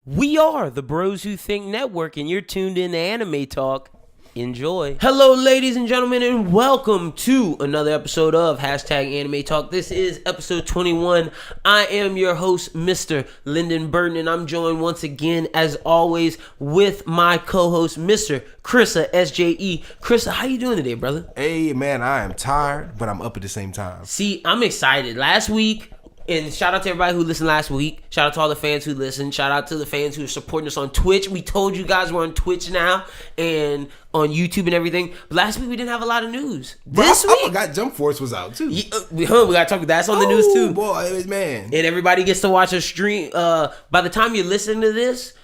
We are the Bros Who Think Network, and you're tuned in to Anime Talk. Enjoy. Hello, ladies and gentlemen, and welcome to another episode of #Anime Talk. This is episode 21. I am your host, Mr. Lynden Burton, and I'm joined once again, as always, with my co-host, Mr. Chrissa SJE. Chrissa, how you doing today, brother? Hey, man, I am tired, but I'm up at the same time. See, I'm excited. Last week, and shout out to everybody who listened last week. Shout out to all the fans who listened. Shout out to the fans who are supporting us on Twitch. We told you guys we're on Twitch now and on YouTube and everything. But last week we didn't have a lot of news. This week, I forgot Jump Force was out too. We got to talk. That's on the news too. Boy, man. And everybody gets to watch a stream. By the time you listen to this,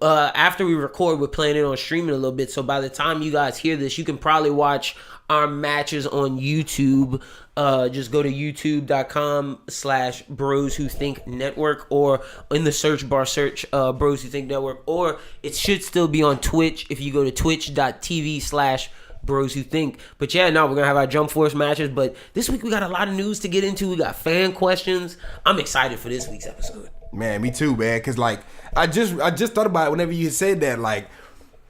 after we record, we're planning on streaming a little bit. So by the time you guys hear this, you can probably watch our matches on YouTube. Just go to youtube.com/BrosWhoThink Network, or in the search bar search Bros Who Think Network, or it should still be on Twitch if you go to twitch.tv/Bros Who Think. But yeah, no, we're gonna have our Jump Force matches. But this week we got a lot of news to get into. We got fan questions. I'm excited for this week's episode. Man, me too, man. Cause like I just thought about it whenever you said that. Like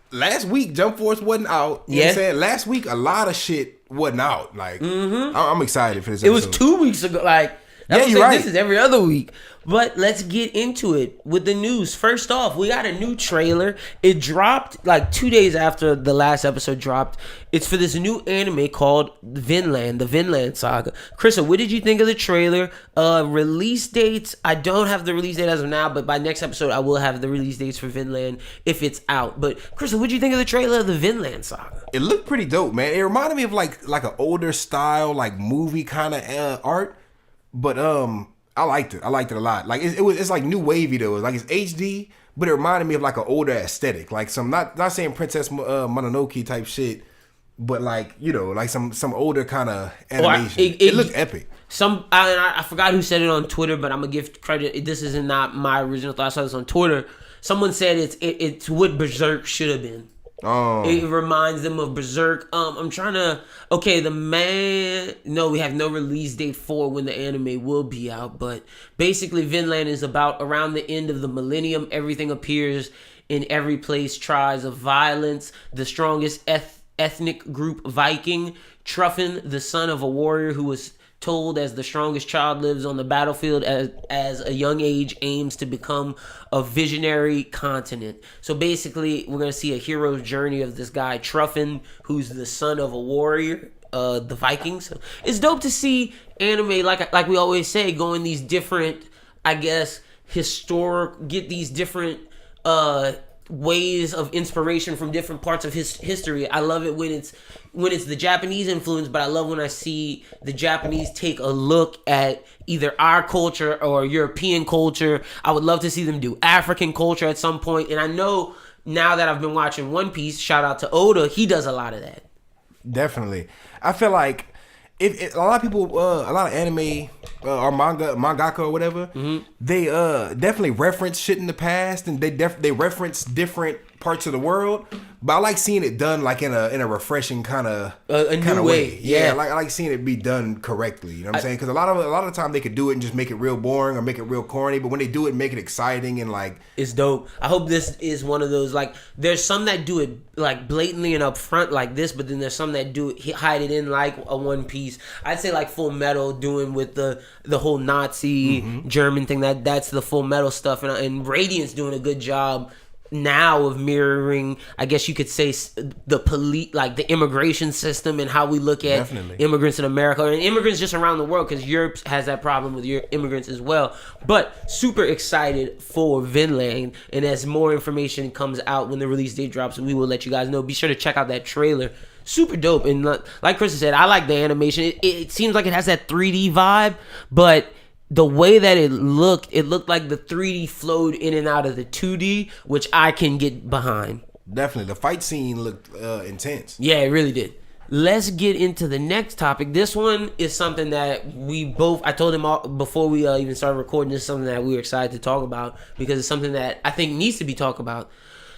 last week, Jump Force wasn't out. You know what I'm saying? Last week, a lot of shit wasn't out. Like I'm excited for this episode. It was 2 weeks ago. Like you're right. This is every other week. But let's get into it with the news. First off, we got a new trailer. It dropped like 2 days after the last episode dropped. It's for this new anime called Vinland, the Vinland Saga. Chrissa, what did you think of the trailer? Release dates, I don't have the release date as of now, but by next episode I will have the release dates for Vinland if it's out. But Chrissa, what did you think of the trailer of the Vinland Saga? It looked pretty dope, man. It reminded me of like an older style, like movie kind of art. But I liked it. I liked it a lot. Like it's like new wavy though. Like it's HD, but it reminded me of like an older aesthetic. Like some not saying Princess Mononoke type shit, but like like some older kind of animation. It looked epic. I forgot who said it on Twitter, but I'm gonna give credit. This isn't not my original thought. I saw this on Twitter. Someone said it's what Berserk should have been. Oh. It reminds them of Berserk. I'm trying to. Okay, we have no release date for when the anime will be out, but basically, Vinland is about around the end of the millennium. Everything appears in every place. Tries of violence. The strongest ethnic group, Viking, Truffin, the son of a warrior who was told as the strongest child, lives on the battlefield as a young age, aims to become a visionary continent. So basically, we're going to see a hero's journey of this guy, Truffin, who's the son of a warrior, the Vikings. It's dope to see anime, like we always say, go in these different, I guess, get these different ways of inspiration from different parts of history. I love it when it's the Japanese influence, but I love when I see the Japanese take a look at either our culture or European culture. I would love to see them do African culture at some point. And I know now that I've been watching One Piece, shout out to Oda, he does a lot of that. Definitely. I feel like if a lot of people, a lot of anime or mangaka or whatever, they definitely reference shit in the past, and they reference different parts of the world. But I like seeing it done like in a refreshing kind of way. Yeah, I like seeing it be done correctly. You know what I'm saying? Because a lot of the time they could do it and just make it real boring or make it real corny. But when they do it, make it exciting and like it's dope. I hope this is one of those, like, there's some that do it like blatantly and upfront like this, but then there's some that do it, hide it in like a One Piece. I'd say like Full Metal doing with the whole Nazi German thing. That's the Full Metal stuff, and Radiant's doing a good job now of mirroring, I guess you could say, the the immigration system and how we look at immigrants in America and immigrants just around the world, because Europe has that problem with your immigrants as well. But super excited for Vinland, and as more information comes out when the release date drops, we will let you guys know. Be sure to check out that trailer. Super dope. And like Chris said, I like the animation. It seems like it has that 3D vibe, but the way that it looked like the 3D flowed in and out of the 2D, which I can get behind. Definitely. The fight scene looked intense. Yeah, it really did. Let's get into the next topic. This one is something that I told him before we even started recording, this is something that we were excited to talk about because it's something that I think needs to be talked about.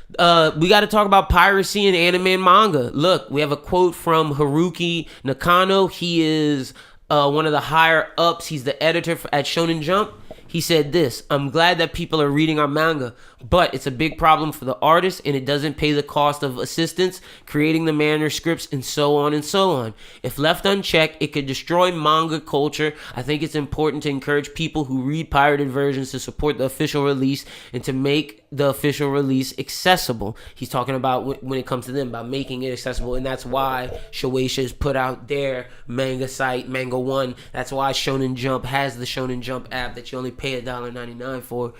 We got to talk about piracy in anime and manga. Look, we have a quote from Haruki Nakano. He is one of the higher ups. He's the editor at Shonen Jump. He said this: "I'm glad that people are reading our manga, but it's a big problem for the artists, and it doesn't pay the cost of assistants, creating the manuscripts, and so on and so on. If left unchecked, it could destroy manga culture. I think it's important to encourage people who read pirated versions to support the official release and to make the official release accessible." He's talking about when it comes to them, about making it accessible, and that's why Shueisha has put out their manga site, Manga One. That's why Shonen Jump has the Shonen Jump app that you only pay $1.99 for.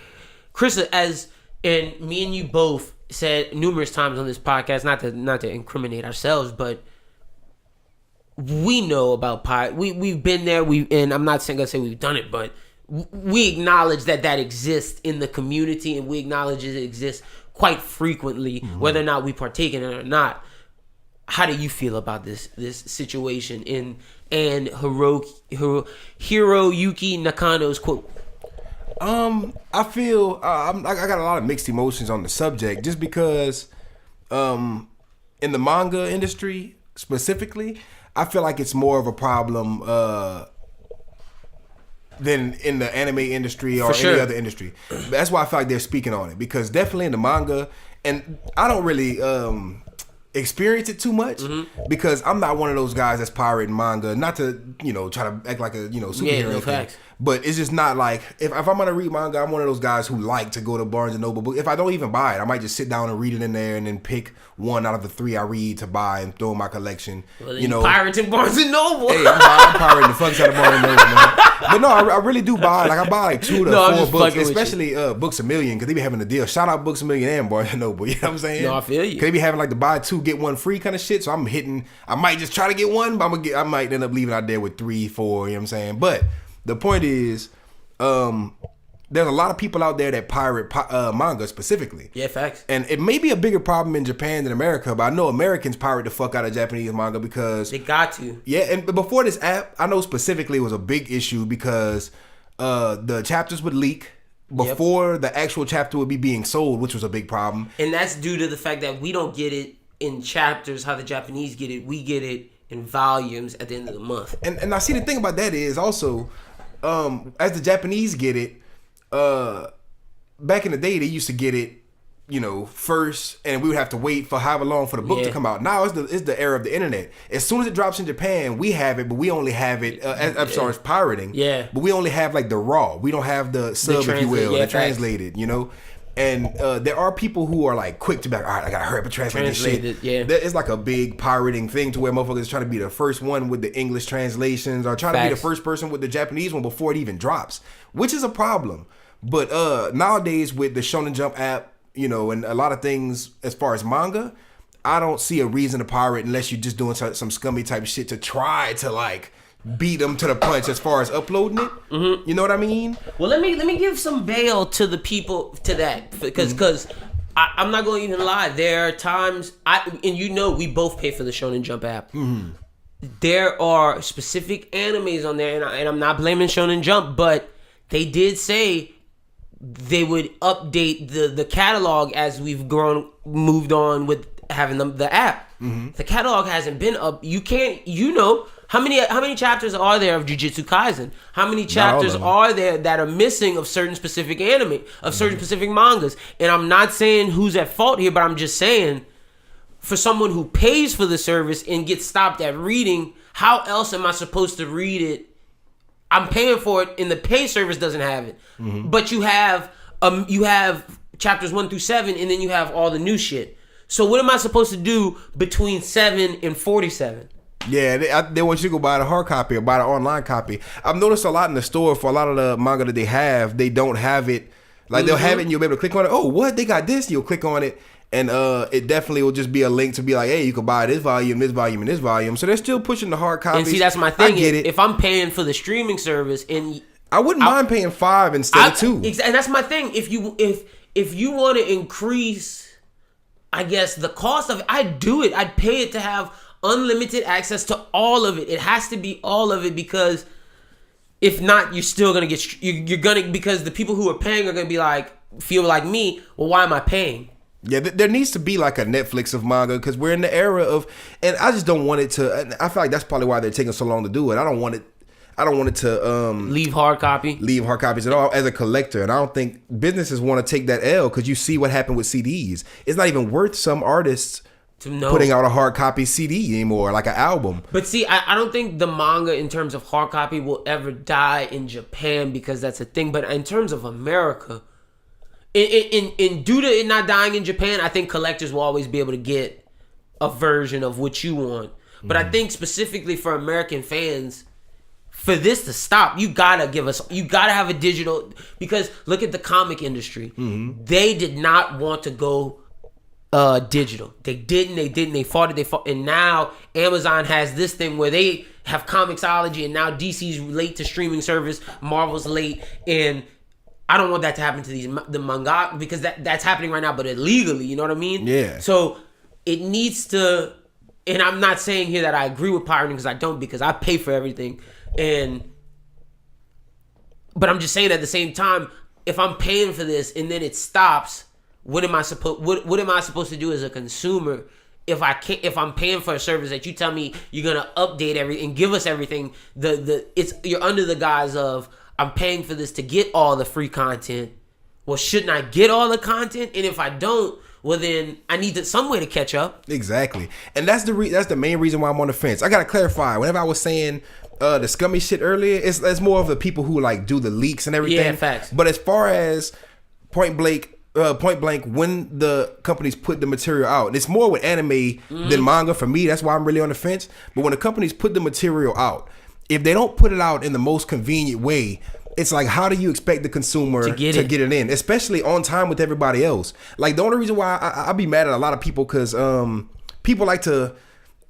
Chrissa, and me and you both said numerous times on this podcast, not to incriminate ourselves, but we know about pirate. We've been there. And I'm not gonna say we've done it, but we acknowledge that exists in the community, and we acknowledge it exists quite frequently, whether or not we partake in it or not. How do you feel about this situation and Hiroyuki Nakano's quote? I feel I got a lot of mixed emotions on the subject, just because in the manga industry specifically, I feel like it's more of a problem than in the anime industry or any other industry. That's why I feel like they're speaking on it, because definitely in the manga, and I don't really experience it too much, because I'm not one of those guys that's pirating manga, not to try to act like a superhero or anything. But it's just not like, if I'm gonna read manga, I'm one of those guys who like to go to Barnes and Noble. But if I don't even buy it, I might just sit down and read it in there, and then pick one out of the 3 I read to buy and throw in my collection. Well, pirating Barnes and Noble. Hey, I'm pirating the fuck out of Barnes and Noble, man. But no, I really do buy. Like, I buy like 2 to 4 books, especially Books A Million, because they be having a deal. Shout out Books A Million and Barnes and Noble. You know what I'm saying? No, I feel you. Because they be having like the buy 2 get 1 free kind of shit. So I might just try to get 1, but I might end up leaving out there with 3, 4. You know what I'm saying? But the point is, there's a lot of people out there that pirate manga specifically. Yeah, facts. And it may be a bigger problem in Japan than America, but I know Americans pirate the fuck out of Japanese manga because they got to. Yeah, and before this app, I know specifically it was a big issue because the chapters would leak before the actual chapter would be being sold, which was a big problem. And that's due to the fact that we don't get it in chapters how the Japanese get it. We get it in volumes at the end of the month. And I see the thing about that is also, as the Japanese get it, back in the day they used to get it, first, and we would have to wait for however long for the book to come out. Now it's the era of the internet. As soon as it drops in Japan, we have it, but we only have it. I'm sorry, it's pirating. Yeah. But we only have like the raw. We don't have the sub, if you will, the translated. And there are people who are like quick to be like, all right, I gotta hurry up and translate this shit. Yeah. It's like a big pirating thing to where motherfuckers try to be the first one with the English translations, or try to be the first person with the Japanese one before it even drops, which is a problem. But nowadays with the Shonen Jump app, and a lot of things as far as manga, I don't see a reason to pirate unless you're just doing some scummy type of shit to try to like beat them to the punch as far as uploading it. You know what I mean? Well, let me give some bail to the people to that, because I'm not going to even lie. There are times we both pay for the Shonen Jump app. There are specific animes on there, and I'm not blaming Shonen Jump, but they did say they would update the catalog as we've moved on with having the app. The catalog hasn't been up. You can't, how many chapters are there of Jujutsu Kaisen? How many chapters are there that are missing of certain specific anime, of certain specific mangas? And I'm not saying who's at fault here, but I'm just saying, for someone who pays for the service and gets stopped at reading, how else am I supposed to read it? I'm paying for it, and the pay service doesn't have it. But you have chapters 1 through 7, and then you have all the new shit. So what am I supposed to do between 7 and 47? Yeah, they want you to go buy the hard copy or buy the online copy. I've noticed a lot in the store for a lot of the manga that they don't have it. Like they'll have it and you'll be able to click on it. Oh, what? They got this? You'll click on it. And it definitely will just be a link to be like, hey, you can buy this volume, and this volume. So they're still pushing the hard copies. And see, that's my thing. I get it. If I'm paying for the streaming service, and I wouldn't mind paying 5 instead of 2. And that's my thing. If you want to increase, I guess, the cost of it, I'd do it. I'd pay it to have unlimited access to all of it. It has to be all of it, because if not, you're still gonna get because the people who are paying are gonna be like, feel like me. Well, why am I paying? Yeah, there needs to be like a Netflix of manga, because we're in the era of, and I just don't want it to. I feel like that's probably why they're taking so long to do it. I don't want it. I don't want it to leave hard copies at all as a collector. And I don't think businesses want to take that L because you see what happened with CDs. It's not even worth some artists putting out a hard copy CD anymore, like an album. But see, I don't think the manga in terms of hard copy will ever die in Japan because that's a thing. But in terms of America, in due to it not dying in Japan, I think collectors will always be able to get a version of what you want. But I think specifically for American fans, for this to stop, you gotta have a digital, because look at the comic industry. They did not want to go digital. They fought it, and now Amazon has this thing where they have Comixology, and now DC's late to streaming service, Marvel's late, and I don't want that to happen to the manga, because that's happening right now, but illegally, you know what I mean? Yeah. So it needs to, and I'm not saying here that I agree with pirating, because I don't, because I pay for everything, but I'm just saying at the same time, if I'm paying for this and then it stops, what am I supposed to do as a consumer if I'm paying for a service that you tell me you're gonna update everything and give us everything? You're under the guise of, I'm paying for this to get all the free content. Well, shouldn't I get all the content? And if I don't, well then I need some way to catch up. Exactly, and that's the main reason why I'm on the fence. I gotta clarify. Whenever I was saying the scummy shit earlier, it's more of the people who like do the leaks and everything. Yeah, facts. But as far as point blank, when the companies put the material out, it's more with anime than manga for me. That's why I'm really on the fence. But when the companies put the material out, if they don't put it out in the most convenient way, it's like, how do you expect the consumer to get it in, especially on time with everybody else? Like, the only reason why I be mad at a lot of people, because people like to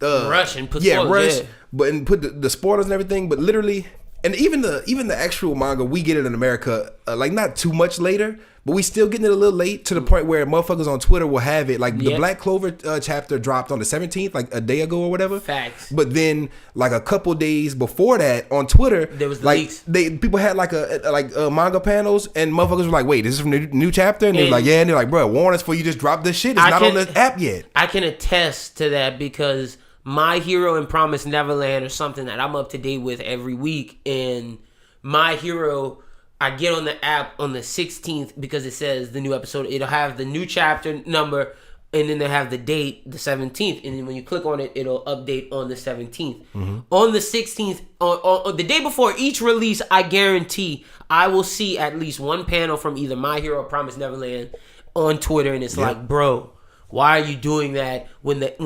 rush and put spoilers, and put the spoilers and everything. But literally, and even the actual manga, we get it in America like not too much later, but we still getting it a little late, to the point where motherfuckers on Twitter will have it. Like, the Black Clover chapter dropped on the 17th, like a day ago or whatever. Facts. But then, like a couple days before that, on Twitter, there was like leaks. People had like manga panels, and motherfuckers were like, "Wait, this is from the new chapter?" And they're like, "Yeah," and they're like, "Bro, warn us before you just drop this shit. It's not on the app yet." I can attest to that, because My Hero and Promised Neverland are something that I'm up to date with every week, and My Hero, I get on the app on the 16th because it says the new episode. It'll have the new chapter number, and then they have the date, the 17th. And then when you click on it, it'll update on the 17th. On the 16th, on the day before each release, I guarantee I will see at least one panel from either My Hero or Promised Neverland on Twitter, and it's like, bro, why are you doing that when it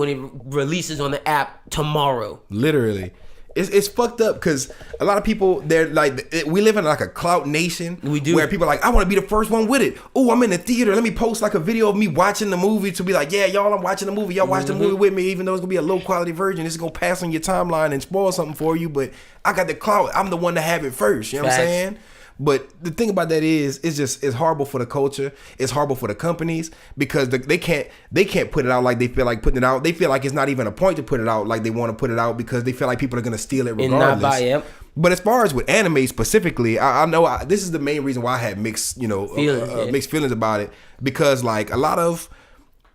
releases on the app tomorrow? Literally. It's fucked up, because a lot of people, they're like, we live in like a clout nation. We do. Where people are like, I want to be the first one with it. Oh, I'm in the theater. Let me post like a video of me watching the movie to be like, yeah, y'all, I'm watching the movie. Y'all watch the movie with me, even though it's going to be a low quality version. It's going to pass on your timeline and spoil something for you. But I got the clout. I'm the one to have it first. You know what I'm saying? But the thing about that is, it's horrible for the culture. It's horrible for the companies, because they can't put it out like they feel like putting it out. They feel like it's not even a point to put it out like they want to put it out, because they feel like people are going to steal it regardless. And not buy it. But as far as with anime specifically, I know this is the main reason why I had mixed feelings about it, because like a lot of,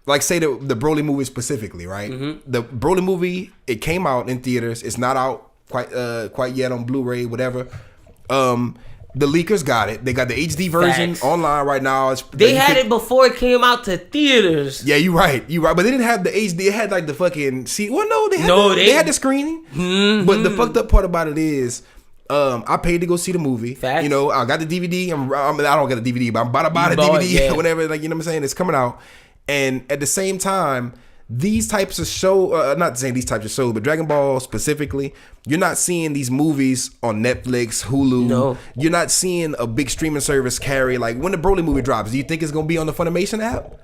like, say the Broly movie specifically, right? The Broly movie, it came out in theaters. It's not out quite yet on Blu-ray, whatever. The leakers got it. They got the HD version online right now. They had it before it came out to theaters. Yeah, you're right. But they didn't have the HD. It had like the fucking they had the screening. But the fucked up part about it is, I paid to go see the movie. Facts. You know, I got the DVD. I don't get the DVD, but I'm about to buy the DVD or whatever. Like, you know what I'm saying? It's coming out. And at the same time, these types of shows, not saying these types of shows, but Dragon Ball specifically, you're not seeing these movies on Netflix, Hulu. No. You're not seeing a big streaming service carry. Like, when the Broly movie drops, do you think it's going to be on the Funimation app?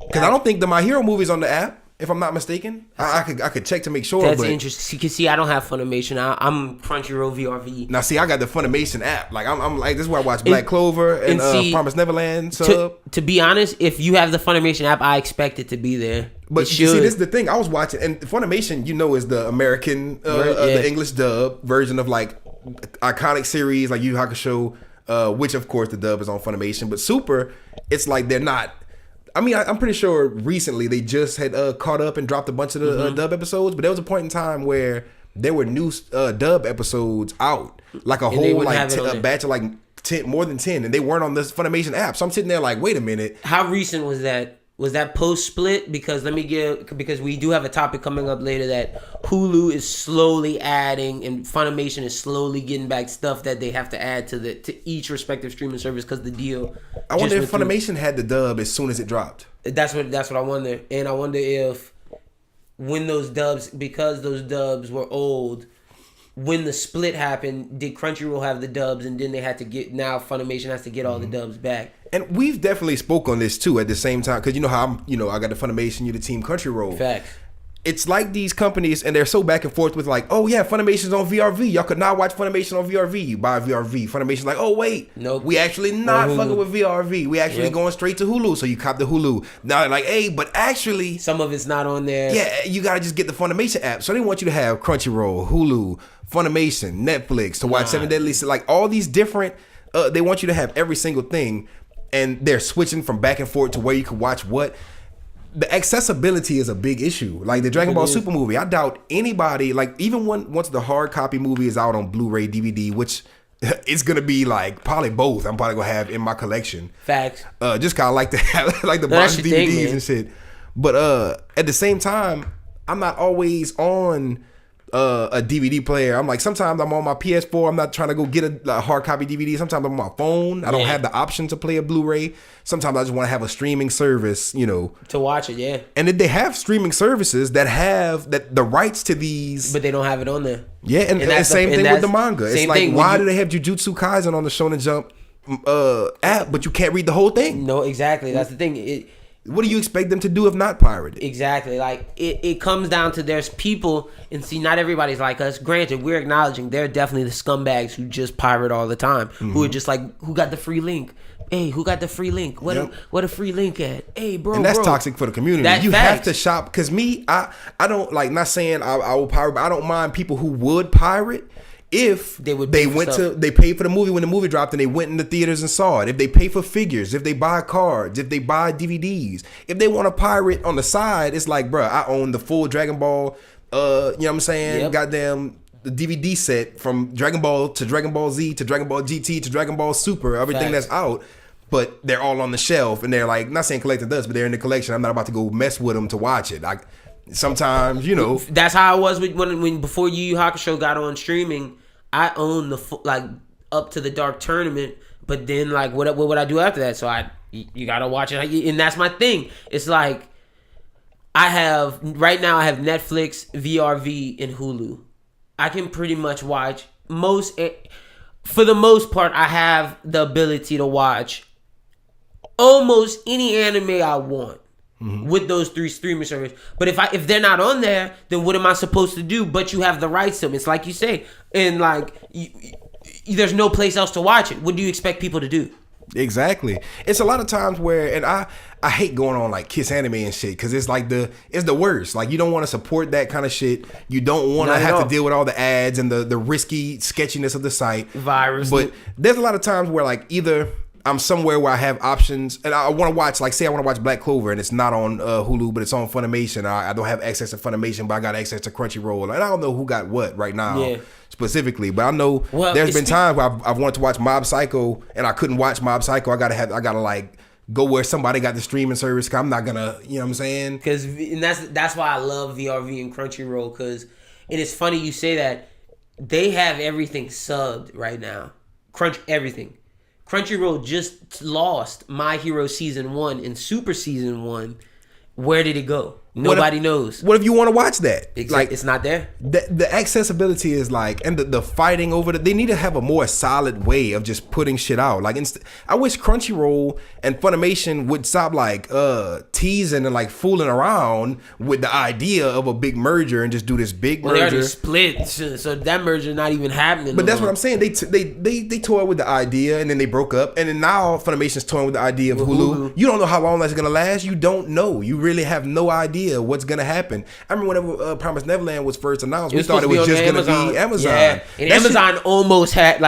Because I don't think the My Hero movie's on the app, if I'm not mistaken. I could check to make sure. That's interesting. You can see I don't have Funimation. I'm Crunchyroll VRV. Now, see, I got the Funimation app. Like, I'm like, this is where I watch Black Clover and Promised Neverland sub. To be honest, if you have the Funimation app, I expect it to be there. But you see, this is the thing. I was watching, and Funimation, is the American, the English dub version of like iconic series like Yu Yu Hakusho, which of course the dub is on Funimation. But Super, it's like they're not. I mean, I'm pretty sure recently they just had caught up and dropped a bunch of the dub episodes, but there was a point in time where there were new dub episodes out, like a whole like a batch of like 10, more than 10, and they weren't on this Funimation app. So I'm sitting there like, wait a minute. How recent was that? Was that post split? Because because we do have a topic coming up later that Hulu is slowly adding and Funimation is slowly getting back stuff that they have to add to each respective streaming service because the deal. I wonder if Funimation had the dub as soon as it dropped. That's what I wonder, and I wonder if when those dubs, because those dubs were old, when the split happened, did Crunchyroll have the dubs, and then they had to get, now Funimation has to get all the dubs back. And we've definitely spoke on this too at the same time, because you know how I got the Funimation, you the team Crunchyroll. Facts. It's like these companies, and they're so back and forth with like, oh yeah, Funimation's on VRV. Y'all could not watch Funimation on VRV. You buy VRV. Funimation's like, oh wait, nope, we actually not fucking with VRV. We actually going straight to Hulu. So you cop the Hulu. Now they're like, hey, but actually, some of it's not on there. Yeah, you gotta just get the Funimation app. So they want you to have Crunchyroll, Hulu, Funimation, Netflix to watch Seven Deadly Sins, like all these different. They want you to have every single thing, and they're switching from back and forth to where you can watch what. The accessibility is a big issue. Like the Dragon Ball Super movie, I doubt anybody, like even once the hard copy movie is out on Blu-ray, DVD, which it's gonna be like probably both. I'm probably gonna have in my collection. Facts. Just kind of like to have like the box DVDs and shit. But at the same time, I'm not always on a DVD player. I'm like, sometimes I'm on my PS4. I'm not trying to go get a hard copy DVD. Sometimes I'm on my phone. I don't have the option to play a Blu-ray. Sometimes I just want to have a streaming service, to watch it. Yeah. And then they have streaming services that have the rights to these, but they don't have it on there. Yeah, and the same thing with the manga. It's like, why do they have Jujutsu Kaisen on the Shonen Jump app, but you can't read the whole thing? No, exactly. That's the thing. What do you expect them to do if not pirated? Exactly. Like it comes down to, there's people, and see, not everybody's like us. Granted, we're acknowledging they're definitely the scumbags who just pirate all the time. Who are just like, who got the free link? Hey, who got the free link? What a free link at? Hey, bro. And that's toxic for the community. You have to shop, because I don't like, not saying I will pirate, but I don't mind people who would pirate. If they paid for the movie when the movie dropped and they went in the theaters and saw it. If they pay for figures, if they buy cards, if they buy DVDs, if they want to pirate on the side, it's like, bro, I own the full Dragon Ball, you know what I'm saying? Goddamn, the DVD set from Dragon Ball to Dragon Ball Z to Dragon Ball GT to Dragon Ball Super, everything that's out. But they're all on the shelf, and they're like, not saying collector does, but they're in the collection. I'm not about to go mess with them to watch it. Like, sometimes, that's how I was when before Yu Yu Hakusho got on streaming. I owned up to the Dark Tournament, but then like what would I do after that? So you gotta watch it, and that's my thing. It's like I have Netflix, VRV, and Hulu. I can pretty much watch for the most part. I have the ability to watch almost any anime I want. With those three streaming services. But if they're not on there, then what am I supposed to do? But you have the rights to them. It's like you say, and like there's no place else to watch it. What do you expect people to do? Exactly. It's a lot of times where, and I hate going on like Kiss Anime and shit, because it's like it's the worst. Like, you don't want to support that kind of shit. You don't want to have to deal with all the ads and the risky sketchiness of the site. Virus. But there's a lot of times where like either I'm somewhere where I have options and I want to watch, like say I want to watch Black Clover and it's not on Hulu, but it's on Funimation. I don't have access to Funimation, but I got access to Crunchyroll. And I don't know who got what right now specifically, but I know there's been times where I've wanted to watch Mob Psycho and I couldn't watch Mob Psycho. I gotta like go where somebody got the streaming service, because I'm not gonna, you know what I'm saying? Because that's why I love VRV and Crunchyroll, because it is funny you say that. They have everything subbed right now. Everything. Crunchyroll just lost My Hero Season 1 and Super Season 1. Where did it go? Nobody knows. What if you want to watch that? Like, it's not there. The accessibility is like, and the fighting over they need to have a more solid way of just putting shit out. Like, I wish Crunchyroll and Funimation would stop like teasing and like fooling around with the idea of a big merger and just do this big merger. They already split, so that merger not even happening. But that's what I'm saying. They toyed with the idea and then they broke up, and then now Funimation's toying with the idea of Hulu. You don't know how long that's gonna last. You don't know. You really have no idea what's gonna happen. I remember whenever Promised Neverland was first announced, we thought it was just gonna be Amazon. Yeah, and Amazon almost had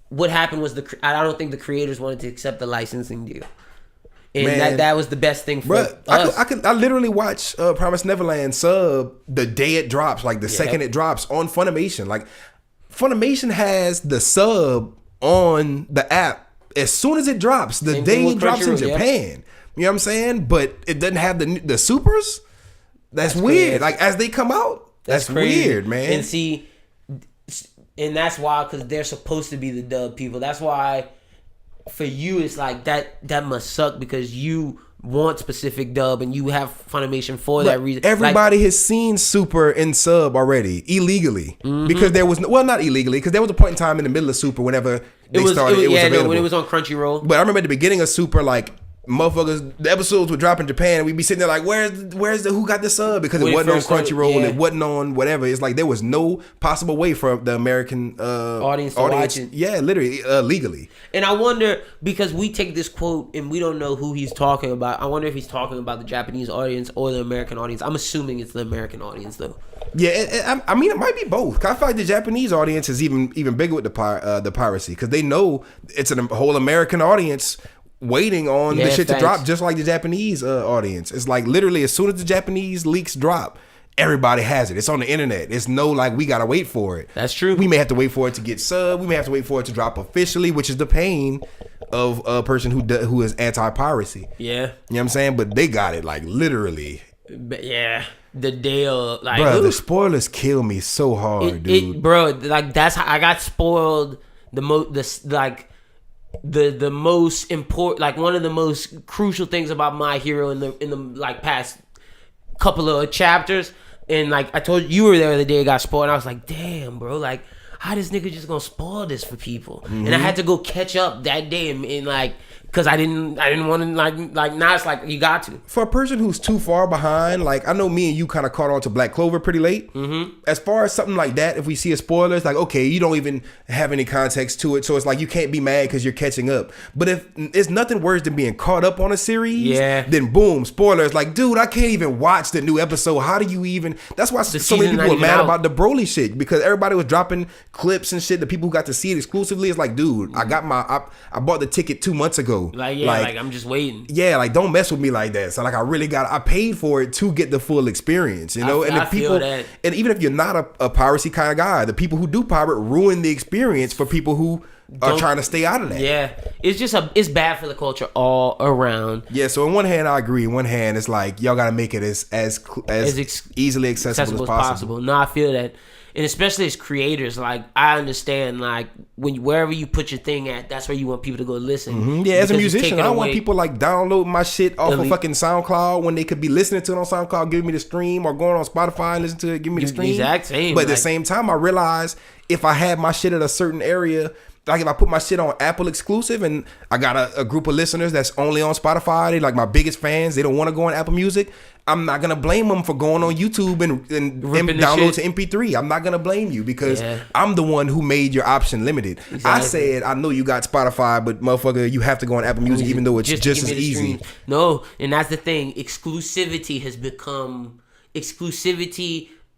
what happened was I don't think the creators wanted to accept the licensing deal. And that was the best thing for us. I literally watch Promised Neverland sub the day it drops, like the second it drops on Funimation. Like Funimation has the sub on the app as soon as it drops, the day it drops in Japan. You know what I'm saying? But it doesn't have the supers. That's weird. Crazy. Like as they come out, that's weird, man. And see, and that's why, because they're supposed to be the dub people. That's why for you it's like that must suck, because you want specific dub and you have Funimation for that reason. Everybody has seen Super in sub already illegally, because there was not illegally, because there was a point in time in the middle of Super whenever it was available. When it was on Crunchyroll. But I remember at the beginning of Super, like motherfuckers, the episodes would drop in Japan and we'd be sitting there like, where's the who got the sub, because it wasn't on Crunchyroll, it wasn't on whatever. It's like there was no possible way for the American audience to watch it. Yeah, literally legally. And I wonder, because we take this quote and we don't know who he's talking about, I wonder if he's talking about the Japanese audience or the American audience. I'm assuming it's the American audience though. Yeah, I mean it might be both. I feel like the Japanese audience is even bigger with the piracy, because they know it's a whole American audience waiting on the shit to drop, just like the Japanese audience. It's like literally as soon as the Japanese leaks drop, everybody has it. It's on the internet. It's no like we gotta wait for it. That's true. We may have to wait for it to get subbed. We may have to wait for it to drop officially, which is the pain of a person who is anti-piracy. Yeah, you know what I'm saying? But they got it like literally. Yeah, the day of, like, bro, the spoilers kill me so hard, dude. Bro, like that's how I got spoiled. The most important, like one of the most crucial things about My Hero in the like past couple of chapters, and like I told you were there the day it got spoiled, and I was like, damn, bro, like how this nigga just gonna spoil this for people? And I had to go catch up that day, and like, because I didn't want to like now it's like you got to. For a person who's too far behind, like I know me and you kind of caught on to Black Clover pretty late. As far as something like that, if we see a spoiler, it's like, okay, you don't even have any context to it, so it's like you can't be mad because you're catching up. But if it's nothing worse than being caught up on a series, then boom, spoilers. Like, dude, I can't even watch the new episode. How do you even? That's why so many people were mad about the Broly shit, because everybody was dropping clips and shit. The people who got to see it exclusively, it's like, dude, I bought the ticket 2 months ago. Like I'm just waiting. Yeah, like don't mess with me like that. So like I paid for it to get the full experience, you know. I feel that. And even if you're not a piracy kind of guy, the people who do pirate ruin the experience for people who are trying to stay out of that. Yeah, it's just it's bad for the culture all around. Yeah, so in one hand I agree. In one hand it's like y'all gotta make it as easily accessible as possible. No, I feel that. And especially as creators, like I understand, like wherever you put your thing at, that's where you want people to go listen. Yeah, as a musician, I don't want people like downloading my shit off of fucking SoundCloud when they could be listening to it on SoundCloud, giving me the stream, or going on Spotify and listen to it, giving me the stream. Exact same. But at the same time, I realize if I had my shit at a certain area, like if I put my shit on Apple exclusive and I got a group of listeners that's only on Spotify, they like my biggest fans, they don't want to go on Apple Music, I'm not gonna blame them for going on YouTube and download to MP3. I'm not gonna blame you, because I'm the one who made your option limited. Exactly. I said, I know you got Spotify, but motherfucker, you have to go on Apple Music, even though it's just as easy. No, and that's the thing. Exclusivity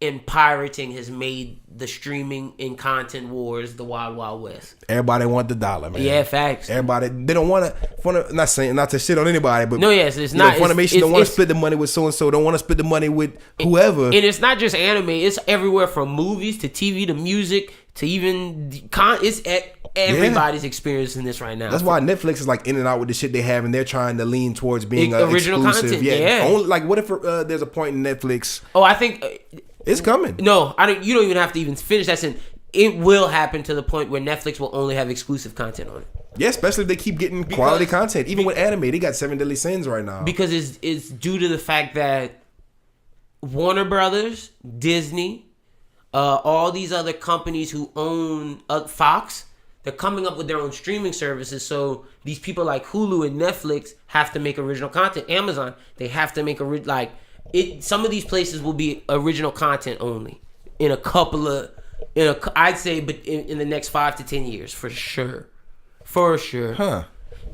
and pirating has made the streaming and content wars the wild, wild west. Everybody want the dollar, man. Yeah, facts. Everybody, they don't want to. Not to shit on anybody, but it's not. Funimation don't want to split the money with so and so. Don't want to split the money with whoever. And it's not just anime. It's everywhere from movies to TV to music to even it's everybody's experiencing this right now. That's why Netflix is like in and out with the shit they have, and they're trying to lean towards being original exclusive. Content. Yeah. Only, like, what if there's a point in Netflix? Oh, I think. It's coming. No, I don't. You don't even have to even finish that sentence. It will happen to the point where Netflix will only have exclusive content on it. Yeah, especially if they keep getting quality content. Even with anime, they got 7 Deadly Sins right now. Because it's due to the fact that Warner Brothers, Disney, all these other companies who own Fox, they're coming up with their own streaming services. So these people like Hulu and Netflix have to make original content. Amazon, they have to make some of these places will be original content only in I'd say, but in the next 5 to 10 years for sure. Huh.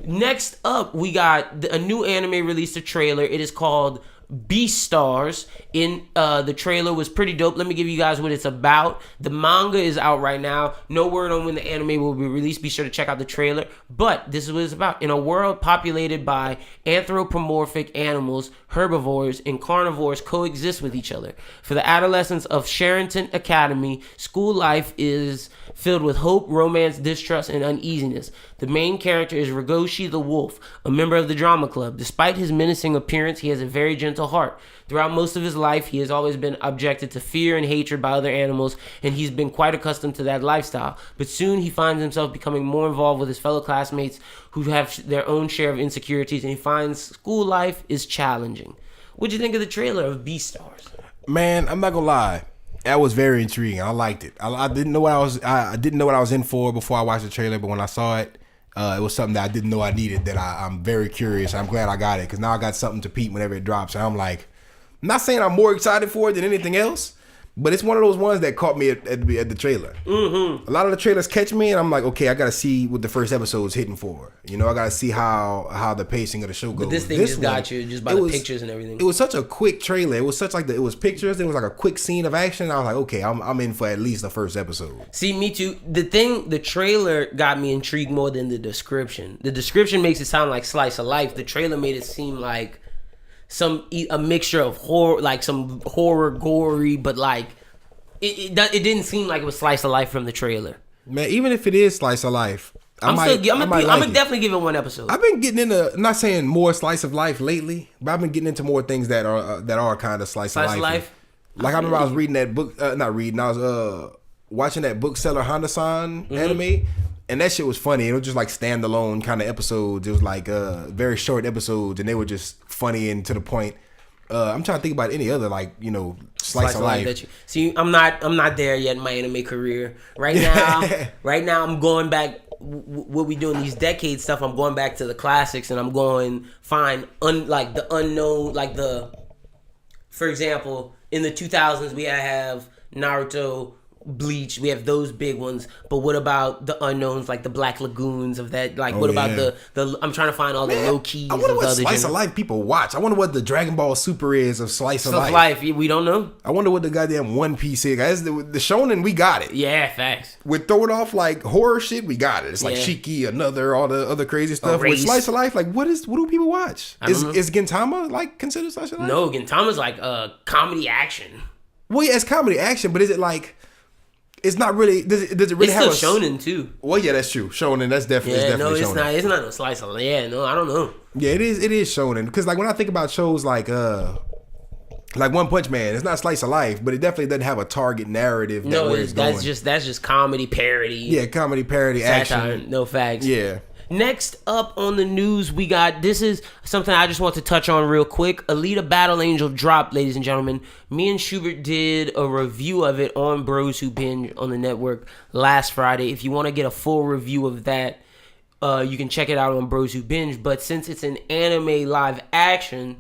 Next up, we got a new anime released a trailer. It is called Beastars. In the trailer was pretty dope. Let me give you guys what it's about. The manga is out right now. No word on when the anime will be released. Be sure to check out the trailer. But this is what it's about. In a world populated by anthropomorphic animals, herbivores and carnivores coexist with each other. For the adolescents of Sherrington Academy, school life is filled with hope, romance, distrust, and uneasiness. The main character is Ragoshi the Wolf, a member of the drama club. Despite his menacing appearance, he has a very gentle heart. Throughout most of his life, he has always been objected to fear and hatred by other animals, and he's been quite accustomed to that lifestyle. But soon he finds himself becoming more involved with his fellow classmates who have their own share of insecurities, and he finds school life is challenging. What'd you think of the trailer of Beastars? Man, I'm not gonna lie. That was very intriguing. I liked it. I didn't know what I didn't know what I was in for before I watched the trailer, but when I saw it, it was something that I didn't know I needed. That I'm very curious. I'm glad I got it because now I got something to peep whenever it drops. And I'm like, I'm not saying I'm more excited for it than anything else, but it's one of those ones that caught me at the trailer. Mm-hmm. A lot of the trailers catch me, and I'm like, okay, I got to see what the first episode's hitting for. You know, I got to see how the pacing of the show goes. But this thing just got you just by the pictures and everything. It was such a quick trailer. It was such like it was pictures. Then it was like a quick scene of action. I was like, okay, I'm in for at least the first episode. See, me too. The trailer got me intrigued more than the description. The description makes it sound like slice of life. The trailer made it seem like a mixture of horror, like some horror, gory, but like it didn't seem like it was slice of life from the trailer. Man, even if it is slice of life, I'm gonna definitely give it one episode. I've been getting into, I'm not saying more slice of life lately, but I've been getting into more things that are kind of slice of life. Like I remember I was reading that book, I was watching that bookseller Honda-san anime. And that shit was funny. It was just like standalone kind of episodes. It was like very short episodes, and they were just funny and to the point. I'm trying to think about any other like slice of life. See, I'm not there yet in my anime career right now. Right now, I'm going back. What we doing these decade stuff? I'm going back to the classics, and I'm going find like the unknown, like for example, in the 2000s we have Naruto, Bleach, we have those big ones, but what about the unknowns, like the Black Lagoons of that? Like, what about the? I'm trying to find all the low keys. I wonder what slice of life people watch. I wonder what the Dragon Ball Super is of slice of life. We don't know. I wonder what the goddamn One Piece is. Guys, the shonen, we got it. Yeah, facts. With throw it off like horror shit, we got it. It's like Shiki, all the other crazy stuff. With slice of life, like what do people watch? Is Gintama like considered slice of life? No, Gintama's like comedy action. Well, yeah, it's comedy action, but is it like? It's not really. Does it really have a shonen too? Well, yeah, that's true. Shonen, that's definitely. Yeah, definitely no, it's not. It's not no slice of. Yeah, no, I don't know. Yeah, it is. It is shonen because like when I think about shows like One Punch Man, it's not slice of life, but it definitely doesn't have a target narrative. That's just comedy parody. Yeah, comedy parody satire, action. No facts. Yeah. Next up on the news, we got, this is something I just want to touch on real quick. Alita Battle Angel dropped, ladies and gentlemen. Me and Schubert did a review of it on Bros Who Binge on the network last Friday. If you want to get a full review of that, you can check it out on Bros Who Binge. But since it's an anime live action,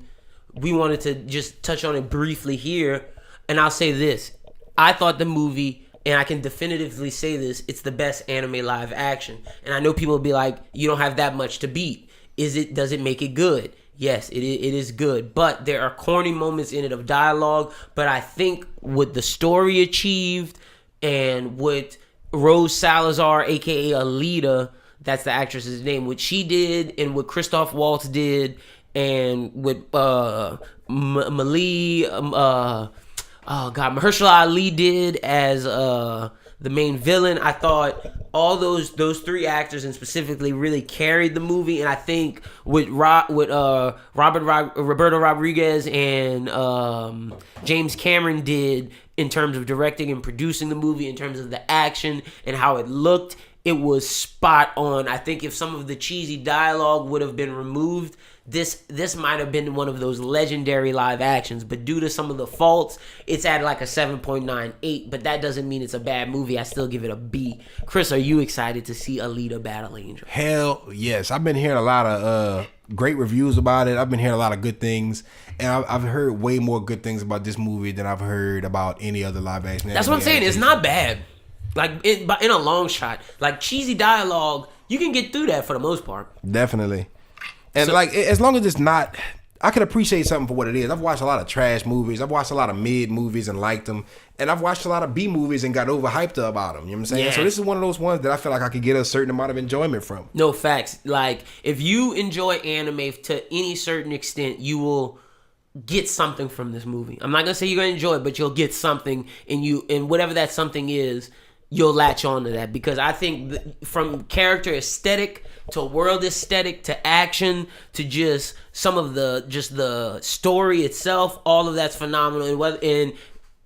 we wanted to just touch on it briefly here. And I'll say this. I thought the movie, and I can definitively say this, it's the best anime live action. And I know people will be like, you don't have that much to beat. Does it make it good? Yes, it is good. But there are corny moments in it of dialogue. But I think what the story achieved and what Rose Salazar, a.k.a. Alita, that's the actress's name, what she did and what Christoph Waltz did and what Mahershala Ali did as the main villain. I thought all those three actors and specifically really carried the movie, and I think with Roberto Rodriguez and James Cameron did in terms of directing and producing the movie, in terms of the action and how it looked, it was spot on. I think if some of the cheesy dialogue would have been removed, this might have been one of those legendary live actions, but due to some of the faults, it's at like a 7.98, but that doesn't mean it's a bad movie. I still give it a B. Chris, are you excited to see Alita Battle Angel? Hell yes. I've been hearing a lot of great reviews about it. I've been hearing a lot of good things, and I've heard way more good things about this movie than I've heard about any other live action. That's what I'm saying. It's not bad. Like, in a long shot. Like, cheesy dialogue, you can get through that for the most part. Definitely. And as long as it's not, I can appreciate something for what it is. I've watched a lot of trash movies. I've watched a lot of mid movies and liked them. And I've watched a lot of B movies and got overhyped about them. You know what I'm saying? Yeah. So this is one of those ones that I feel like I could get a certain amount of enjoyment from. No, facts. Like, if you enjoy anime to any certain extent, you will get something from this movie. I'm not going to say you're going to enjoy it, but you'll get something. And whatever that something is, you'll latch on to that. Because I think from character aesthetic to world aesthetic to action to just some of the story itself, all of that's phenomenal. And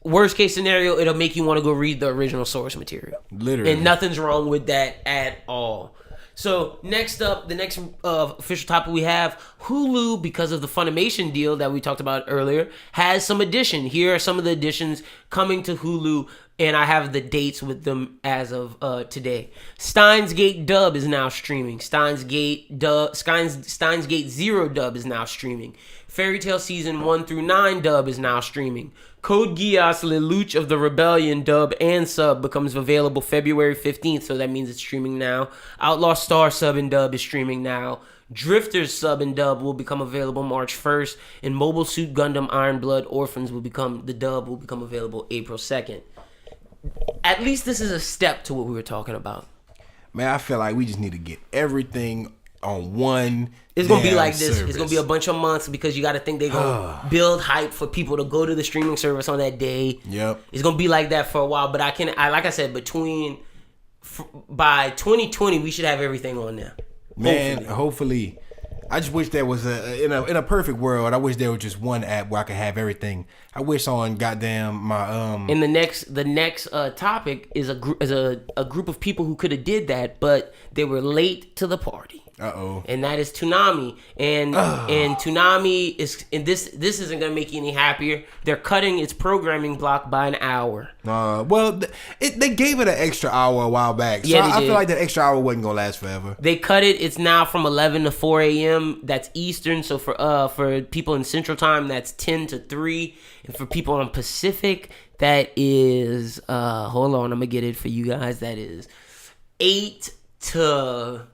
worst case scenario, it'll make you want to go read the original source material. Literally. And nothing's wrong with that at all. So next up, the next official topic we have, Hulu, because of the Funimation deal that we talked about earlier, has some addition. Here are some of the additions coming to Hulu, and I have the dates with them as of today. Steins Gate Dub is now streaming. Steins Gate Zero Dub is now streaming. Fairy Tail Season 1 through 9 dub is now streaming. Code Geass Lelouch of the Rebellion dub and sub becomes available February 15th, so that means it's streaming now. Outlaw Star sub and dub is streaming now. Drifter's sub and dub will become available March 1st, and Mobile Suit Gundam Iron Blood Orphans will become available April 2nd. At least this is a step to what we were talking about. Man, I feel like we just need to get everything on one. It's going to be like this. Service. It's going to be a bunch of months because you got to think they're going to build hype for people to go to the streaming service on that day. Yep. It's going to be like that for a while. But like I said, by 2020, we should have everything on there. Man, hopefully. I just wish there was in a perfect world. I wish there was just one app where I could have everything. I wish on goddamn my And the next topic is a group of people who could have did that, but they were late to the party. And that is Toonami. And Toonami is, and this isn't gonna make you any happier. They're cutting its programming block by an hour. They gave it an extra hour a while back. So I feel like that extra hour wasn't gonna last forever. They cut it. It's now from 11 to 4 a.m. That's Eastern. So for people in Central Time, that's 10 to 3. And for people on Pacific, that is hold on, I'm gonna get it for you guys. That is 8 to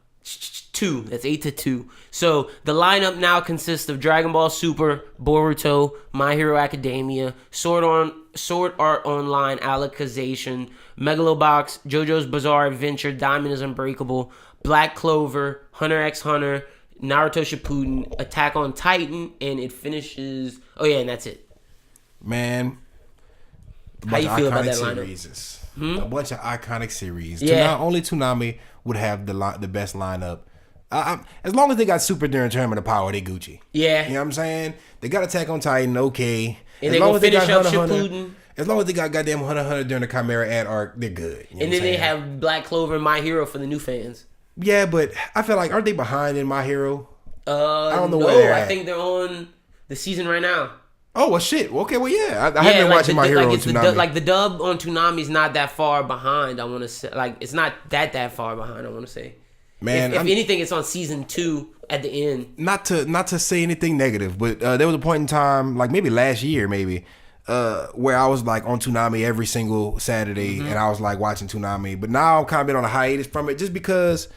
2. That's 8 to 2. So the lineup now consists of Dragon Ball Super, Boruto, My Hero Academia, Sword Art Online, Alicization, Megalobox, JoJo's Bizarre Adventure, Diamond is Unbreakable, Black Clover, Hunter x Hunter, Naruto Shippuden, Attack on Titan, and it finishes. Oh yeah, and that's it. Man, how you feel about that lineup? A bunch of iconic series. Yeah. Only Toonami would have the best lineup. As long as they got Super during Tournament of Power, they Gucci. Yeah. You know what I'm saying? They got Attack on Titan, okay. And they're going to finish up Shippuden. As long as they got goddamn Hunter during the Chimera Ant arc, they're good. You know and then they have Black Clover and My Hero for the new fans. Yeah, but I feel like, aren't they behind in My Hero? I don't know where they're at. I think they're on the season right now. Oh, well, shit. Okay, well, yeah. I haven't been watching My Hero on Toonami. The dub on Toonami is not that far behind, I want to say. Like, it's not that far behind, I want to say. Man, if anything, it's on season 2 at the end. Not to say anything negative, but there was a point in time, like maybe last year, where I was like on Toonami every single Saturday, and I was like watching Toonami. But now I've kind of been on a hiatus from it just because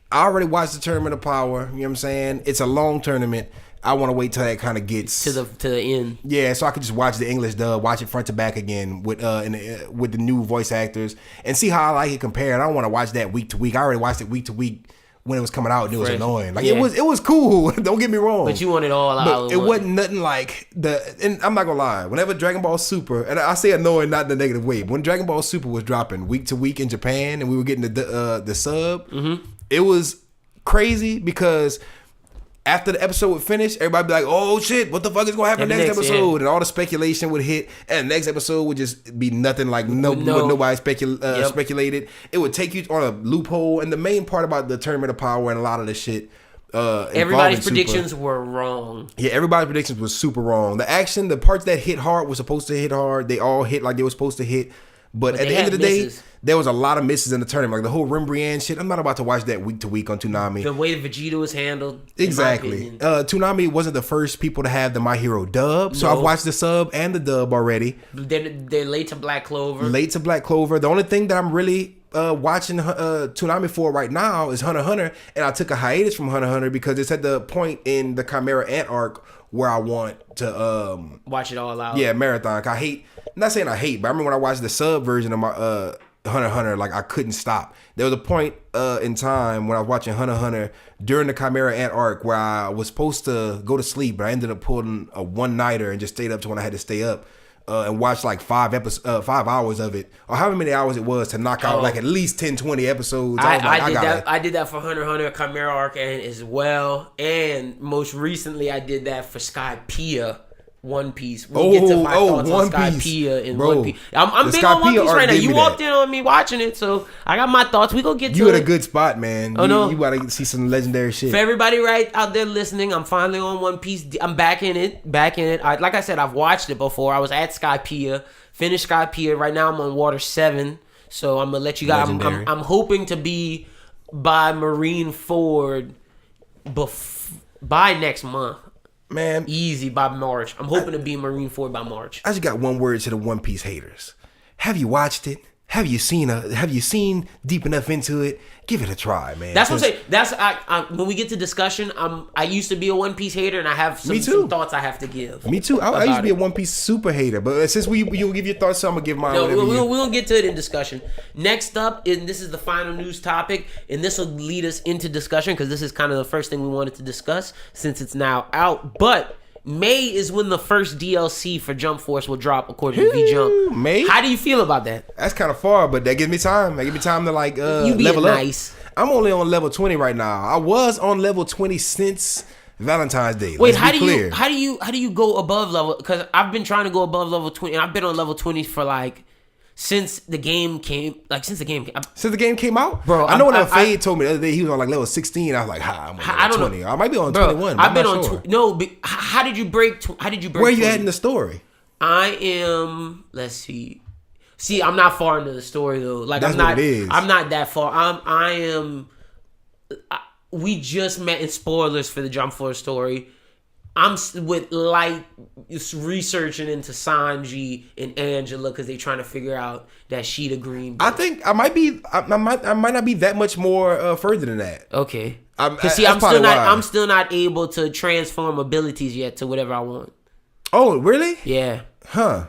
I already watched the Tournament of Power. You know what I'm saying? It's a long tournament. I want to wait till that kind of gets to the end. Yeah, so I could just watch the English dub, watch it front to back again with the new voice actors, and see how I like it compared. I don't want to watch that week to week. I already watched it week to week when it was coming out, and it was annoying. Like it was cool. Don't get me wrong. But you want it all out. It wasn't nothing like and I'm not gonna lie. Whenever Dragon Ball Super, and I say annoying not in a negative way, but when Dragon Ball Super was dropping week to week in Japan, and we were getting the sub, it was crazy because after the episode would finish, everybody be like, "Oh shit, what the fuck is gonna happen next episode?" Yeah. And all the speculation would hit, and the next episode would just be nothing like what nobody speculated. It would take you on a loophole, and the main part about the Tournament of Power and a lot of the shit. Everybody's predictions were wrong. Yeah, everybody's predictions was super wrong. The action, the parts that hit hard were supposed to hit hard. They all hit like they were supposed to hit. But at the end of the day, there was a lot of misses in the tournament. Like the whole Rimbriand shit. I'm not about to watch that week to week on Toonami. The way Vegeta was handled. Exactly. Toonami wasn't the first people to have the My Hero dub. So I've watched the sub and the dub already. They're late to Black Clover. The only thing that I'm really watching Toonami for right now is Hunter x Hunter, and I took a hiatus from Hunter x Hunter because it's at the point in the Chimera Ant arc where I want to watch it all out. Yeah, marathon. I'm not saying I hate, but I remember when I watched the sub version of my Hunter x Hunter, like I couldn't stop. There was a point in time when I was watching Hunter x Hunter during the Chimera Ant arc where I was supposed to go to sleep, but I ended up pulling a one-nighter and just stayed up to when I had to stay up. And watch like 5 hours of it, or however many hours it was to knock out like at least 10, 20 episodes. I did that for Hunter x Hunter Chimera Arc and as well, and most recently I did that for Skypiea One Piece. We'll get to my thoughts on Skypiea and One Piece. I'm big on One Piece right now. You walked in on me watching it, so I got my thoughts. We gonna get to it. You at a good spot, man. You gotta see some legendary shit. For everybody right out there listening, I'm finally on One Piece. I'm back in it. Like I said, I've watched it before. I was at Skypiea, finished Skypiea. Right now I'm on Water 7, so I'm gonna let you guys. I'm hoping to be by Marineford by next month. Man, easy by March. I'm hoping to be Marineford by March. I just got one word to the One Piece haters. Have you watched it? Have you seen deep enough into it? Give it a try, man. That's what I'm saying. That's when we get to discussion. I used to be a One Piece hater, and I have some thoughts I have to give. Me too. I used to be a One Piece super hater, but since you give your thoughts, so I'm gonna give mine. No, we're gonna get to it in discussion. Next up, and this is the final news topic, and this will lead us into discussion because this is kind of the first thing we wanted to discuss since it's now out. But May is when the first DLC for Jump Force will drop, according to V-Jump. May? How do you feel about that? That's kind of far, but that gives me time. That gives me time to like level nice. up. I'm only on level 20 right now. I was on level 20 since Valentine's Day. Wait, how do you go above level? Because I've been trying to go above level 20, and I've been on level 20 for like since the game came. Since the game came out, bro. I know when Fade told me the other day he was on like level 16. I was like, I'm on level 20. I might be on 21. I've been on no. How did you break? How did you break? Where you at in the story? I am. Let's see. See, I'm not far into the story though. Like That's I'm not. What it is. I'm not that far. I am. We just met in spoilers for the Jump Force story. I'm with light researching into Sanji and Angela because they're trying to figure out that she the green. I think I might be. I might not be that much more further than that. Okay. Because see, I'm still not able to transform abilities yet to whatever I want. Oh, really? Yeah. Huh.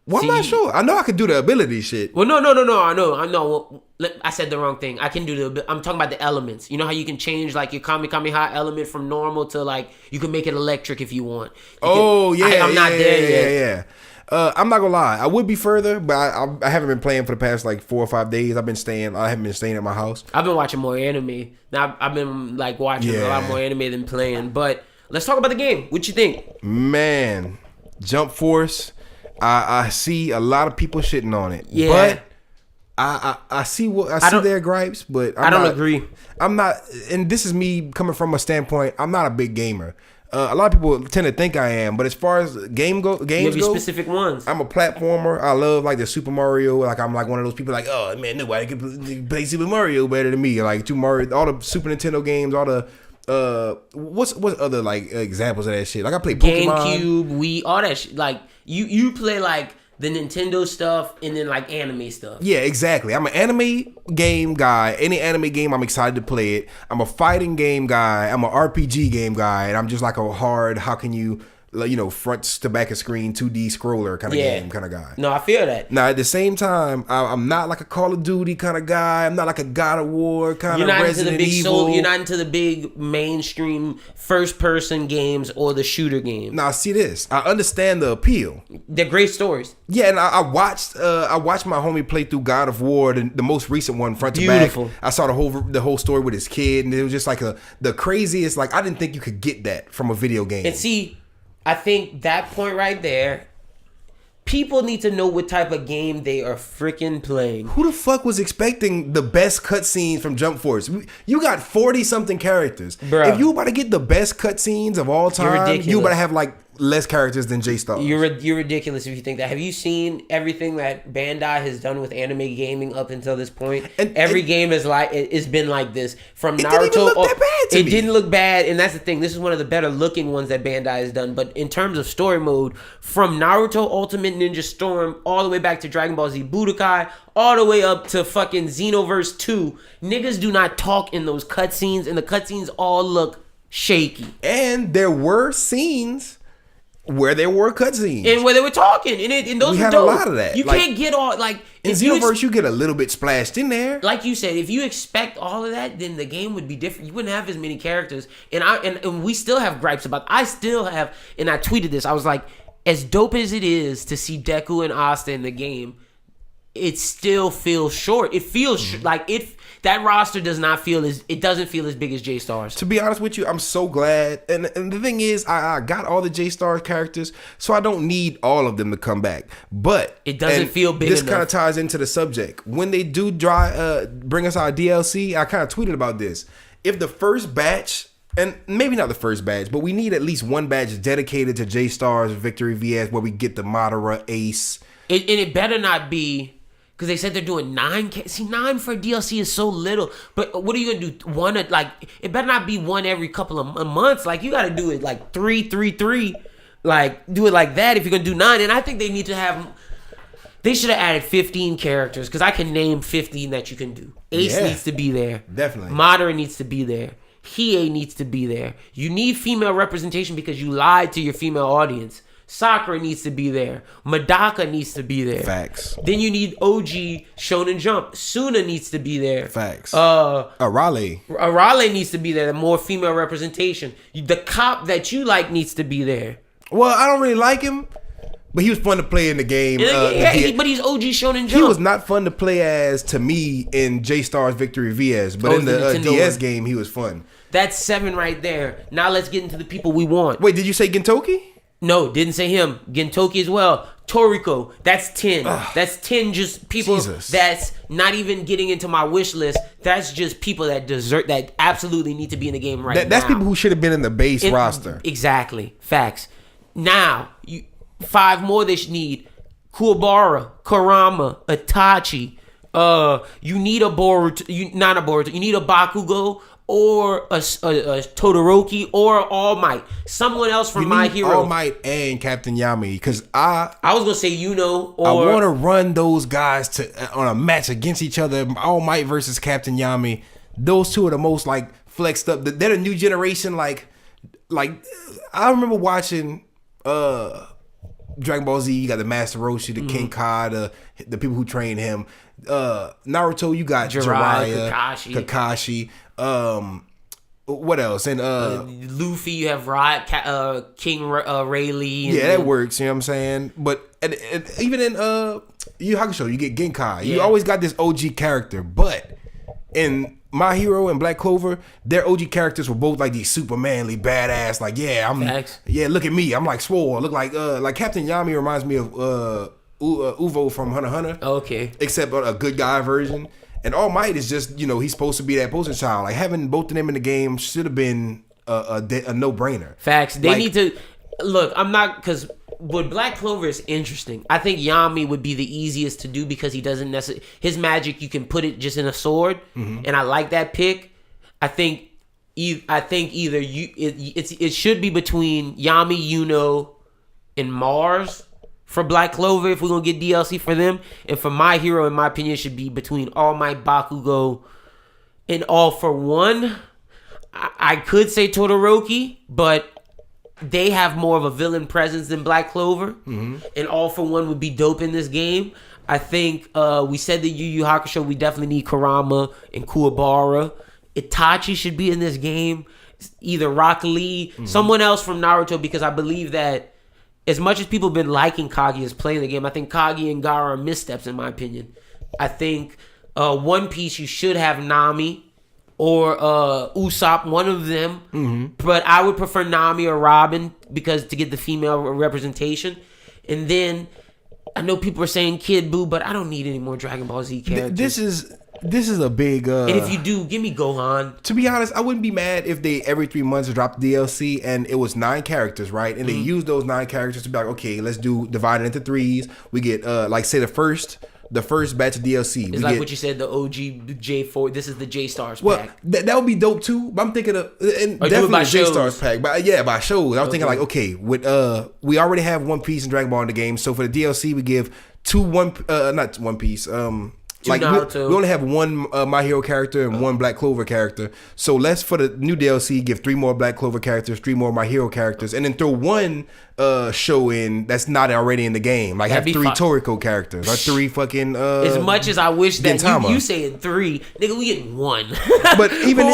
Well, I'm not sure. I know I could do the ability shit. Well, no. I know. I said the wrong thing. I can do I'm talking about the elements. You know how you can change like your Kamehameha element from normal to like you can make it electric if you want. I'm not there yet. Yeah. I'm not gonna lie. I would be further, but I haven't been playing for the past like 4 or 5 days. I haven't been staying at my house. I've been watching more anime. Now I've been like watching a lot more anime than playing. But let's talk about the game. What you think? Man, Jump Force. I see a lot of people shitting on it. Yeah. But I see their gripes, but I don't agree. I'm not, and this is me coming from a standpoint. I'm not a big gamer. A lot of people tend to think I am, but as far as games go, specific ones. I'm a platformer. I love like the Super Mario. Like I'm like one of those people like, oh man, nobody can play Super Mario better than me. Like all the Super Nintendo games, all the what's other like examples of that shit? Like I play Pokemon, GameCube, Wii, all that shit. Like you play like the Nintendo stuff and then like anime stuff. Yeah, exactly. I'm an anime game guy. Any anime game, I'm excited to play it. I'm a fighting game guy. I'm an RPG game guy, and I'm just like a hard. How can you? Front to back of screen 2D scroller kind of game kind of guy. No, I feel that. Now, at the same time, I'm not like a Call of Duty kind of guy. I'm not like a God of War kind of Resident Evil. You're not into the big mainstream first-person games or the shooter game. Now, see this. I understand the appeal. They're great stories. Yeah, and I watched my homie play through God of War, the most recent one, front to back. I saw the whole story with his kid, and it was just like the craziest. Like I didn't think you could get that from a video game. And see, I think that point right there, people need to know what type of game they are freaking playing. Who the fuck was expecting the best cutscenes from Jump Force? You got 40-something characters. Bruh. If you about to get the best cutscenes of all time, you about to have like less characters than J-Stars. You're ridiculous if you think that. Have you seen everything that Bandai has done with anime gaming up until this point? And every game is it's been like this. From Naruto, didn't even look that bad to me. It didn't look bad, and that's the thing. This is one of the better looking ones that Bandai has done. But in terms of story mode, from Naruto Ultimate Ninja Storm all the way back to Dragon Ball Z Budokai, all the way up to fucking Xenoverse 2, niggas do not talk in those cutscenes, and the cutscenes all look shaky. And there were scenes where there were cutscenes and where they were talking, and those we were had dope. a lot of that. You can't get all in Xenoverse. You get a little bit splashed in there. Like you said, if you expect all of that, then the game would be different. You wouldn't have as many characters, and we still have gripes about. I still have, and I tweeted this. I was like, as dope as it is to see Deku and Asta in the game, it still feels short. It feels like it. That roster doesn't feel as big as J-Stars. To be honest with you, I'm so glad. And the thing is, I got all the J-Stars characters, so I don't need all of them to come back. But it doesn't feel big enough. This kind of ties into the subject. When they do bring us our DLC, I kind of tweeted about this. If the first batch, and maybe not the first batch, but we need at least one batch dedicated to J-Stars Victory VS where we get the Madara Ace. And it better not be... Because they said they're doing 9. See, 9 for DLC is so little. But what are you going to do? One, it better not be one every couple of months. Like, you got to do it like 3. Like, do it like that if you're going to do 9. And I think they need to have... They should have added 15 characters. Because I can name 15 that you can do. Ace needs to be there. Definitely. Madara needs to be there. Hiei needs to be there. You need female representation because you lied to your female audience. Sakura needs to be there. Madaka needs to be there. Facts. Then you need OG Shonen Jump. Suna needs to be there. Facts. Arale needs to be there. More female representation. The cop that you like needs to be there. Well, I don't really like him, but he was fun to play in the game. But he's OG Shonen Jump. He was not fun to play as to me in J-Stars Victory VS, but in the DS game, he was fun. That's 7 right there. Now let's get into the people we want. Wait, did you say Gintoki? No, didn't say him. Gintoki as well. Toriko, that's 10. That's 10 just people that's not even getting into my wish list. That's just people that absolutely need to be in the game right now. That's people who should have been in the base roster. Exactly. Facts. Now, 5 more they should need. Kuwabara, Kurama, Itachi. You need a Boruto. You need a Bakugo. Or a Todoroki or All Might. Someone else from My Hero. All Might and Captain Yami. Because I was going to say or... I want to run those guys on a match against each other. All Might versus Captain Yami. Those two are the most flexed up. They're the new generation. Like I remember watching Dragon Ball Z. You got the Master Roshi, the King Kai, the people who train him. Naruto, you got Jiraiya, Kakashi. What else? And Luffy, you have King Rayleigh. Yeah, that works. You know what I'm saying? But even in Yu Hakusho, you get Genkai. You always got this OG character. But in My Hero and Black Clover, their OG characters were both like these super manly, badass. Like, look at me. I'm like swole. I look like Captain Yami reminds me of Uvo from Hunter x Hunter. Okay. Except a good guy version. And All Might is just, he's supposed to be that poster child. Like, having both of them in the game should have been a no-brainer. Facts. They need to... Look, I'm not... Because with Black Clover is interesting. I think Yami would be the easiest to do because he doesn't necessarily... His magic, you can put it just in a sword. Mm-hmm. And I like that pick. I think either it should be between Yami, Yuno, and Mars... For Black Clover, if we're going to get DLC for them. And for My Hero, in my opinion, should be between All Might, Bakugo, and All for One. I could say Todoroki, but they have more of a villain presence than Black Clover. Mm-hmm. And All for One would be dope in this game. I think we said the Yu Yu Hakusho, we definitely need Kurama and Kuwabara. Itachi should be in this game. Either Rock Lee, someone else from Naruto, because I believe that as much as people have been liking Kaguya's playing the game, I think Kaguya and Gaara are missteps in my opinion. I think One Piece, you should have Nami or Usopp, one of them. Mm-hmm. But I would prefer Nami or Robin because to get the female representation. And then I know people are saying Kid Buu, but I don't need any more Dragon Ball Z characters. This is a big. And if you do, give me Gohan. To be honest, I wouldn't be mad if they every 3 months drop the DLC and it was 9 characters, right? And they use those 9 characters to be like, okay, let's divide it into 3s. We get like say the first batch of DLC. It's like what you said, the OG J4. This is the J Stars pack. That would be dope too. But I'm thinking of definitely the J Stars pack. But by shows, I was thinking like, okay, with we already have One Piece and Dragon Ball in the game, so for the DLC we give not One Piece. Like we only have one My Hero character and one Black Clover character. So let's for the new DLC give 3 more Black Clover characters, 3 more My Hero characters, and then throw one show in that's not already in the game. Like have 3 Toriko characters or 3 fucking. As much as I wish that you saying 3, nigga, we getting 1. But even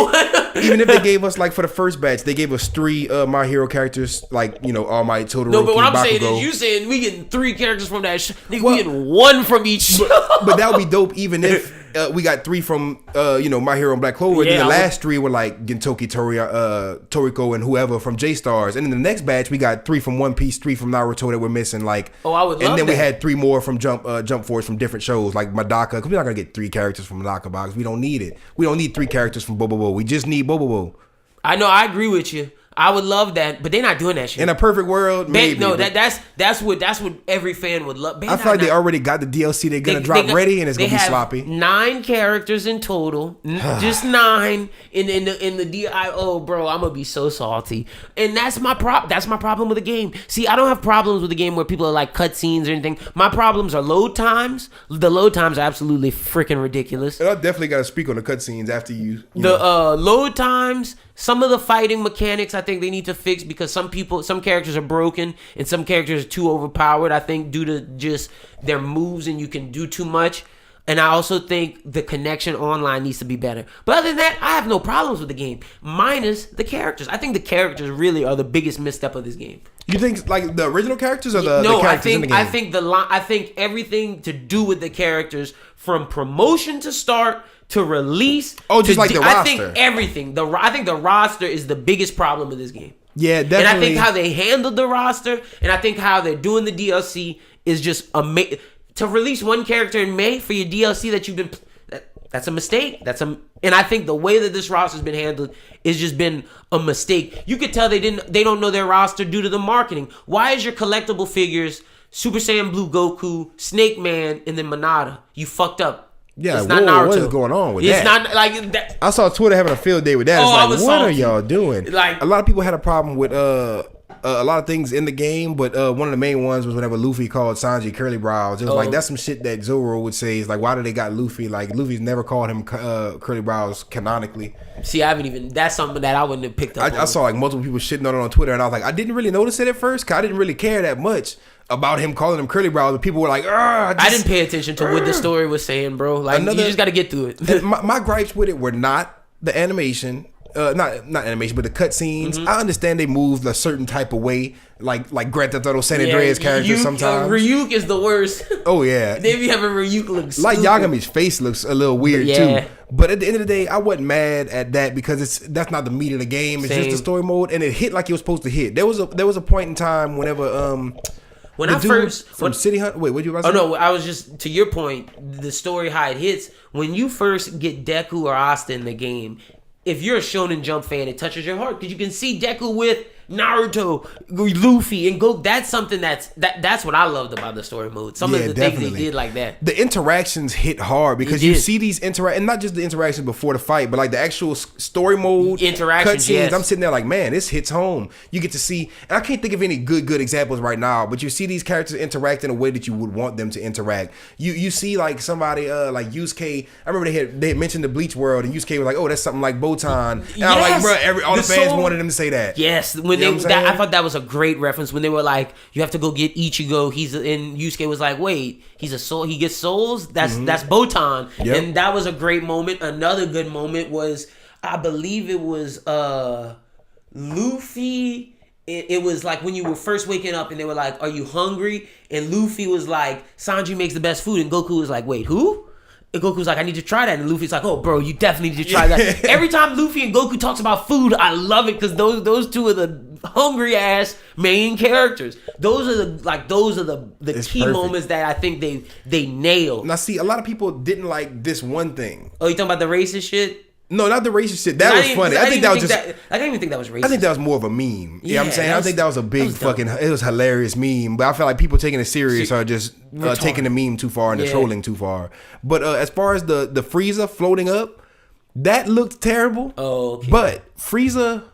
if they gave us like for the first batch, they gave us 3 My Hero characters, like All Might, Todoroki, No, but what I'm Bakugo. saying is you saying we getting 3 characters from that. Nigga, we getting 1 from each. But that would be dope. Even if we got 3 from My Hero and Black Clover, and then the last 3 were like Gintoki, Toriko, and whoever from J Stars, and in the next batch we got 3 from One Piece, 3 from Naruto that we're missing. Like, I would love that. And then we had 3 more from Jump Force from different shows, like Madaka. Because we're not gonna get 3 characters from Madaka box. We don't need it. We don't need 3 characters from Bobobo. We just need Bobobo. I know. I agree with you. I would love that, but they're not doing that shit. In a perfect world, maybe. No, that's what every fan would love. I feel like they already got the DLC they're gonna drop ready, and it's gonna be sloppy. 9 characters in total, just 9 in the DIO, bro. I'm gonna be so salty, and that's my problem with the game. See, I don't have problems with the game where people are like cutscenes or anything. My problems are load times. The load times are absolutely freaking ridiculous. And I definitely gotta speak on the cutscenes after you load times. Some of the fighting mechanics I think they need to fix because some characters are broken and some characters are too overpowered, I think, due to just their moves and you can do too much. And I also think the connection online needs to be better. But other than that, I have no problems with the game, minus the characters. I think the characters really are the biggest misstep of this game. You think like the original characters or the characters in the game? I think everything to do with the characters from promotion to start to release. Oh, just like the roster. I think everything. I think the roster is the biggest problem of this game. Yeah, definitely. And I think how they handled the roster, and I think how they're doing the DLC is just amazing. To release one character in May for your DLC that you've been, that's a mistake. And I think the way that this roster's been handled has just been a mistake. You could tell they don't know their roster due to the marketing. Why is your collectible figures Super Saiyan Blue Goku, Snake Man, and then Manada? You fucked up. Yeah, it's not Naruto. What is going on with it's that? It's not like that. I saw Twitter having a field day with that. It's like, what are y'all doing? Like, a lot of people had a problem with a lot of things in the game, but one of the main ones was whenever Luffy called Sanji curly brows. It was like, that's some shit that Zoro would say. Is like, why do they got Luffy? Like, Luffy's never called him curly brows canonically. See, I haven't even. That's something that I wouldn't have picked up. I saw like multiple people shitting on it on Twitter, and I was like, I didn't really notice it at first because I didn't really care that much about him calling him curly brows, but people were like, I didn't pay attention to what the story was saying, bro. Like, you just got to get through it. my gripes with it were not the animation, not animation, but the cutscenes. Mm-hmm. I understand they moved a certain type of way, like Grand Theft Auto San Andreas characters sometimes. Ryuk is the worst. Oh yeah, they be having Ryuk look stupid. Like Yagami's face looks a little weird too. But at the end of the day, I wasn't mad at that because that's not the meat of the game. It's just the story mode, and it hit like it was supposed to hit. There was a point in time whenever when I first from City Hunt. Wait, what you about to say? Oh no, I was just to your point. The story how it hits when you first get Deku or Asta in the game. If you're a Shonen Jump fan, it touches your heart because you can see Deku with Naruto, Luffy, and Goku. That's something that's what I loved about the story mode. Some of the things they did like that. The interactions hit hard because you see these and not just the interactions before the fight, but like the actual story mode interactions. Cutscenes. Yes. I'm sitting there like, man, this hits home. You get to see, and I can't think of any good examples right now, but you see these characters interact in a way that you would want them to interact. You see like somebody like Yusuke. I remember they had mentioned the Bleach world, and Yusuke was like, oh, that's something like Botan. And I'm like, bro, all the fans wanted them to say that. Yes, when I thought that was a great reference when they were like, you have to go get Ichigo. And Yusuke was like, wait, he's a soul. He gets souls. That's Botan. Yep. And that was a great moment. Another good moment was, I believe it was Luffy. It was like when you were first waking up and they were like, are you hungry? And Luffy was like, Sanji makes the best food. And Goku was like, wait, who? And Goku's like, I need to try that. And Luffy's like, oh, bro, you definitely need to try that. Every time Luffy and Goku talks about food, I love it because those two are the hungry ass main characters. Those are the key perfect. moments that I think they nailed. Now, see, a lot of people didn't like this one thing. Oh, you talking about the racist shit? No, not the racist shit. That was funny. I think that was just. I didn't even think that was racist. I think that was more of a meme. You know what I'm saying? I think that was a big fucking. It was hilarious meme, but I feel like people taking it serious are just taking the meme too far and the trolling too far. But as far as the Frieza floating up, that looked terrible. Oh, okay. But Frieza,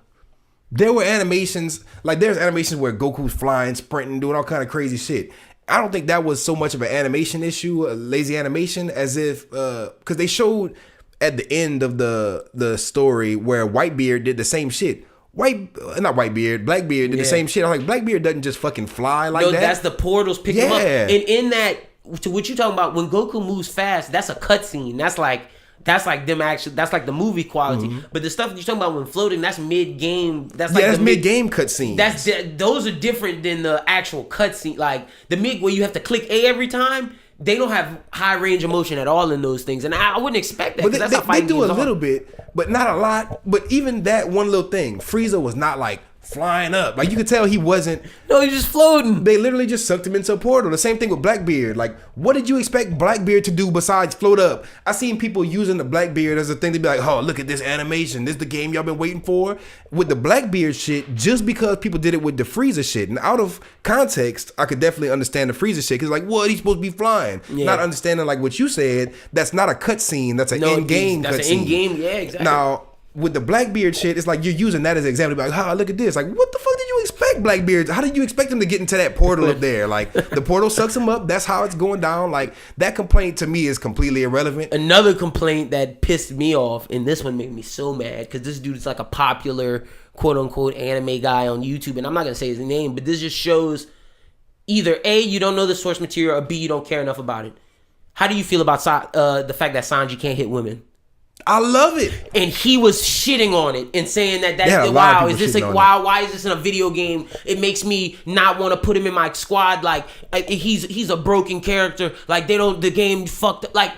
there were animations like there's animations where Goku's flying, sprinting, doing all kind of crazy shit. I don't think that was so much of an animation issue, a lazy animation, as if because they showed. At the end of the story where Whitebeard did the same shit. Blackbeard did the same shit. I'm like, Blackbeard doesn't just fucking fly like that. No, that's the portals pick him up. And in that, to what you talking about, when Goku moves fast, that's a cutscene. That's like them actually. That's like the movie quality. Mm-hmm. But the stuff that you're talking about when floating, that's mid game. That's like that's mid game cutscenes. Those are different than the actual cutscene. Like the mid where you have to click A every time. They don't have high range of motion at all in those things, and I wouldn't expect that. But they do a little bit, but not a lot. But even that one little thing, Frieza was not like flying up. Like you could tell he wasn't. No, he's just floating. They literally just sucked him into a portal. The same thing with Blackbeard. Like, what did you expect Blackbeard to do besides float up? I seen people using the Blackbeard as a thing to be like, oh, look at this animation. This is the game y'all been waiting for. With the Blackbeard shit, just because people did it with the Frieza shit, and out of context, I could definitely understand the Frieza shit. Cause like, what? He's supposed to be flying. Yeah. Not understanding like what you said. That's not a cutscene. That's an in-game cutscene. That's an in-game. Yeah, exactly. Now. With the Blackbeard shit, it's like you're using that as an example. Like, oh, look at this. Like, what the fuck did you expect, Blackbeard? How did you expect him to get into that portal up there? Like, the portal sucks him up. That's how it's going down. Like, that complaint to me is completely irrelevant. Another complaint that pissed me off, and this one made me so mad, because this dude is like a popular, quote-unquote, anime guy on YouTube, and I'm not going to say his name, but this just shows either A, you don't know the source material, or B, you don't care enough about it. How do you feel about the fact that Sanji can't hit women? I love it. And he was shitting on it and saying wow, is this like why is this in a video game? It makes me not want to put him in my squad. Like he's a broken character. Like the game fucked up. Like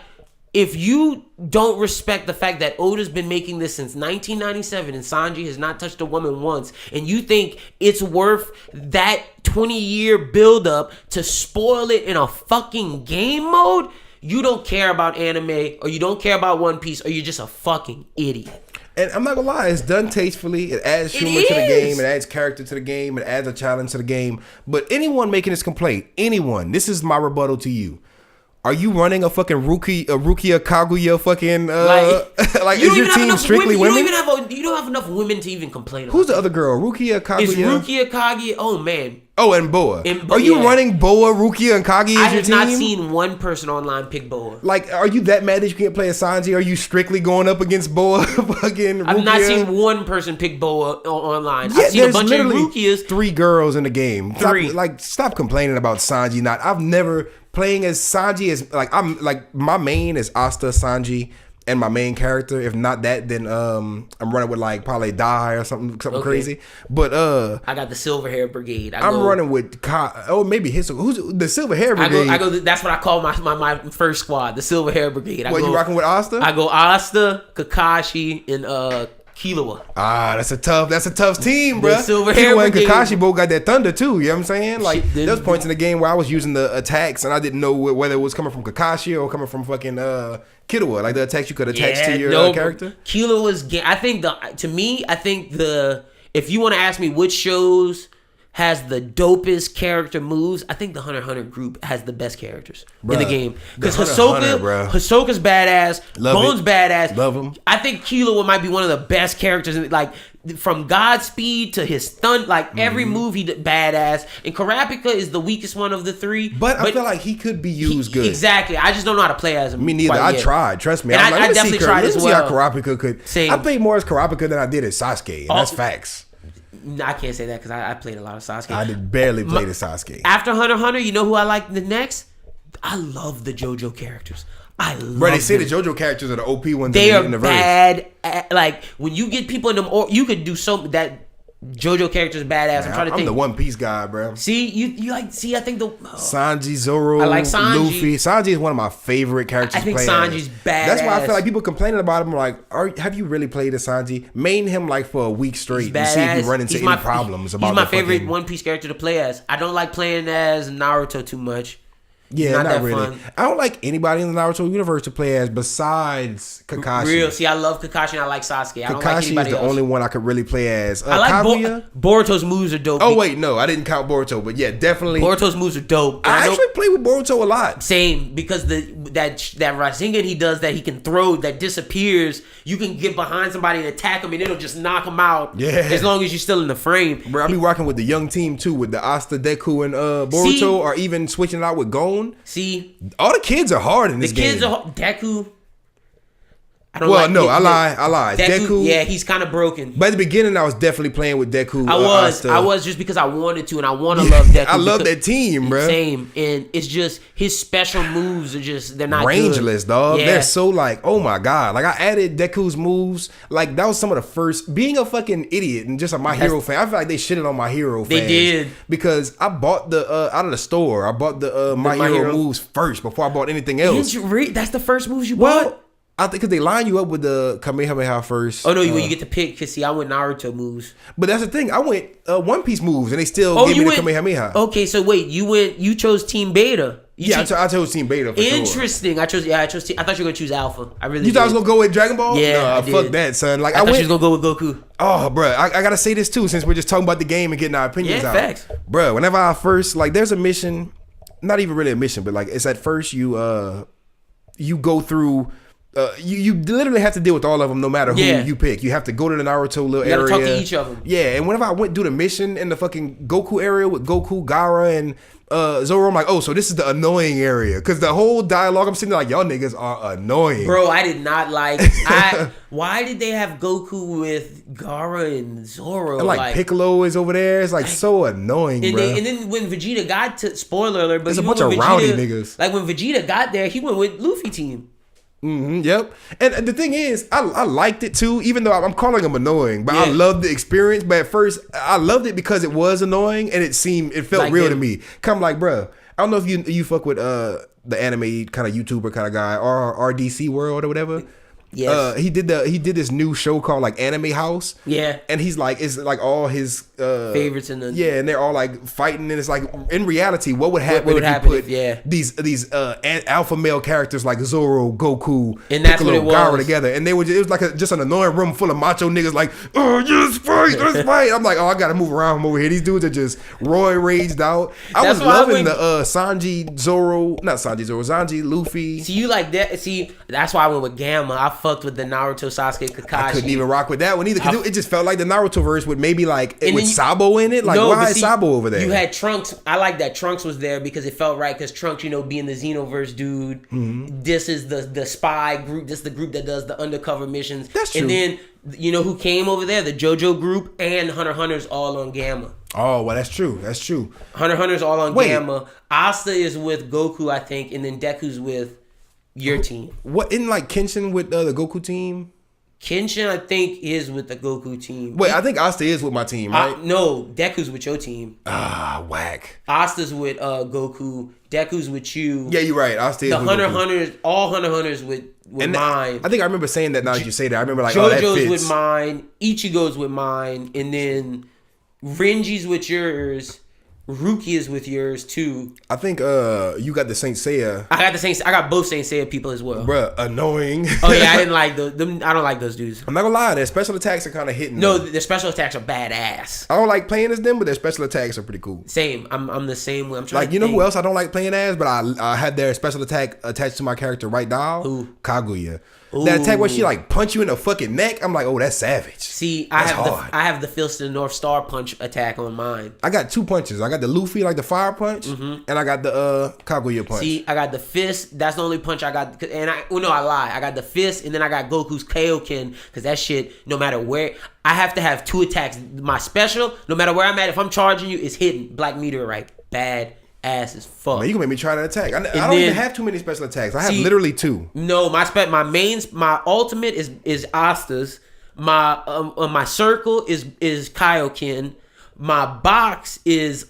if you don't respect the fact that Oda's been making this since 1997 and Sanji has not touched a woman once, and you think it's worth that 20-year build-up to spoil it in a fucking game mode, you don't care about anime, or you don't care about One Piece, or you're just a fucking idiot. And I'm not gonna lie, it's done tastefully. It adds humor to the game. It adds character to the game. It adds a challenge to the game. But anyone making this complaint, this is my rebuttal to you. Are you running a fucking Rukia Kaguya fucking like is your team strictly women? You don't have enough women to even complain about. Who's the other girl? Rukia Kaguya? It's Rukia Kaguya. Oh man. Oh, and Boa. Are you running Boa, Rukia, and Kagi as your team? I have not seen one person online pick Boa. Like, are you that mad that you can't play as Sanji? Are you strictly going up against Boa? Fucking Rukia? I've not seen one person pick Boa online. Yeah, I've seen a bunch of Rukias. 3 girls in the game. Stop complaining about Sanji. I've never playing as Sanji is like my main is Asta, Sanji, and my main character. If not that, then I'm running with like probably Dai or something crazy. But I got the Silver Hair Brigade. I'm running with maybe who's the Silver Hair Brigade? I go. That's what I call my first squad, the Silver Hair Brigade. You rocking with Asta? I go Asta, Kakashi, and Killua. That's a tough team, bro. Silver Hair Killua and Kakashi both got that thunder too. You know what I'm saying? Like there was points in the game where I was using the attacks and I didn't know whether it was coming from Kakashi or coming from fucking Killua, like the attacks you could attach to your character. Killua was. I think if you want to ask me which shows has the dopest character moves, I think the Hunter x Hunter group has the best characters in the game. Because Hisoka's badass, Bones badass. Love him. I think Killua might be one of the best characters. Like from Godspeed to his stunt, like every move he did badass. And Kurapika is the weakest one of the 3. But I feel like he could be used good. Exactly. I just don't know how to play as him. Me neither. I tried. Trust me. And I definitely tried as well. Let me see how Kurapika could. Same. I played more as Kurapika than I did as Sasuke. And that's facts. I can't say that because I played a lot of Sasuke. I did barely play the Sasuke. After Hunter x Hunter, you know who I like the next? I love the JoJo characters. They say the JoJo characters are the OP ones they in the verse. Bad. Like when you get people in them, or you could do that JoJo character's badass. Man, I'm trying to think. I'm the One Piece guy, bro. See, you like. See, I think the Sanji, Zoro, I like Sanji. Luffy. Sanji is one of my favorite characters. I think Sanji's badass. That's why I feel like people complaining about him. Like, have you really played as Sanji? Main him like for a week straight and see if you run into any problems. He's my favorite One Piece character to play as. I don't like playing as Naruto too much. Yeah, not really. Fun. I don't like anybody in the Naruto universe to play as besides Kakashi. Real. See, I love Kakashi and I like Sasuke. I don't like Kakashi is the only one I could really play as. I like Boruto's moves are dope. Oh, wait, no. I didn't count Boruto, but yeah, definitely. Boruto's moves are dope. I actually play with Boruto a lot. Same, because that Rasengan he does that he can throw that disappears, you can get behind somebody and attack him and it'll just knock him out. Yeah. As long as you're still in the frame. Bro, I be rocking with the young team too, with the Asta, Deku, and Boruto, or even switching it out with Gon. See, all the kids are hard in this game. The kids are Deku. I lied. Deku, yeah, he's kind of broken. But at the beginning, I was definitely playing with Deku. I was just because I wanted to, and I want to love Deku. I love that team, bro. Same, and it's just his special moves are they're not rangeless, good. Dog. Yeah. They're so like, oh my god, like I added Deku's moves. Like that was some of the first. Being a fucking idiot and just a My Hero fan, I feel like they shitted on My Hero fans. They did, because I bought the out of the store. I bought the My Hero moves first before I bought anything else. That's the first moves you bought. I think because they line you up with the Kamehameha first. Oh no, you get to pick. Because see, I went Naruto moves. But that's the thing. I went One Piece moves, and they still gave me the Kamehameha. Okay, so wait, you chose Team Beta. I chose Team Beta for Interesting. Sure. I chose Team. I thought you were gonna choose Alpha. I really. You thought I was gonna go with Dragon Ball? Yeah, fuck that, son. Like I thought you was gonna go with Goku. Oh, bro, I gotta say this too, since we're just talking about the game and getting our opinions out. Facts. Bro, whenever I first there's a mission, not even really a mission, but like it's at first you go through. You literally have to deal with all of them, no matter who you pick. You have to go to the Naruto little area. You gotta talk to each of them. Yeah, and whenever I went do the mission in the fucking Goku area with Goku, Gaara, and Zoro, I'm like, oh, so this is the annoying area. Because the whole dialogue, I'm sitting there like, y'all niggas are annoying. Bro, I did not like... why did they have Goku with Gaara and Zoro? And like Piccolo is over there. It's like so annoying, bro. And then when Vegeta got to... Spoiler alert, but there's a bunch of rowdy niggas. Like when Vegeta got there, he went with Luffy team. Mm-hmm, yep. And the thing is, I liked it too, even though I'm calling them annoying, but I loved the experience. But at first, I loved it because it was annoying and it felt like real to me. Come like, bro, I don't know if you fuck with the anime kind of YouTuber kind of guy, or RDC World or whatever. Yes. He did this new show called like Anime House. Yeah. And he's like, it's like all his favorites in the and they're all like fighting, and it's like in reality, what would happen if you put these alpha male characters like Zoro, Goku, and Piccolo, Gaara together, and it was like just an annoying room full of macho niggas like, oh, just fight, let's fight. I'm like, oh, I gotta move around from over here. These dudes are just raged out. I was loving the Sanji, Luffy. See, you like that? See, that's why I went with Gamma. I fucked with the Naruto, Sasuke, Kakashi. I couldn't even rock with that one either, because it just felt like the Naruto verse with maybe like with Sabo in it. Like, why is Sabo over there? You had Trunks. I like that Trunks was there because it felt right, because Trunks, being the Xenoverse dude, this is the spy group. This is the group that does the undercover missions. That's true. And then, who came over there? The JoJo group and Hunter x Hunter's all on Gamma. Oh, well, that's true. Hunter x Hunter's all on Gamma. Asta is with Goku, I think, and then Deku's with your team. What, isn't like Kenshin with the Goku team? Kenshin, I think, is with the Goku team. Wait, I think Asta is with my team, right? No, Deku's with your team. Whack. Asta's with Goku. Deku's with you. Yeah, you're right. Asta is with Hunter Hunters. All Hunter Hunters with mine. I think I remember saying that now that you say that. I remember like, JoJo's with mine. Ichigo's with mine. And then Renji's with yours. Ruki is with yours too. I think you got the Saint Seiya. I got both Saint Seiya people as well. Bruh, annoying. Oh yeah, I didn't like them. I don't like those dudes. I'm not gonna lie, their special attacks are kind of hitting. No, their special attacks are badass. I don't like playing as them, but their special attacks are pretty cool. Same. I'm the same way. I'm trying. Like, you know who else I don't like playing as, but I had their special attack attached to my character right now. Who? Kaguya. Ooh. That attack where she like punch you in the fucking neck, I'm like, oh, that's savage. See, I have the Fist of the North Star punch attack on mine. I got two punches. I got the Luffy, like the fire punch, and I got the Kaguya punch. See, I got the fist. That's the only punch I got. And I lie. I got the fist, and then I got Goku's Kaioken, because that shit, no matter where, I have to have two attacks. My special, no matter where I'm at, if I'm charging you, it's hitting. Black Meteorite. Bad ass as fuck. Man, you can make me try that attack. I don't even have too many special attacks. I have literally two. No, my ultimate is Asta's. My circle is Kaioken. My box is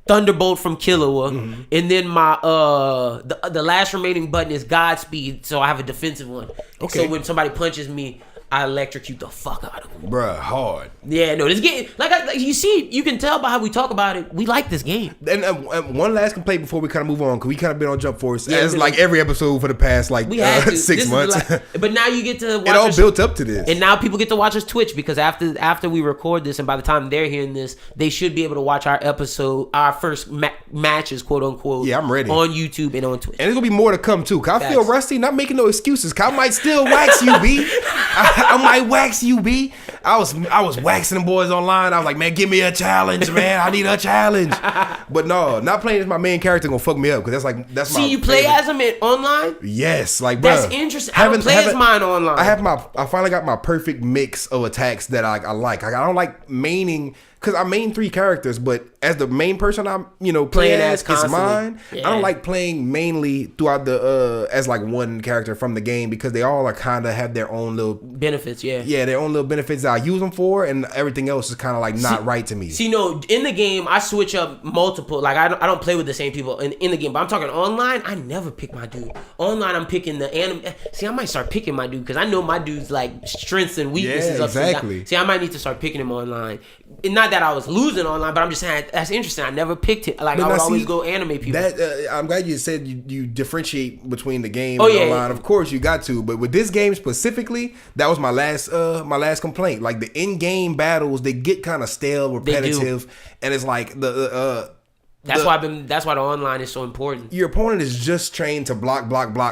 Thunderbolt from Killua, and then my the last remaining button is Godspeed. So I have a defensive one. Okay. So when somebody punches me, I electrocute the fuck out of them. Bruh, hard. Yeah, no, this game, like you see, you can tell by how we talk about it. We like this game. And one last complaint before we kind of move on, because we kind of been on Jump Force. Yeah, it's like every episode for the past 6 months. But now you get to watch it all built up to this. And now people get to watch us Twitch, because after we record this, and by the time they're hearing this, they should be able to watch our episode, our first matches, quote unquote. Yeah, I'm ready. On YouTube and on Twitch. And there's going to be more to come too. Cause I feel rusty, not making no excuses. Cause I might still wax you, B. I might wax you, B. I was waxing them boys online. I was like, man, give me a challenge, man. I need a challenge. But no, not playing as my main character gonna fuck me up, because that's my. See, you play as him online? Yes, like that's interesting. I don't play as mine online. I finally got my perfect mix of attacks that I like. I don't like maining. Because I main 3 characters, but as the main person I'm, playing as is mine. Yeah. I don't like playing mainly throughout the as like one character from the game, because they all are kind of have their own little benefits. Yeah, their own little benefits that I use them for, and everything else is kind of like not right to me. See, no, in the game I switch up multiple. Like I don't play with the same people in the game, but I'm talking online. I never pick my dude. Online, I'm picking the anime. See, I might start picking my dude, because I know my dude's like strengths and weaknesses. Yeah, exactly. See, I might need to start picking him online. Not that I was losing online, but I'm just saying that's interesting. I never picked it. Like, I would always go anime people. I'm glad you said you differentiate between the game and online. Of course, you got to, but with this game specifically, that was my last complaint. Like, the in-game battles, they get kind of stale, repetitive, and it's like That's why the online is so important. Your opponent is just trained to block,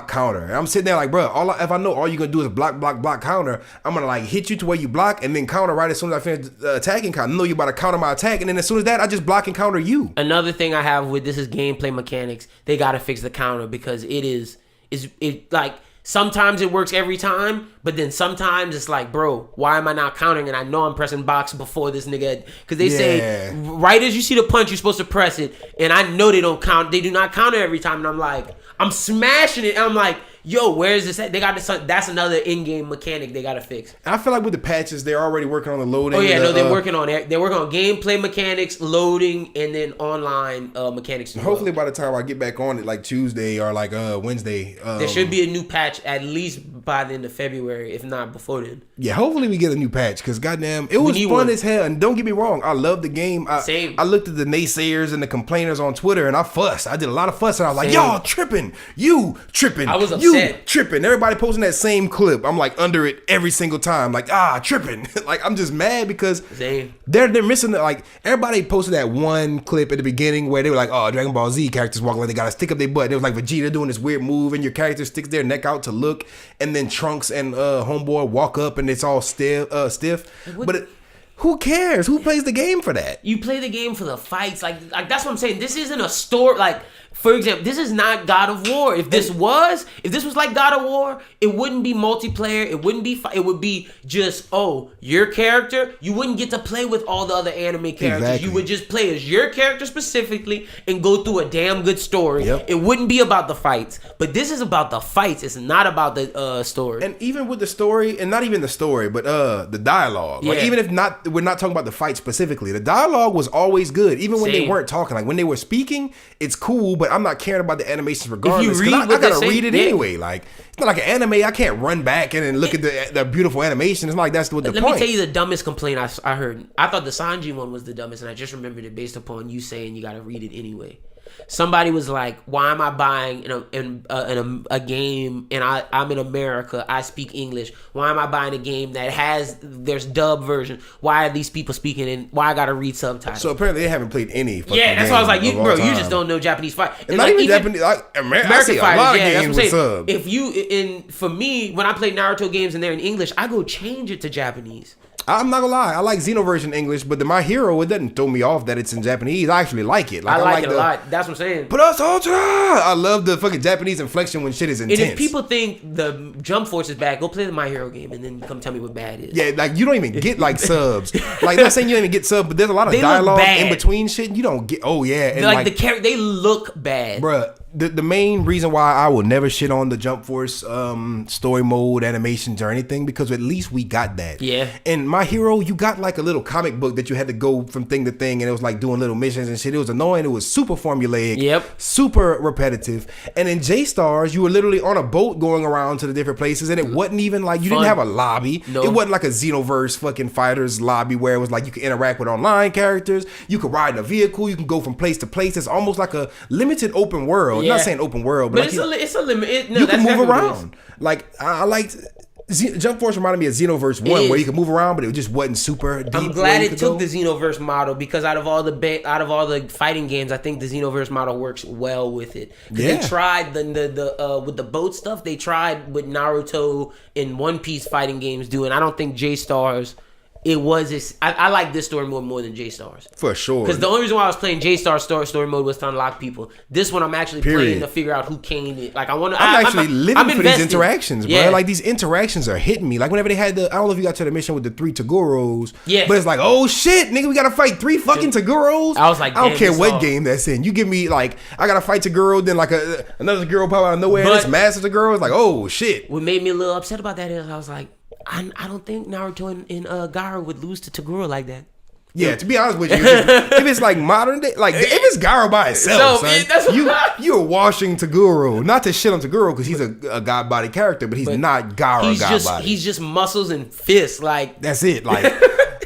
counter. And I'm sitting there like, bro, if I know all you're gonna do is block, counter, I'm gonna like hit you to where you block and then counter right as soon as I finish attacking. I know you're about to counter my attack, and then as soon as that, I just block and counter you. Another thing I have with this is gameplay mechanics. They gotta fix the counter, because it like. Sometimes it works every time, but then sometimes it's like, bro, why am I not countering? And I know I'm pressing box before this nigga. Because they say, right as you see the punch, you're supposed to press it. And I know they don't count. They do not counter every time. And I'm like, I'm smashing it. And I'm like, yo, where is this at? They got this. That's another in-game mechanic they got to fix. I feel like with the patches, they're already working on the loading. Oh, yeah, they're working on it. They're working on gameplay mechanics, loading, and then online mechanics. Hopefully by the time I get back on it, like Tuesday or like Wednesday. There should be a new patch at least by the end of February, if not before then. Yeah, hopefully we get a new patch, because goddamn, it was fun as hell. And don't get me wrong, I love the game. Same. I looked at the naysayers and the complainers on Twitter, and I fussed. I did a lot of fuss, and I was like, y'all tripping. You tripping. I was upset. You tripping. Everybody posting that same clip. I'm like under it every single time. Like, tripping. Like, I'm just mad because they're missing like everybody posted that one clip at the beginning where they were like, oh, Dragon Ball Z characters walking like they gotta stick up their butt. It was like Vegeta doing this weird move, and your character sticks their neck out to look, and then Trunks and Homeboy walk up and it's all stiff. But who cares? Who plays the game for that? You play the game for the fights. Like that's what I'm saying. This isn't a story. Like, for example, this is not God of War. If this was like God of War, it wouldn't be multiplayer. It wouldn't be. It would be just, your character. You wouldn't get to play with all the other anime characters. Exactly. You would just play as your character specifically and go through a damn good story. Yep. It wouldn't be about the fights. But this is about the fights. It's not about the story. And even with the story, and not even the story, but the dialogue. Like, even if we're not talking about the fight specifically, the dialogue was always good. Even when they weren't talking, like when they were speaking, it's cool. But I'm not caring about the animations regardless. I gotta read it anyway. Like, it's not like an anime. I can't run back and then look at the beautiful animation. It's not like that's what the point. Let me tell you the dumbest complaint I heard. I thought the Sanji one was the dumbest, and I just remembered it based upon you saying you gotta read it anyway. Somebody was like, why am I buying a game and I'm in America, I speak English? Why am I buying a game that there's dub version? Why are these people speaking and why I gotta read subtitles? So apparently they haven't played any fucking that's why I was like, you just don't know Japanese fight. And not even Japanese, like American fight. A lot of games with subs. For me, when I play Naruto games and they're in English, I go change it to Japanese. I'm not gonna lie, I like Xenoversion English, but My Hero, it doesn't throw me off that it's in Japanese. I actually like it. I like it a lot. That's what I'm saying. But I love the fucking Japanese inflection when shit is intense. And if people think the Jump Force is bad, go play the My Hero game and then come tell me what bad is. Yeah, like you don't even get like subs. Like, not saying you don't even get subs, but there's a lot of dialogue in between shit. You don't get. Oh yeah, and like the character, they look bad, bruh. the main reason why I will never shit on the Jump Force story mode, animations, or anything, because at least we got that. Yeah. And My Hero, you got like a little comic book that you had to go from thing to thing, and it was like doing little missions and shit. It was annoying. It was super formulaic. Yep. Super repetitive. And in J-Stars, you were literally on a boat going around to the different places, and it wasn't even like you didn't have a lobby. No. It wasn't like a Xenoverse fucking fighters lobby where it was like you could interact with online characters. You could ride in a vehicle. You can go from place to place. It's almost like a limited open world. Yeah. I'm not saying open world, but like it's a limit. You can move around. Like I liked Jump Force reminded me of Xenoverse 1 where you could move around, but it just wasn't super deep. I'm glad it took the Xenoverse model, because out of all the fighting games, I think the Xenoverse model works well with it. Yeah. They tried the with the boat stuff. They tried with Naruto and One Piece fighting games doing. I don't think J-Stars. It was. I like this story mode more than J-Stars. For sure. Because the only reason why I was playing J-Star story mode was to unlock people. This one I'm actually playing to figure out who caned it. Like I want to. I'm actually living for these interactions, bro. Yeah. Like these interactions are hitting me. Like whenever they had I don't know if you got to the mission with the 3 Taguros. Yeah. But it's like, oh shit, nigga, we gotta fight 3 fucking Taguros. I was like, I don't care what game that's in. You give me like, I gotta fight Taguro, then like another Taguro pop out of nowhere. And it's massive Taguro. It's like, oh shit. What made me a little upset about that is I was like, I don't think Naruto and Gaara would lose to Taguro like that. Yeah, to be honest with you, if it's like modern day, like if it's Gaara by itself, you're washing Taguro. Not to shit on Taguro because he's a god body character, but he's not Gaara god body. He's just muscles and fists. Like that's it. Like.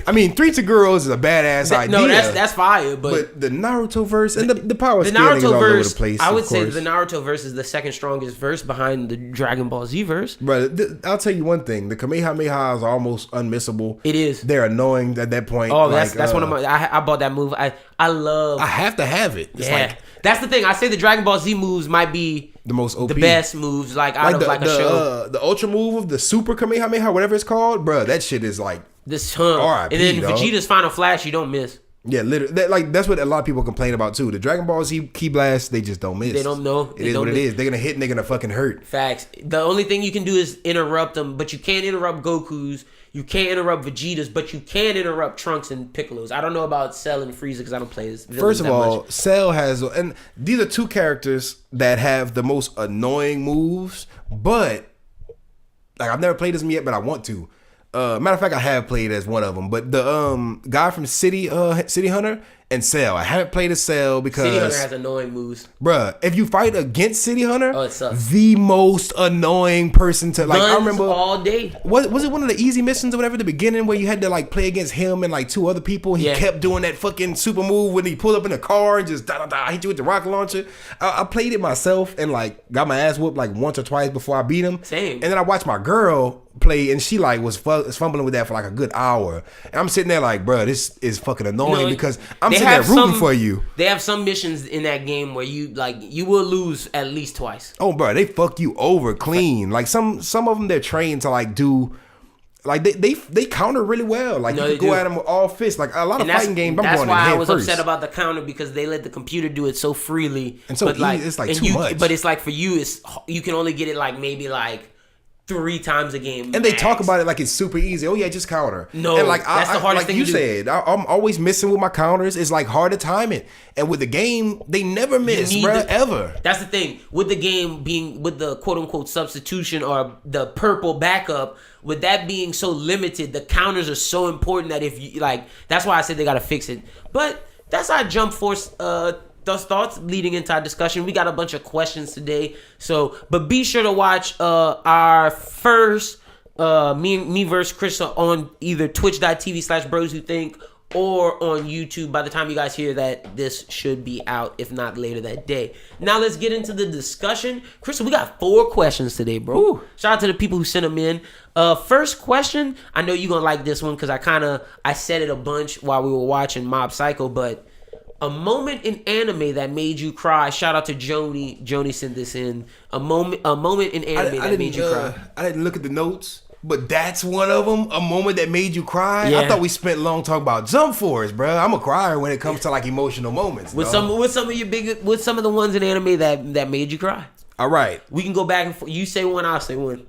I mean, 3 Taguros is a badass idea. No, that's fire. But the Naruto verse and the power scaling is all over the place. I would say the Naruto verse is the second strongest verse behind the Dragon Ball Z verse. But I'll tell you one thing: the Kamehamehas are almost unmissable. It is. They're annoying at that point. Oh, that's one of my. I bought that move. I have to have it. It's like, that's the thing. I say the Dragon Ball Z moves might be the most OP. The best moves, out of a show. The Ultra move of the Super Kamehameha, whatever it's called, bro. That shit is like. This and then Vegeta's Final Flash, you don't miss. Yeah, literally, that's what a lot of people complain about too. The Dragon Ball Z Ki Blast, they just don't miss. They don't know. It is what it is. They're gonna hit and they're gonna fucking hurt. Facts. The only thing you can do is interrupt them, but you can't interrupt Goku's. You can't interrupt Vegeta's, but you can interrupt Trunks and Piccolo's. I don't know about Cell and Frieza because I don't play this. First of all, Cell has, and these are 2 characters that have the most annoying moves. But like I've never played as them yet, but I want to. Matter of fact, I have played as one of them, but the guy from City Hunter and Cell. I haven't played as Cell because City Hunter has annoying moves. Bruh, if you fight against City Hunter, it sucks. The most annoying person to like. Guns I remember all day. Was it one of the easy missions or whatever at the beginning where you had to like play against him and like 2 other people? He kept doing that fucking super move when he pulled up in the car and just hit you with the rocket launcher. I played it myself and like got my ass whooped like once or twice before I beat him. Same. And then I watched my girl play and she like was fumbling with that for like a good hour. And I'm sitting there like, bro, this is fucking annoying because I'm sitting there rooting for you. They have some missions in that game where you will lose at least twice. Oh, bro, they fuck you over clean. Like some of them, they're trained to like do. Like they counter really well. Like you can go at them with all fists. Like a lot of fighting games, I'm going in head first. That's why I was upset about the counter because they let the computer do it so freely and so it's like too much. But it's like for you, you can only get it like maybe like 3 times a game. And they talk about it like it's super easy. Oh yeah, just counter. No, and like that's the hardest thing you said. I'm always missing with my counters. It's like hard to time it. And with the game, they never miss, bro, ever. That's the thing. With the game being with the quote unquote substitution or the purple backup, with that being so limited, the counters are so important that if you like, that's why I said they gotta fix it. But that's our Jump Force those thoughts leading into our discussion. We got a bunch of questions today. But be sure to watch our first me versus Chrissa on either twitch.tv/BrosWhoThink or on YouTube. By the time you guys hear that, this should be out, if not later that day. Now let's get into the discussion. Chrissa, we got 4 questions today, bro. Ooh. Shout out to the people who sent them in. First question, I know you're going to like this one because I said it a bunch while we were watching Mob Psycho, but a moment in anime that made you cry. Shout out to Joni. Joni sent this in. A moment in anime that made you cry. I didn't look at the notes, but that's one of them. A moment that made you cry. Yeah. I thought we spent long talking about Jump Force, bro. I'm a crier when it comes to like emotional moments. With some of the ones in anime that made you cry. All right, we can go back and forth. You say one, I'll say one.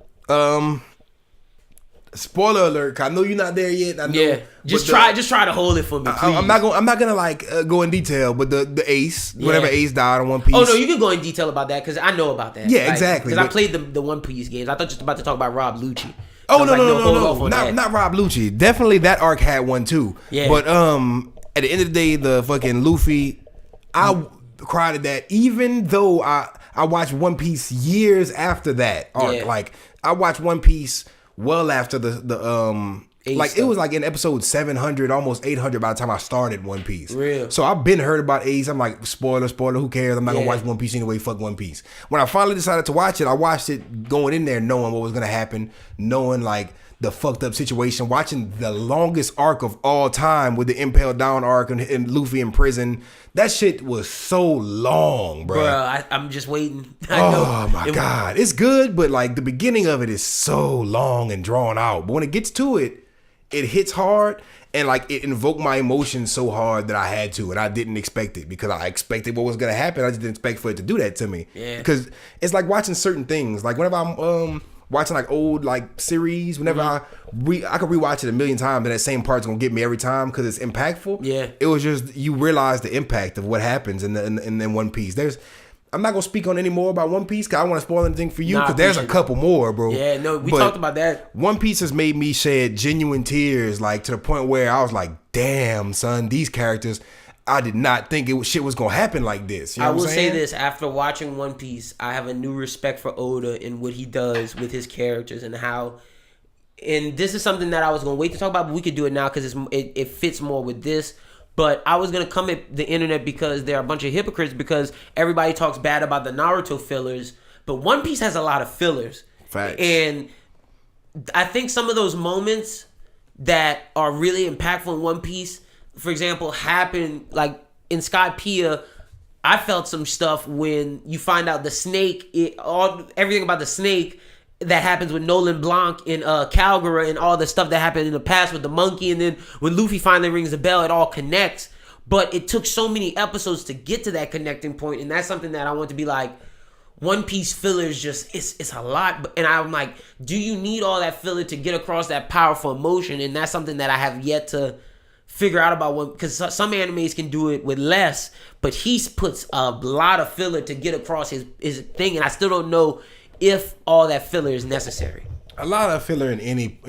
spoiler alert. 'Cause I know you're not there yet. I know. Yeah, just try to hold it for me, please. I'm not gonna like go in detail, but the Ace, whatever Ace died on One Piece. Oh no, you can go in detail about that because I know about that. Yeah, exactly. Because I played the One Piece games. I thought you were about to talk about Rob Lucci. Oh no, not Rob Lucci. Definitely that arc had one too. Yeah. But at the end of the day, the fucking Luffy, I cried at that. Even though I watched One Piece years after that arc. Yeah. Like I watched One Piece well after the like stuff. it was like in episode 700, almost 800 by the time I started One Piece. Real. So I've been heard about Ace. I'm like, spoiler, who cares? I'm not gonna watch One Piece anyway. Fuck One Piece. When I finally decided to watch it, I watched it going in there knowing what was gonna happen, knowing like the fucked up situation, watching the longest arc of all time with the Impaled Down arc and Luffy in prison. That shit was so long, bro. I'm just waiting. Oh my God. It's good, but like the beginning of it is so long and drawn out. But when it gets to it, it hits hard and like it invoked my emotions so hard that I had to, and I didn't expect it because I expected what was gonna happen. I just didn't expect for it to do that to me. Yeah. Because it's like watching certain things. Like whenever I'm watching like old like series, whenever I could rewatch it a million times, and that same part's gonna get me every time because it's impactful. Yeah. It was just you realize the impact of what happens in One Piece. I'm not gonna speak on any more about One Piece because I don't want to spoil anything for you because there's a couple more, bro. Yeah, no, we talked about that. One Piece has made me shed genuine tears, like to the point where I was like, "Damn, son, these characters." I did not think shit was gonna happen like this. You know I will say this: after watching One Piece, I have a new respect for Oda and what he does with his characters and how. And this is something that I was gonna wait to talk about, but we could do it now because it fits more with this. But I was going to come at the internet because there are a bunch of hypocrites because everybody talks bad about the Naruto fillers. But One Piece has a lot of fillers. Facts. And I think some of those moments that are really impactful in One Piece, for example, happen like in Skypiea. I felt some stuff when you find out the snake, everything about the snake that happens with Nolan Blanc in Calgary and all the stuff that happened in the past with the monkey, and then when Luffy finally rings the bell, it all connects. But it took so many episodes to get to that connecting point, and that's something that I want to be like, One Piece filler is just it's a lot. And I'm like, do you need all that filler to get across that powerful emotion? And that's something that I have yet to figure out about One, because some animes can do it with less, but he puts a lot of filler to get across his thing, and I still don't know if all that filler is necessary. A lot of filler in any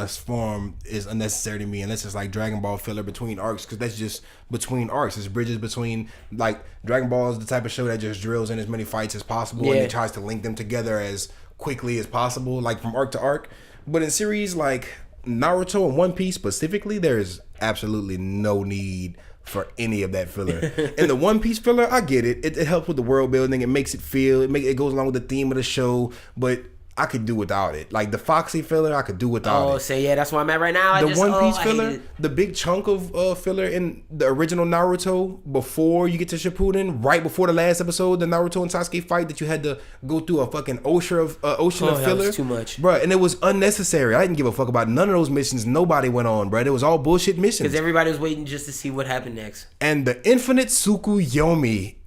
form is unnecessary to me, unless it's like Dragon Ball filler between arcs, because that's just between arcs. It's bridges between, like, Dragon Ball is the type of show that just drills in as many fights as possible and it tries to link them together as quickly as possible, like from arc to arc. But in series like Naruto and One Piece specifically, there is absolutely no need for any of that filler. And the One Piece filler, I get it. It helps with the world building. It makes it feel. It goes along with the theme of the show. But I could do without it. Like the Foxy filler, I could do without it. Oh, say that's where I'm at right now. The One Piece filler, the big chunk of filler in the original Naruto before you get to Shippuden, right before the last episode, the Naruto and Sasuke fight, that you had to go through a fucking ocean of filler. That was too much, bro. And it was unnecessary. I didn't give a fuck about none of those missions. Nobody went on, bro. It was all bullshit missions because everybody was waiting just to see what happened next. And the Infinite Tsukuyomi,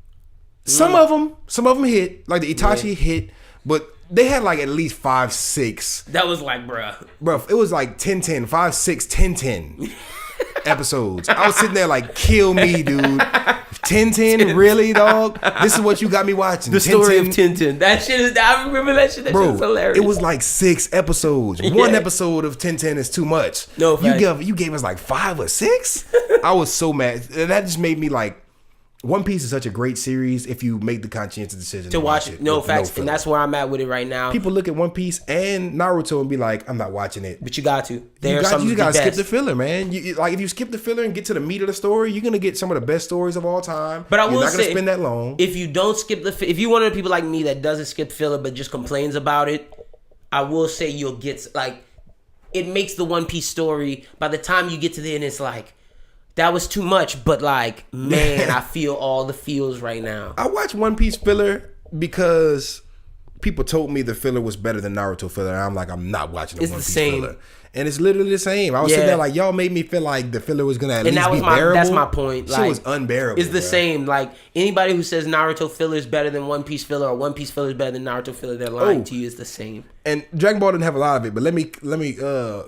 some of them hit, like the Itachi hit, but they had like at least 5, 6. That was like, bruh, it was like 10, 5, 6, 10 episodes. I was sitting there like, kill me, dude. 10, really, dog? This is what you got me watching. The story of Tintin. That shit is, I remember that shit. That shit was hilarious. It was like 6 episodes. One episode of Tintin is too much. No, you gave us like 5 or 6? I was so mad. That just made me like, One Piece is such a great series if you make the conscientious decision to watch it. No facts, and that's where I'm at with it right now. People look at One Piece and Naruto and be like, "I'm not watching it." But you got to. You got to skip the filler, man. Like if you skip the filler and get to the meat of the story, you're gonna get some of the best stories of all time. But you're not gonna spend that long. If you don't skip if you're one of the people like me that doesn't skip filler but just complains about it, I will say you'll get like, it makes the One Piece story. By the time you get to the end, it's like, that was too much, but like, man, I feel all the feels right now. I watch One Piece filler because people told me the filler was better than Naruto filler. And I'm like, I'm not watching the One Piece same. filler. And it's literally the same. I was sitting there like, y'all made me feel like the filler was gonna at least be bearable. That's my point. Shit was unbearable. It's the same. Like anybody who says Naruto filler is better than One Piece filler or One Piece filler is better than Naruto filler, they're lying to you. It's the same. And Dragon Ball didn't have a lot of it, but let me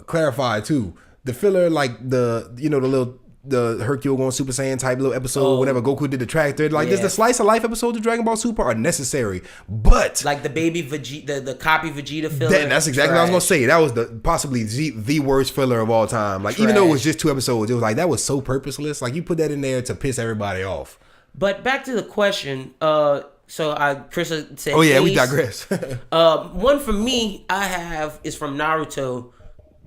clarify too. The filler, like the Hercule going Super Saiyan type little episode, whenever Goku did the tractor, like there's the slice of life episodes of Dragon Ball Super are necessary, but like the baby Vegeta, the copy Vegeta filler. That's exactly what I was gonna say. That was possibly the worst filler of all time. Like even though it was just 2 episodes, it was like that was so purposeless. Like you put that in there to piss everybody off. But back to the question. Chrissa said, "Oh yeah, we digress." One for me, I have is from Naruto.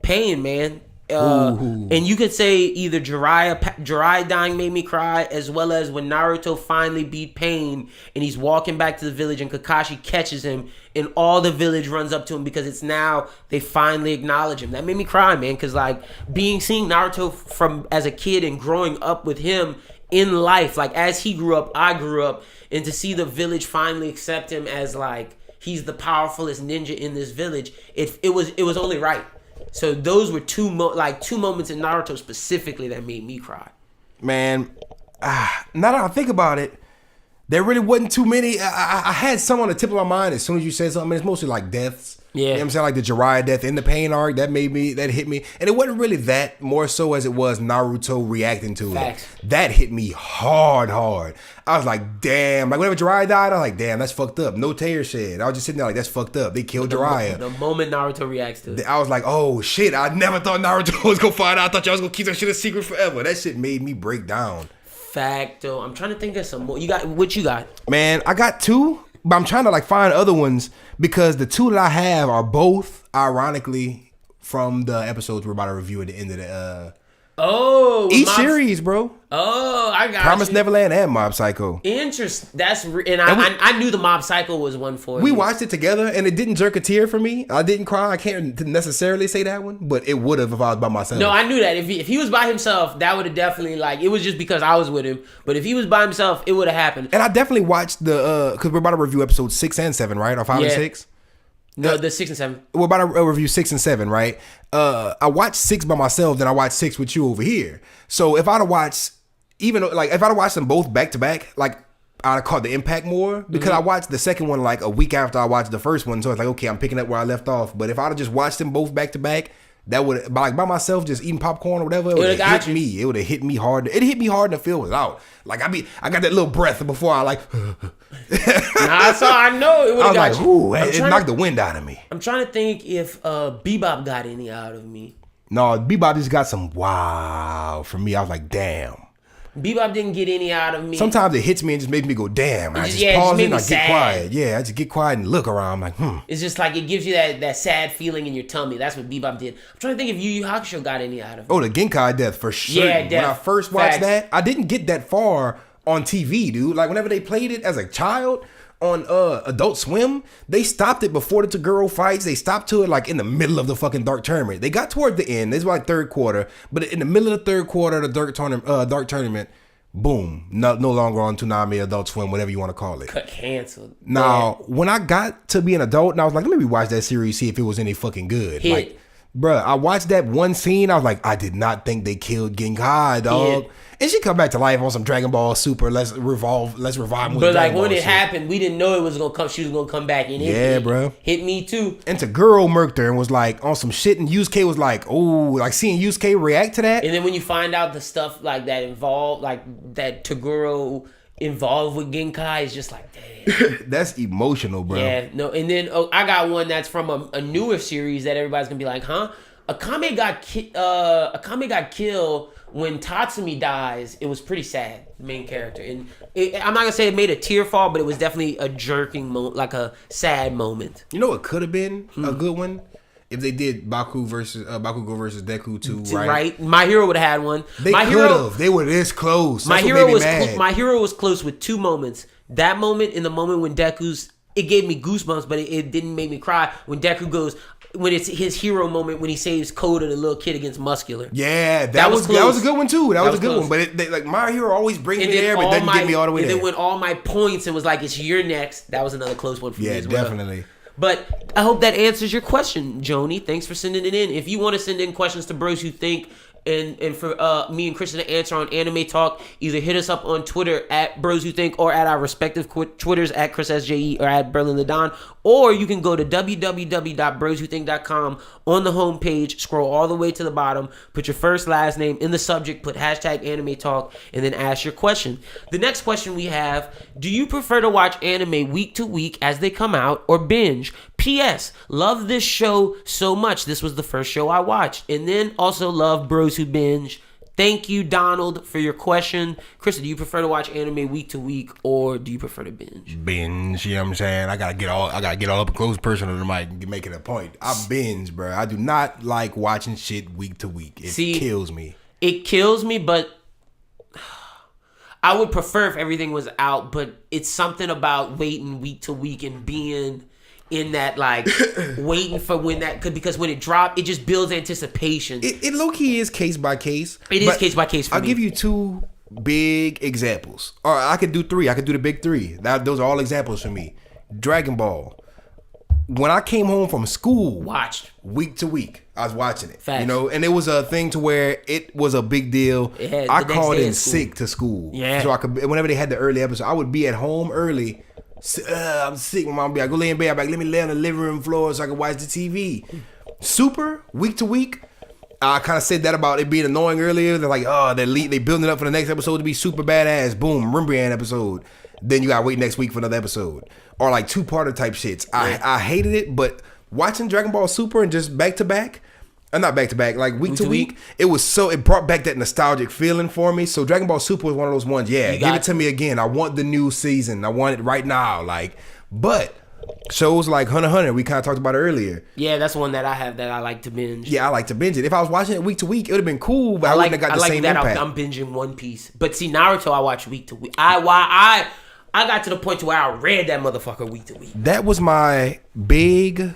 Pain, man. And you could say either Jiraiya dying made me cry, as well as when Naruto finally beat Pain and he's walking back to the village and Kakashi catches him and all the village runs up to him because it's now they finally acknowledge him. That made me cry, man, because like seeing Naruto from as a kid and growing up with him in life, like as he grew up, I grew up, and to see the village finally accept him as like he's the powerfulest ninja in this village, it was only right. So those were two moments in Naruto specifically that made me cry. Man, now that I think about it, there really wasn't too many. I had some on the tip of my mind as soon as you said something. It's mostly like deaths. Yeah. You know what I'm saying? Like the Jiraiya death in the Pain arc, that hit me. And it wasn't really that more so as it was Naruto reacting to it. That hit me hard. I was like, damn. Like whenever Jiraiya died, I was like, damn, that's fucked up. No tears shed. I was just sitting there like, that's fucked up. They killed Jiraiya. The moment Naruto reacts to it. I was like, oh shit, I never thought Naruto was gonna find out. I thought y'all was gonna keep that shit a secret forever. That shit made me break down. Facto. I'm trying to think of some more. What you got? Man, I got 2, but I'm trying to like find other ones because the 2 that I have are both ironically from the episodes we're about to review at the end of the each series, bro. Oh, I got Promised Neverland and Mob Psycho. Interesting. I knew the Mob Psycho was one for we you. watched it together and it didn't jerk a tear for me. I didn't cry. I can't necessarily say that one, but it would have if I was by myself. No, I knew that. If he was by himself, that would have definitely it was just because I was with him. But if he was by himself, it would have happened. And I definitely watched because we're about to review episodes 6 and 7, right? Or 5 and 6. No, the 6 and 7. We're about to review 6 and 7, right? I watched 6 by myself, then I watched 6 with you over here. So if I'd have watched, if I'd have watched them both back to back, like I'd have caught the impact more because I watched the second one like a week after I watched the first one. So it's like, okay, I'm picking up where I left off. But if I'd have just watched them both back to back, that would by myself just eating popcorn or whatever, it would have hit me. It would have hit me hard. It hit me hard and the feel was out. Like I got that little breath before I like. I know it would have got like, ooh, it knocked the wind out of me. I'm trying to think if Bebop got any out of me. No, Bebop just got some wow from me. I was like, damn. Bebop didn't get any out of me. Sometimes it hits me and just makes me go, damn. I just pause it and I get quiet. Yeah, I just get quiet and look around. I'm like, It's just like it gives you that sad feeling in your tummy. That's what Bebop did. I'm trying to think if Yu Yu Hakusho got any out of it. Oh, the Genkai death for sure. Yeah, when I first watched that, I didn't get that far on TV, dude. Like whenever they played it as a child on Adult Swim, they stopped it before the Toguro fights. They stopped to it like in the middle of the fucking Dark Tournament. They got toward the end. This was like third quarter, but in the middle of the third quarter of the Dark Tournament, boom, no longer on Toonami, Adult Swim, whatever you want to call it. Canceled. Now, when I got to be an adult, and I was like, let me rewatch that series, see if it was any fucking good. Like, bruh, I watched that one scene. I was like, I did not think they killed Genkai, dog. Yeah. And she come back to life on some Dragon Ball Super. Let's revive. But like when it happened, we didn't know it was gonna come. She was gonna come back, and it bro, hit me too. And Toguro murked her and was like on some shit, and Yusuke was like, oh, like seeing Yusuke react to that. And then when you find out the stuff like that involved, like that Toguro involved with Genkai, is just like, damn. That's emotional, bro. Yeah, no. And then I got one that's from a newer series that everybody's gonna be like, huh? Akame got killed when Tatsumi dies. It was pretty sad, the main character. And I'm not gonna say it made a tear fall, but it was definitely a jerking moment, like a sad moment. You know what could have been a good one? If they did Bakugo versus Deku 2, right? Right. My Hero would have had one. They could have. They were this close. My Hero was close with 2 moments. That moment and the moment when Deku's, it gave me goosebumps, but it didn't make me cry. When Deku goes, when it's his hero moment when he saves Koda, the little kid, against Muscular. Yeah, that was a good one too. That was a good one. But like My Hero always brings me there, but doesn't get me all the way there. And then when all my points, it was like, it's your next. That was another close one for me as well. Yeah, definitely. But I hope that answers your question, Joni. Thanks for sending it in. If you want to send in questions to Bros Who Think, and for me and Chrissa to answer on Anime Talk, either hit us up on Twitter at Bros Who Think or at our respective Twitters at Chrissa SJE or at Berlin the Don, or you can go to www.broswhothink.com. On the homepage, scroll all the way to the bottom, put your first last name in the subject, put hashtag Anime Talk, and then ask your question. The next question we have: do you prefer to watch anime week to week as they come out, or binge? P.S. Love this show so much. This was the first show I watched. And then also love Bros Who Binge. Thank you, Donald, for your question. Chrissa, do you prefer to watch anime week to week, or do you prefer to binge? Binge, you know what I'm saying? I gotta get all up close personal to the mic and make it a point. I binge, bro. I do not like watching shit week to week. It kills me. It kills me, but I would prefer if everything was out, but it's something about waiting week to week and being in that, like, waiting for when that could, because when it dropped, it just builds anticipation. It low-key is case by case. It is case by case for me. I'll give you two big examples. Or I could do three. I could do the big three. Those are all examples for me. Dragon Ball. When I came home from school, watched week to week, I was watching it. Facts. You know, and it was a thing to where it was a big deal. I called in sick to school. Yeah. So I could, whenever they had the early episode, I would be at home early. I'm sick. My mom would be like, go lay in bed. I'm like, let me lay on the living room floor so I can watch the TV. Super, week to week. I kind of said that about it being annoying earlier. They're like, oh, they building it up for the next episode to be super badass. Boom, Rembrandt episode. Then you gotta wait next week for another episode. Or like two-parter type shits. I hated it, but watching Dragon Ball Super and just back to back, not back to back, like week to week, it brought back that nostalgic feeling for me. So Dragon Ball Super was one of those ones, give it to me again. I want the new season. I want it right now. Like, but shows like Hunter x Hunter, we kind of talked about it earlier. Yeah, that's one that I have that I like to binge. Yeah, I like to binge it. If I was watching it week to week, it would have been cool, but I wouldn't have got the same impact. I'm binging One Piece. But see, Naruto I watch week to week. I got to the point to where I read that motherfucker week to week. That was my big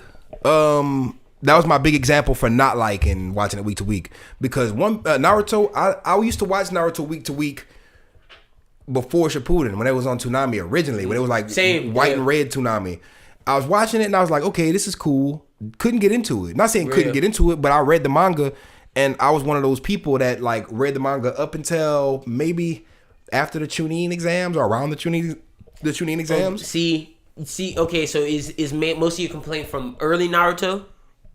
example for not liking watching it week to week, because Naruto, I used to watch Naruto week to week before Shippuden, when it was on Toonami originally, when it was like white and red Toonami. I was watching it and I was like, okay, this is cool. Couldn't get into it. Not saying couldn't get into it, but I read the manga, and I was one of those people that like read the manga up until maybe after the Chunin exams or around the Chunin exams. See, okay, so is most of your complaint from early Naruto?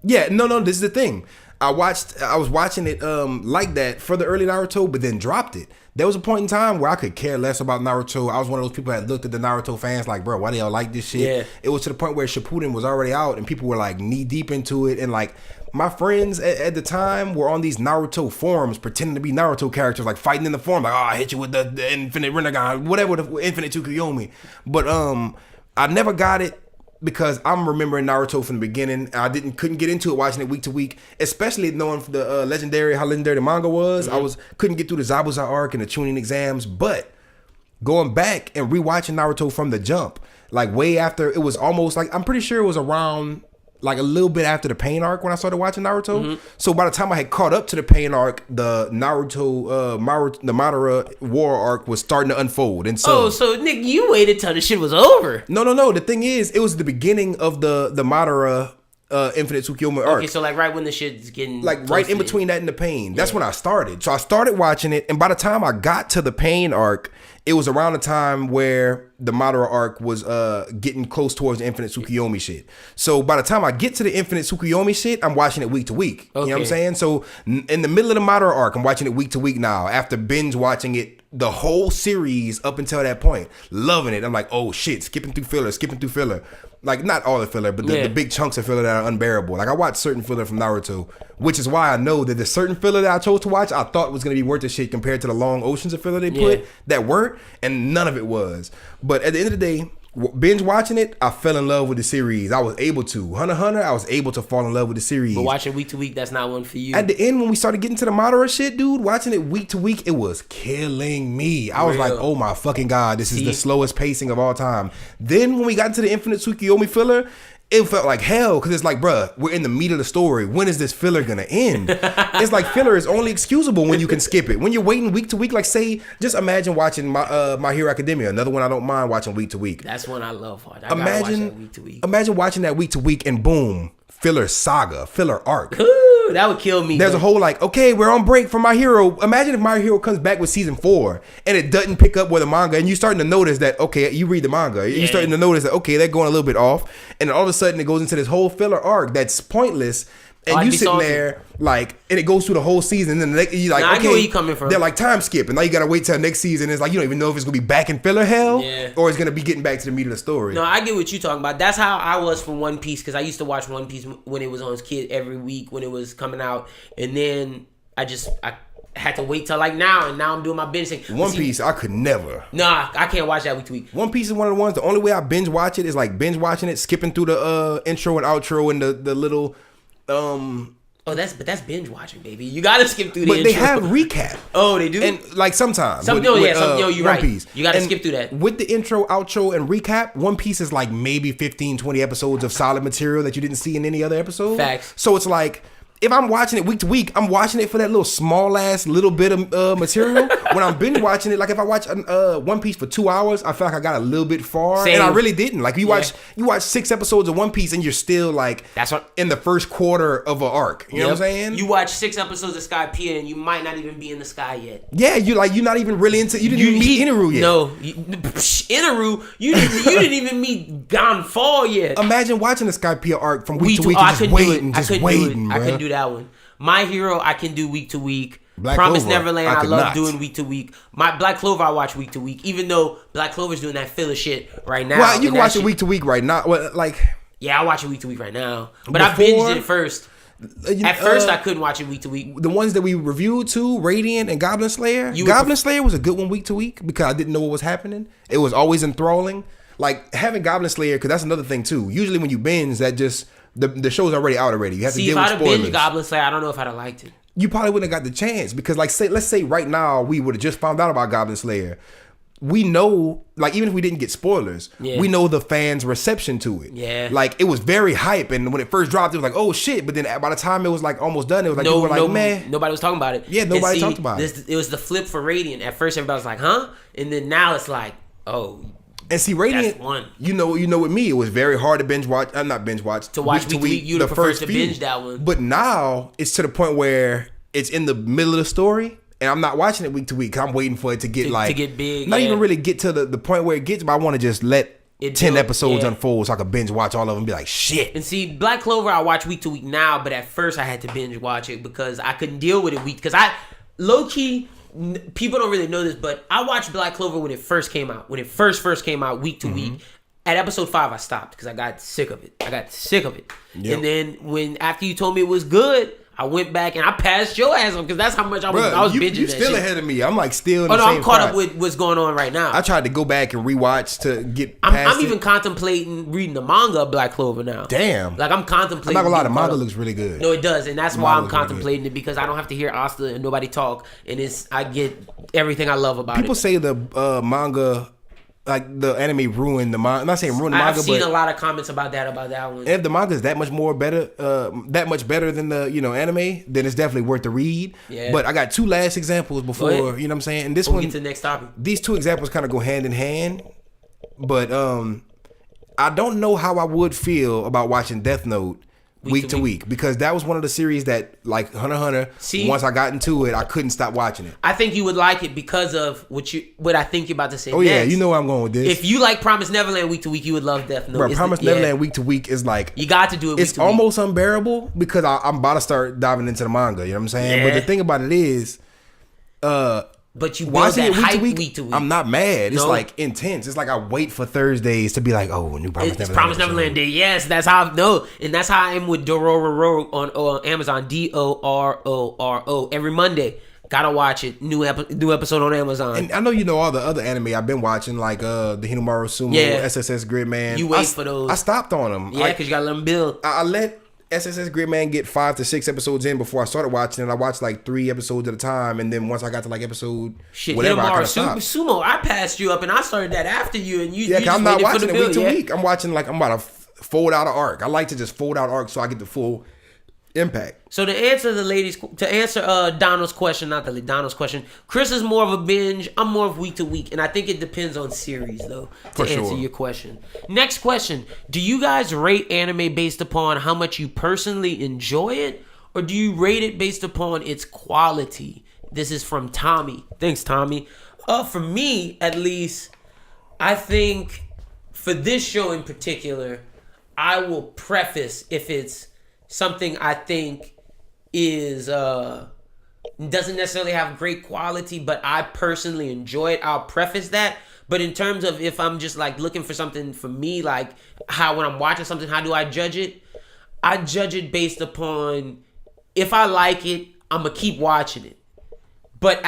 Yeah, no, this is the thing. I was watching it like that for the early Naruto, but then dropped it. There was a point in time where I could care less about Naruto. I was one of those people that looked at the Naruto fans like, bro, why do y'all like this shit? Yeah. It was to the point where Shippuden was already out and people were like knee deep into it, and like my friends at the time were on these Naruto forums pretending to be Naruto characters, like fighting in the forum, like, oh, I hit you with the infinite Rinnegan, whatever, the infinite Tsukuyomi. But I never got it, because I'm remembering Naruto from the beginning. I couldn't get into it watching it week to week, especially knowing the how legendary the manga was. Mm-hmm. I couldn't get through the Zabuza arc and the Chunin exams, but going back and rewatching Naruto from the jump, like way after, it was almost like, I'm pretty sure it was around like a little bit after the Pain arc when I started watching Naruto. Mm-hmm. So by the time I had caught up to the Pain arc, the Naruto, the Madara war arc was starting to unfold. And so, so Nick, you waited till the shit was over. No. The thing is, it was the beginning of the Madara Infinite Tsukuyomi arc. Okay, so like right when the shit's getting like right in between that and the Pain. That's when I started. So I started watching it, and by the time I got to the Pain arc, it was around the time where the Madara arc was getting close towards the Infinite Tsukuyomi shit. So by the time I get to the Infinite Tsukuyomi shit, I'm watching it week to week. Okay. You know what I'm saying? So in the middle of the Madara arc, I'm watching it week to week now, after binge watching it the whole series up until that point. Loving it. I'm like, oh shit, skipping through filler. Like, not all the filler, but the big chunks of filler that are unbearable. Like, I watch certain filler from Naruto, which is why I know that the certain filler that I chose to watch, I thought was going to be worth the shit compared to the long oceans of filler they put that weren't, and none of it was. But at the end of the day, binge watching it, I fell in love with the series. I was able to. Hunter x Hunter, I was able to fall in love with the series. But watching week to week, that's not one for you. At the end, when we started getting to the Madara shit, dude, watching it week to week, it was killing me. I was like, oh my fucking God, this is the slowest pacing of all time. Then when we got into the Infinite Tsukuyomi filler, it felt like hell because it's like, bruh, we're in the meat of the story. When is this filler gonna end? It's like filler is only excusable when you can skip it. When you're waiting week to week, like say, just imagine watching My Hero Academia, another one I don't mind watching week to week. That's one I love hard. Imagine watch that week to week. Imagine watching that week to week and boom, filler saga, filler arc. Ooh, that would kill me. There's a whole like, okay, we're on break from My Hero. Imagine if My Hero comes back with season 4 and it doesn't pick up with the manga, and you're starting to notice that, okay, you read the manga, you're starting to notice that, okay, they're going a little bit off, and all of a sudden it goes into this whole filler arc that's pointless. And you sitting there like, and it goes through the whole season, and then the next, you like, okay, I get where you coming from. They're like time skip, and now you gotta wait till next season. It's like you don't even know if it's gonna be back in filler hell, or it's gonna be getting back to the meat of the story. No, I get what you talking about. That's how I was for One Piece, because I used to watch One Piece when it was on Kid every week when it was coming out, and then I had to wait till like now, and now I'm doing my binge thing. One Piece, I could never. Nah, I can't watch that week to week. One Piece is one of the ones. The only way I binge watch it is like binge watching it, skipping through the intro and outro and the little. Oh, that's binge watching, baby. You gotta skip through the intro. But they have recap. Oh, they do? And like sometimes. You're right. Piece. You gotta skip through that. With the intro, outro, and recap, One Piece is like maybe 15, 20 episodes of solid material that you didn't see in any other episode. Facts. So it's like, if I'm watching it week to week, I'm watching it for that little small ass little bit of material. When I'm binge watching it, like if I watch One Piece for 2 hours, I feel like I got a little bit far. Same. And I really didn't. Like you watch 6 episodes of One Piece and you're still like in the first quarter of an arc. You know what I'm saying? You watch 6 episodes of Sky Piea and you might not even be in the sky yet. Yeah, you're not even really into. You didn't even meet Inaru yet. No, Inaru, you didn't even meet Gonfall yet. Imagine watching the Sky Piea arc from week to week, just waiting. I couldn't do that one. My Hero, I can do week to week. Promise Neverland, I love doing week to week. My Black Clover, I watch week to week. Even though Black Clover's doing that filler shit right now. Well, you can watch it week to week right now. Well, like, yeah, I watch it week to week right now. But I binged it first. At first, I couldn't watch it week to week. The ones that we reviewed too, Radiant and Goblin Slayer. Goblin Slayer was a good one week to week because I didn't know what was happening. It was always enthralling. Like having Goblin Slayer, because that's another thing too. Usually when you binge, that just the show's already out already. You have to deal with spoilers. See, if I'd have binged Goblin Slayer, I don't know if I'd have liked it. You probably wouldn't have got the chance because, like, let's say right now we would have just found out about Goblin Slayer. We know, like, even if we didn't get spoilers, we know the fans' reception to it. Yeah. Like, it was very hype, and when it first dropped, it was like, oh shit. But then by the time it was like almost done, it was like, people were like, man. Nobody was talking about it. Yeah, nobody talked about it. It was the flip for Radiant. At first, everybody was like, huh? And then now it's like, oh. And see, Radiant, you know, with me, it was very hard to binge watch. I'm not binge watch. To watch week to week, you the first to binge that one. But now it's to the point where it's in the middle of the story, and I'm not watching it week to week. I'm waiting for it to get to get big. Not even really get to the point where it gets, but I want to just let 10 episodes unfold so I can binge watch all of them and be like, shit. And see, Black Clover, I watch week to week now, but at first I had to binge watch it because I couldn't deal with it week. Because low key. People don't really know this, but I watched Black Clover when it first came out. When it first came out, week to week. At episode 5, I stopped because I got sick of it. Yep. And then after you told me it was good, I went back and I passed your ass on because that's how much I was binging. You're still ahead of me. I'm like still in the same I'm caught up with what's going on right now. I tried to go back and rewatch to get past I'm even contemplating reading the manga of Black Clover now. Damn. Like I'm contemplating. I'm not gonna lie, the manga looks really good. No, it does. And that's why I'm contemplating it because I don't have to hear Asta and nobody talk. And I get everything I love about it. People say the manga... Like the anime ruined the manga. I'm not saying ruined the manga, I've seen a lot of comments about that one. If the manga is that much better than the anime, then it's definitely worth the read. Yeah. But I got 2 last examples before you know what I'm saying. And this one, get to the next topic. These 2 examples kind of go hand in hand, but I don't know how I would feel about watching Death Note week to week because that was one of the series that, like Hunter x Hunter, once I got into it, I couldn't stop watching it. I think you would like it because of what I think you're about to say. Oh yeah, you know where I'm going with this. If you like Promise Neverland week to week, you would love Death Note. Bro, Promise Neverland week to week is like you got to do it. It's almost unbearable because I'm about to start diving into the manga. You know what I'm saying? Yeah. But the thing about it is, but you build that hype week to week. I'm not mad. It's like intense. It's like I wait for Thursdays to be like, oh, new Promise Neverland. It's Promise Neverland Day. Yes, that's how I know. And that's how I am with Dororo on Amazon. Dororo. Every Monday. Gotta watch it. New episode on Amazon. And I know you know all the other anime I've been watching, like the Hinomaru Sumo, SSS Gridman. You wait for those. I stopped on them. Yeah, because you gotta let them build. I let SSS Gridman get 5 to 6 episodes in before I started watching it. I watched like 3 episodes at a time, and then once I got to like episode whatever, I kind of stopped. Sumo, I passed you up, and I started that after you, and you. Yeah, because I'm not watching it week to week. I'm watching I'm about fold out an arc. I like to just fold out arcs so I get the full impact. So to answer Donald's question, Donald's question, Chris is more of a binge. I'm more of week to week, and I think it depends on series though. To answer your question. Next question: do you guys rate anime based upon how much you personally enjoy it, or do you rate it based upon its quality? This is from Tommy. Thanks, Tommy. For me, at least, I think for this show in particular, I will preface if it's something I think is doesn't necessarily have great quality, but I personally enjoy it. I'll preface that. But in terms of if I'm just like looking for something for me, like how when I'm watching something, how do I judge it? I judge it based upon if I like it, I'm gonna keep watching it. But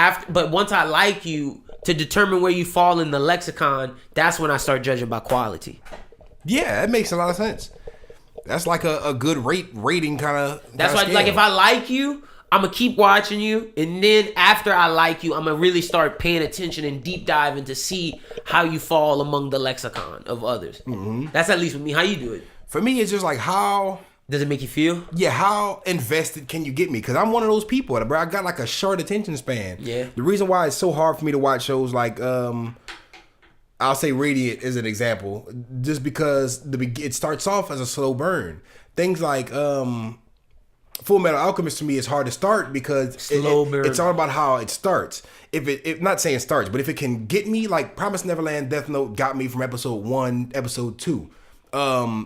once I like you, to determine where you fall in the lexicon, that's when I start judging by quality. Yeah, that makes a lot of sense. That's like a good rating kind of. That's why, like, if I like you, I'm gonna keep watching you, and then after I like you, I'm gonna really start paying attention and deep diving to see how you fall among the lexicon of others. Mm-hmm. That's at least with me. How you do it? For me, it's just like how. Does it make you feel? Yeah, how invested can you get me? Because I'm one of those people, bro. I got like a short attention span. Yeah. The reason why it's so hard for me to watch shows like I'll say Radiant is an example, just because it starts off as a slow burn. Things like Full Metal Alchemist to me is hard to start because it's all about how it starts. If not saying starts, but if it can get me, like Promised Neverland, Death Note got me from episode 1, episode 2.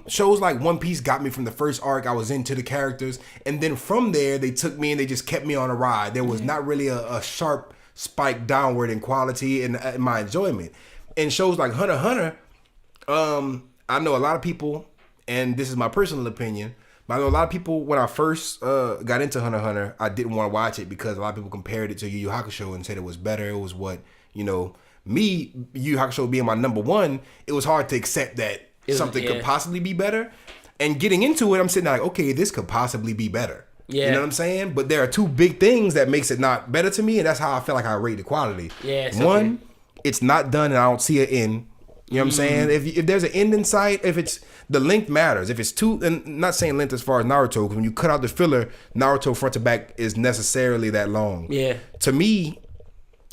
Shows like One Piece got me from the first arc. I was into the characters, and then from there they took me and they just kept me on a ride. There was not really a sharp spike downward in quality and my enjoyment. And shows like Hunter x Hunter, I know a lot of people, and this is my personal opinion, but I know a lot of people when I first got into Hunter x Hunter, I didn't want to watch it because a lot of people compared it to Yu Yu Hakusho and said it was better. It was what, me, Yu Yu Hakusho being my number one, it was hard to accept that something could possibly be better. And getting into it, I'm sitting there like, okay, this could possibly be better. Yeah. You know what I'm saying? But there are two big things that makes it not better to me, and that's how I feel like I rate the quality. Yeah. One, it's not done and I don't see an end. You know what I'm saying? If there's an end in sight, if it's the length matters. If it's too, and not saying length as far as Naruto, because when you cut out the filler, Naruto front to back is necessarily that long. Yeah. To me,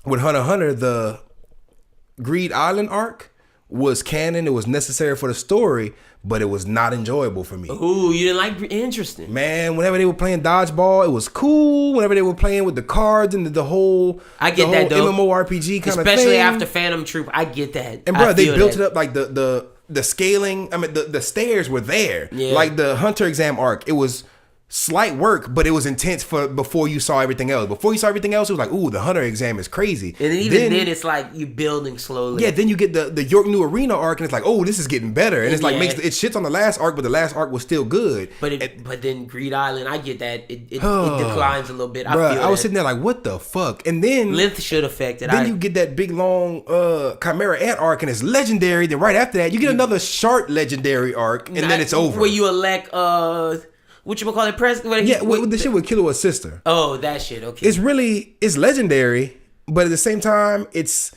with Hunter x Hunter, the Greed Island arc was canon. It was necessary for the story, but it was not enjoyable for me. Ooh, you didn't like interesting. Man, whenever they were playing dodgeball, it was cool. Whenever they were playing with the cards and the whole MMORPG kind of thing. Especially after Phantom Troop, I get that. And bro, they built it up like the scaling. I mean, the stairs were there. Yeah. Like the Hunter exam arc, it was slight work, but it was intense before you saw everything else. Before you saw everything else, it was like, ooh, the Hunter exam is crazy. And then it's like you building slowly. Yeah, then you get the York New Arena arc, and it's like, oh, this is getting better. And it's like it shits on the last arc, but the last arc was still good. But then Greed Island, I get that it declines a little bit. I was sitting there like, what the fuck? And then length should affect it. Then you get that big long Chimera Ant arc, and it's legendary. Then right after that, you get another short legendary arc, and then it's over. Where you elect whatchamacallit president? With the shit with Killua's sister. Oh, that shit. Okay. It's legendary, but at the same time, it's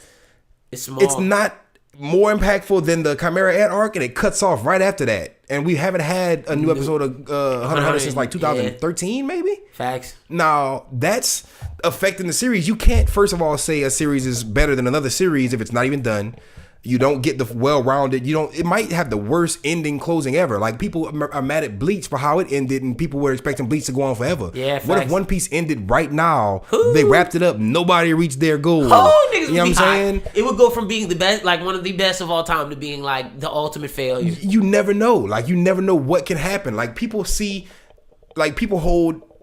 small. It's not more impactful than the Chimera Ant arc, and it cuts off right after that. And we haven't had a new episode of Hunter x Hunter since like 2013, maybe. Facts. Now that's affecting the series. You can't, first of all, say a series is better than another series if it's not even done. You don't get the well-rounded. It might have the worst ending closing ever. Like people are mad at Bleach for how it ended, and people were expecting Bleach to go on forever. Yeah. Facts. What if One Piece ended right now? Ooh. They wrapped it up. Nobody reached their goal. Oh, niggas, you know what I'm saying? It would go from being the best, like one of the best of all time, to being like the ultimate failure. You never know. Like you never know what can happen. Like people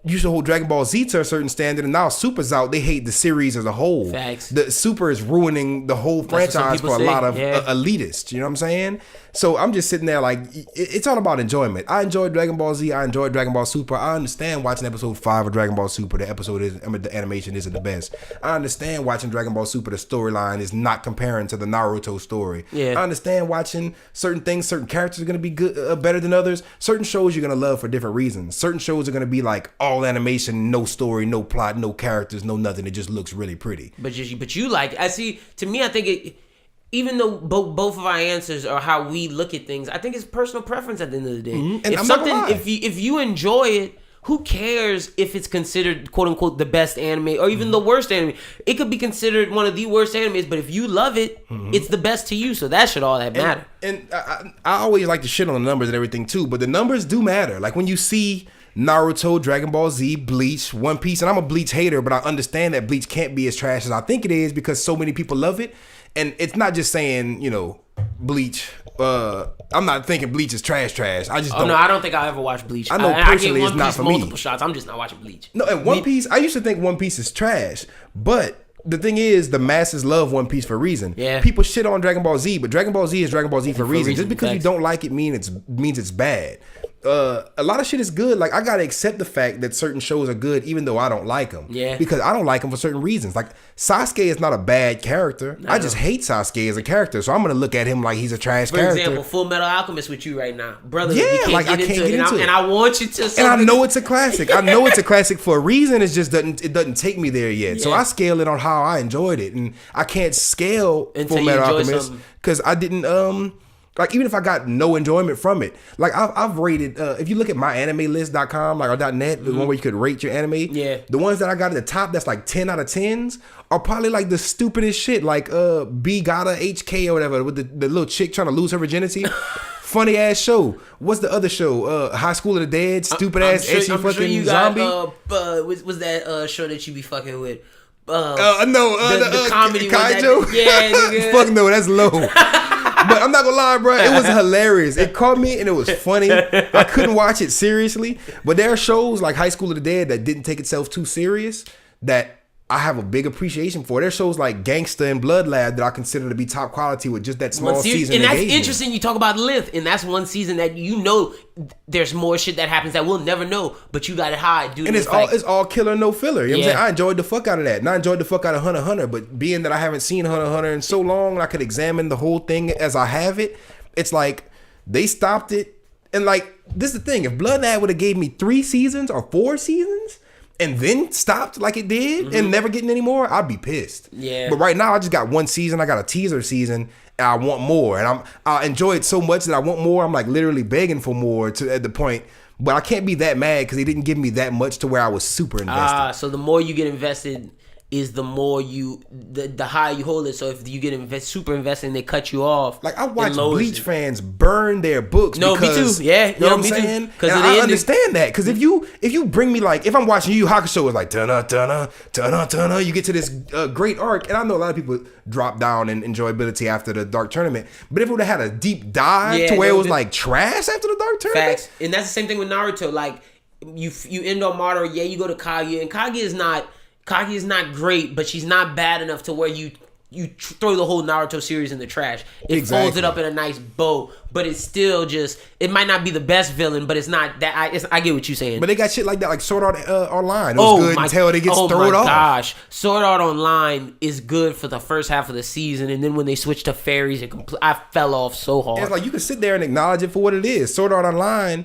used to hold Dragon Ball Z to a certain standard, and now Super's out. They hate the series as a whole. Facts. The Super is ruining the whole franchise for a lot of elitists. You know what I'm saying? So I'm just sitting there like, it's all about enjoyment. I enjoyed Dragon Ball Z. I enjoyed Dragon Ball Super. I understand watching episode 5 of Dragon Ball Super. The animation isn't the best. I understand watching Dragon Ball Super. The storyline is not comparing to the Naruto story. Yeah. I understand watching certain things. Certain characters are going to be good, better than others. Certain shows you're going to love for different reasons. Certain shows are going to be like all animation, no story, no plot, no characters, no nothing. It just looks really pretty. But you like, I see. To me, I think even though both of our answers are how we look at things, I think it's personal preference at the end of the day. Mm-hmm. And if you enjoy it, who cares if it's considered quote unquote the best anime or even the worst anime? It could be considered one of the worst animes, but if you love it, it's the best to you. So that should all that matter. And I always like to shit on the numbers and everything too, but the numbers do matter. Like when you see Naruto, Dragon Ball Z, Bleach, One Piece, and I'm a Bleach hater, but I understand that Bleach can't be as trash as I think it is because so many people love it. And it's not just saying, Bleach. I'm not thinking Bleach is trash. I just don't. No, I don't think I'll ever watch Bleach. I know personally it's not for me. Multiple shots. I'm just not watching Bleach. No, and One Piece, I used to think One Piece is trash, but the thing is, the masses love One Piece for a reason. Yeah. People shit on Dragon Ball Z, but Dragon Ball Z is Dragon Ball Z for a reason. Just because you Thanks. don't like it means it's bad. A lot of shit is good. Like I gotta accept the fact that certain shows are good, even though I don't like them. Yeah. Because I don't like them for certain reasons. Like Sasuke is not a bad character. No. I just hate Sasuke as a character, so I'm gonna look at him like he's a trash character. For example, Full Metal Alchemist with you right now, brother. Yeah, you can't get into it. And I want you to. And I know it's a classic. I know it's a classic for a reason. It just doesn't take me there yet. Yeah. So I scale it on how I enjoyed it, and I can't scale Full Metal Alchemist because I didn't like even if I got no enjoyment from it. Like I've rated if you look at myanimelist.com like or .net, the one where you could rate your anime. Yeah. The ones that I got at the top that's like 10 out of 10s are probably like the stupidest shit, like B Gotta HK or whatever with the little chick trying to lose her virginity. Funny ass show. What's the other show? High School of the Dead. Stupid ass ecchi fucking zombie. Was that show that you be fucking with? The comedy Kaijo? Yeah, nigga. Fuck no, that's low. But I'm not gonna lie, bro. It was hilarious. It caught me and it was funny. I couldn't watch it seriously. But there are shows like High School of the Dead that didn't take itself too serious that I have a big appreciation for. There's shows like Gangsta and Blood Lab that I consider to be top quality with just that small season. And that's interesting. You talk about length, and that's one season that there's more shit that happens that we'll never know, but you got to hide, dude. And it's all killer, no filler. You know what I'm saying? I enjoyed the fuck out of that. And I enjoyed the fuck out of Hunter x Hunter. But being that I haven't seen Hunter x Hunter in so long, and I could examine the whole thing as I have it, it's like they stopped it. And like, this is the thing. If Blood Lab would have gave me 3 seasons or 4 seasons, and then stopped like it did and never getting any more, I'd be pissed. Yeah. But right now, I just got 1 season. I got a teaser season, and I want more. And I enjoy it so much that I want more. I'm like literally begging for more at the point. But I can't be that mad because they didn't give me that much to where I was super invested. So the more you get invested is the more the higher you hold it. So if you get super invested and they cut you off, like I watch Bleach fans burn their books. No, because, me too. Yeah, you know what I'm saying? Because I understand that. Because if you bring me like if I'm watching Yu Yu Hakusho, it's like ta-na, you get to this great arc, and I know a lot of people drop down in enjoyability after the Dark Tournament. But if it would have had a deep dive to where it was like trash after the Dark Tournament, facts. And that's the same thing with Naruto. Like you end on Madara, you go to Kage, and Kage is not great, but she's not bad enough to where you throw the whole Naruto series in the trash. It folds it up in a nice bow, but it's still just, it might not be the best villain, but it's not that, I get what you're saying. But they got shit like that, like Sword Art Online. It was good until it gets thrown off. Oh my gosh. Sword Art Online is good for the first half of the season, and then when they switch to fairies, I fell off so hard. And it's like, you can sit there and acknowledge it for what it is. Sword Art Online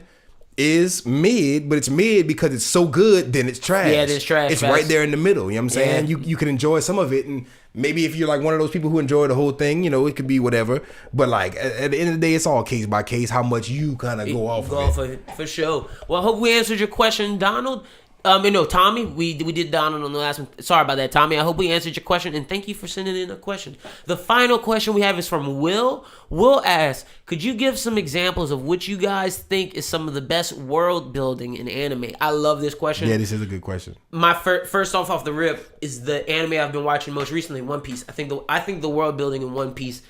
is mid, but it's mid because it's so good, then it's trash. Yeah, it's trash. It's right there in the middle. You know what I'm saying? Yeah. You can enjoy some of it, and maybe if you're like one of those people who enjoy the whole thing, it could be whatever. But like at the end of the day, it's all case by case how much you kind of go off of it. For sure. Well, I hope we answered your question, Donald. Tommy, we did Donald on the last one. Sorry about that, Tommy. I hope we answered your question, and thank you for sending in a question. The final question we have is from Will. Will asks, could you give some examples of what you guys think is some of the best world building in anime? I love this question. Yeah, this is a good question. My first off the rip is the anime I've been watching most recently, One Piece. I think the world building in One Piece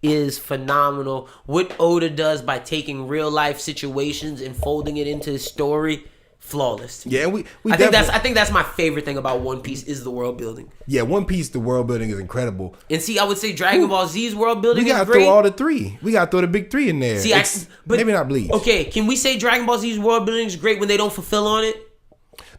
is phenomenal. What Oda does by taking real life situations and folding it into his story, flawless. Yeah, I think that's my favorite thing about One Piece is the world building. Yeah, One Piece, the world building is incredible. And see, I would say Dragon Ball Z's world building is great. We gotta throw all the 3. We gotta throw the big 3 in there. See, but maybe not Bleach. Okay, can we say Dragon Ball Z's world building is great when they don't fulfill on it?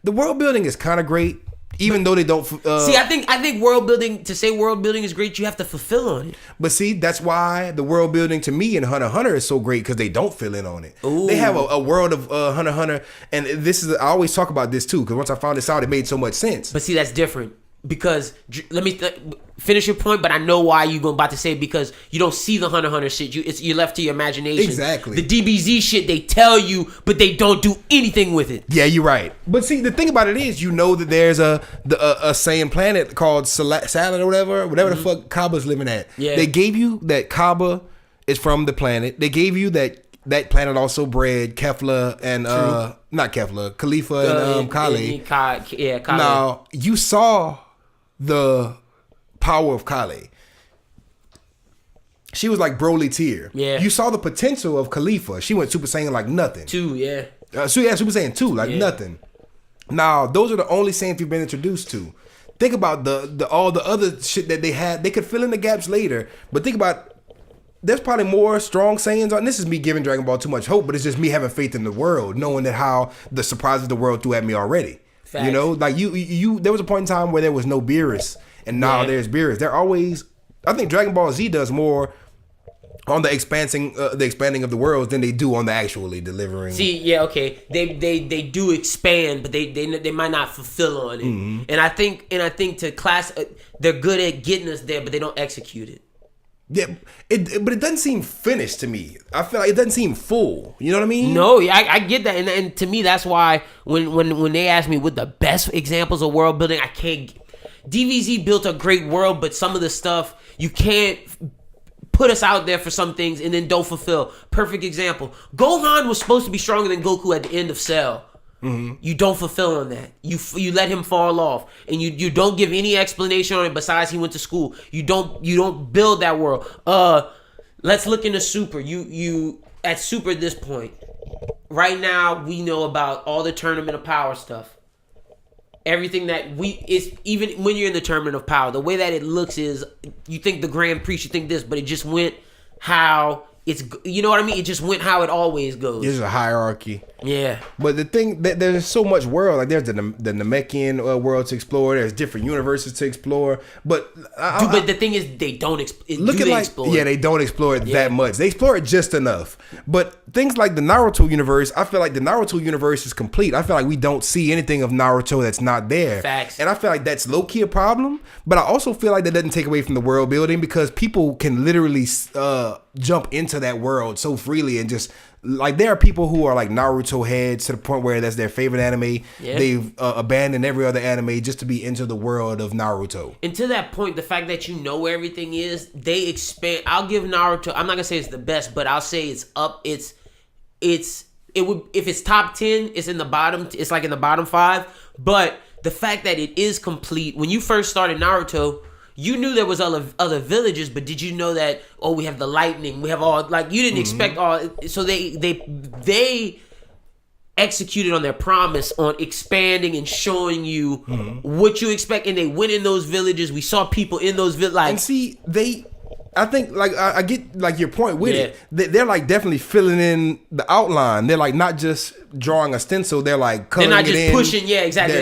The world building is kind of great, even though they don't. See, I think world building, to say world building is great, you have to fulfill on it. But see, that's why the world building to me in Hunter x Hunter is so great, because they don't fill in on it. Ooh. They have a world of Hunter x Hunter, and I always talk about this too, because once I found this out, it made so much sense. But see, that's different. because let me finish your point, but I know why you're about to say it, because you don't see the Hunter x Hunter shit. You're left to your imagination. Exactly. The DBZ shit they tell you, but they don't do anything with it. Yeah, you're right. But see, the thing about it is, that there's a Saiyan planet called Salad or whatever the fuck Kaba's living at. Yeah. They gave you that Kaba is from the planet. They gave you that planet also bred Kefla and not Kefla, Khalifa and Kale. Kale. Now you saw the power of Kale. She was like Broly tier. Yeah. You saw the potential of Khalifa. She went Super Saiyan like nothing. 2, yeah. Super Saiyan 2, like nothing. Now those are the only Saiyans you've been introduced to. Think about all the other shit that they had. They could fill in the gaps later, but think about. There's probably more strong Saiyans on. This is me giving Dragon Ball too much hope, but it's just me having faith in the world, knowing that how the surprises the world threw at me already. Facts. You know, like you. There was a point in time where there was no Beerus, and now there's Beerus. They're always. I think Dragon Ball Z does more on the expanding of the worlds than they do on the actually delivering. See, yeah, okay, they do expand, but they might not fulfill on it, and I think to class, they're good at getting us there, but they don't execute it. Yeah, but it doesn't seem finished to me. I feel like it doesn't seem full. You know what I mean? No, I get that, and to me that's why when they ask me what the best examples of world building, I can't. DBZ built a great world, but some of the stuff you can't put us out there for some things and then don't fulfill. Perfect example: Gohan was supposed to be stronger than Goku at the end of Cell. You don't fulfill on that. You let him fall off, and you don't give any explanation on it besides he went to school. You don't build that world. Let's look into Super. You at Super at this point. Right now, we know about all the Tournament of Power stuff. Everything that is, even when you're in the Tournament of Power, the way that it looks is you think the Grand Prix, you think this, but it just went how it's. You know what I mean? It just went how it always goes. There's a hierarchy. Yeah, but the thing that there's so much world, like there's the Namekian world to explore. There's different universes to explore. But but the thing is, they don't explore. They don't explore it that much. They explore it just enough. But things like the Naruto universe, I feel like the Naruto universe is complete. I feel like we don't see anything of Naruto that's not there. Facts. And I feel like that's low key a problem. But I also feel like that doesn't take away from the world building, because people can literally jump into that world so freely and just. Like there are people who are like Naruto heads to the point where that's their favorite anime. Yeah. They've abandoned every other anime just to be into the world of Naruto. And to that point, the fact that you know where everything is, they expand. I'll give Naruto. I'm not gonna say it's the best, but I'll say it's up. It would, if it's top 10, it's in the bottom. It's like in the bottom 5. But the fact that it is complete. When you first started Naruto, you knew there was other villages, but did you know that? Oh, we have the lightning. We have all, like, you didn't expect all. So they executed on their promise on expanding and showing you what you expect, and they went in those villages. We saw people in those villages. And see, I think, like, I get, like, your point with it. They're, like, definitely filling in the outline. They're, like, not just drawing a stencil. They're, like, coloring it in. They're not just pushing, exactly.